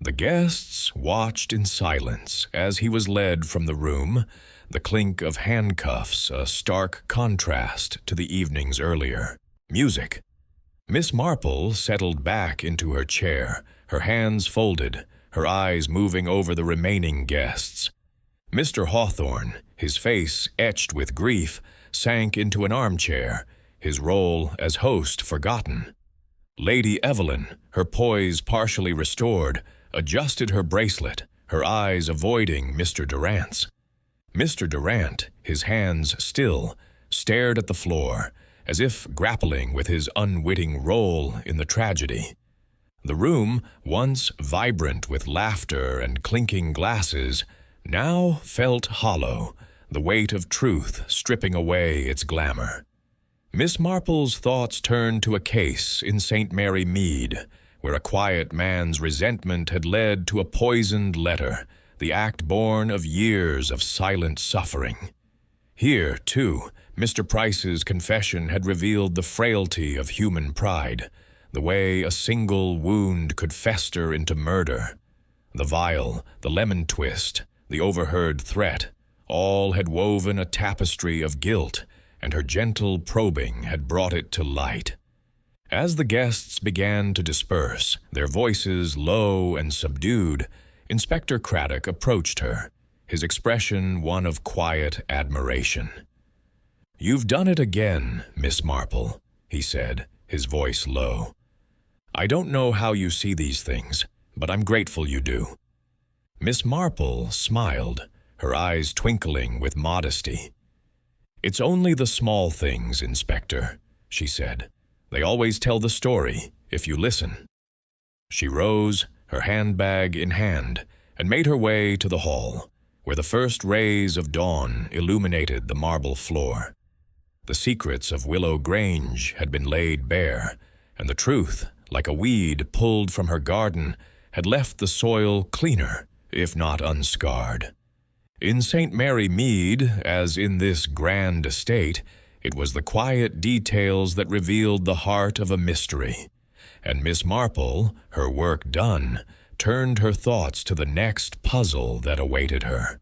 The guests watched in silence as he was led from the room, the clink of handcuffs a stark contrast to the evenings earlier. Music. Miss Marple settled back into her chair, her hands folded, her eyes moving over the remaining guests. Mr. Hawthorne, his face etched with grief, sank into an armchair, his role as host forgotten. Lady Evelyn, her poise partially restored, adjusted her bracelet, her eyes avoiding Mr. Durant's. Mr. Durant, his hands still, stared at the floor, as if grappling with his unwitting role in the tragedy. The room, once vibrant with laughter and clinking glasses, now felt hollow, the weight of truth stripping away its glamour. Miss Marple's thoughts turned to a case in St. Mary Mead, where a quiet man's resentment had led to a poisoned letter, the act born of years of silent suffering. Here, too, Mr. Price's confession had revealed the frailty of human pride, the way a single wound could fester into murder. The vial, the lemon twist, the overheard threat, all had woven a tapestry of guilt, and her gentle probing had brought it to light. As the guests began to disperse, their voices low and subdued, Inspector Craddock approached her, his expression one of quiet admiration. "You've done it again, Miss Marple," he said, his voice low. "I don't know how you see these things, but I'm grateful you do." Miss Marple smiled, her eyes twinkling with modesty. "It's only the small things, Inspector," she said. "They always tell the story, if you listen." She rose, her handbag in hand, and made her way to the hall, where the first rays of dawn illuminated the marble floor. The secrets of Willow Grange had been laid bare, and the truth, like a weed pulled from her garden, had left the soil cleaner, if not unscarred. In St. Mary Mead, as in this grand estate, it was the quiet details that revealed the heart of a mystery, and Miss Marple, her work done, turned her thoughts to the next puzzle that awaited her.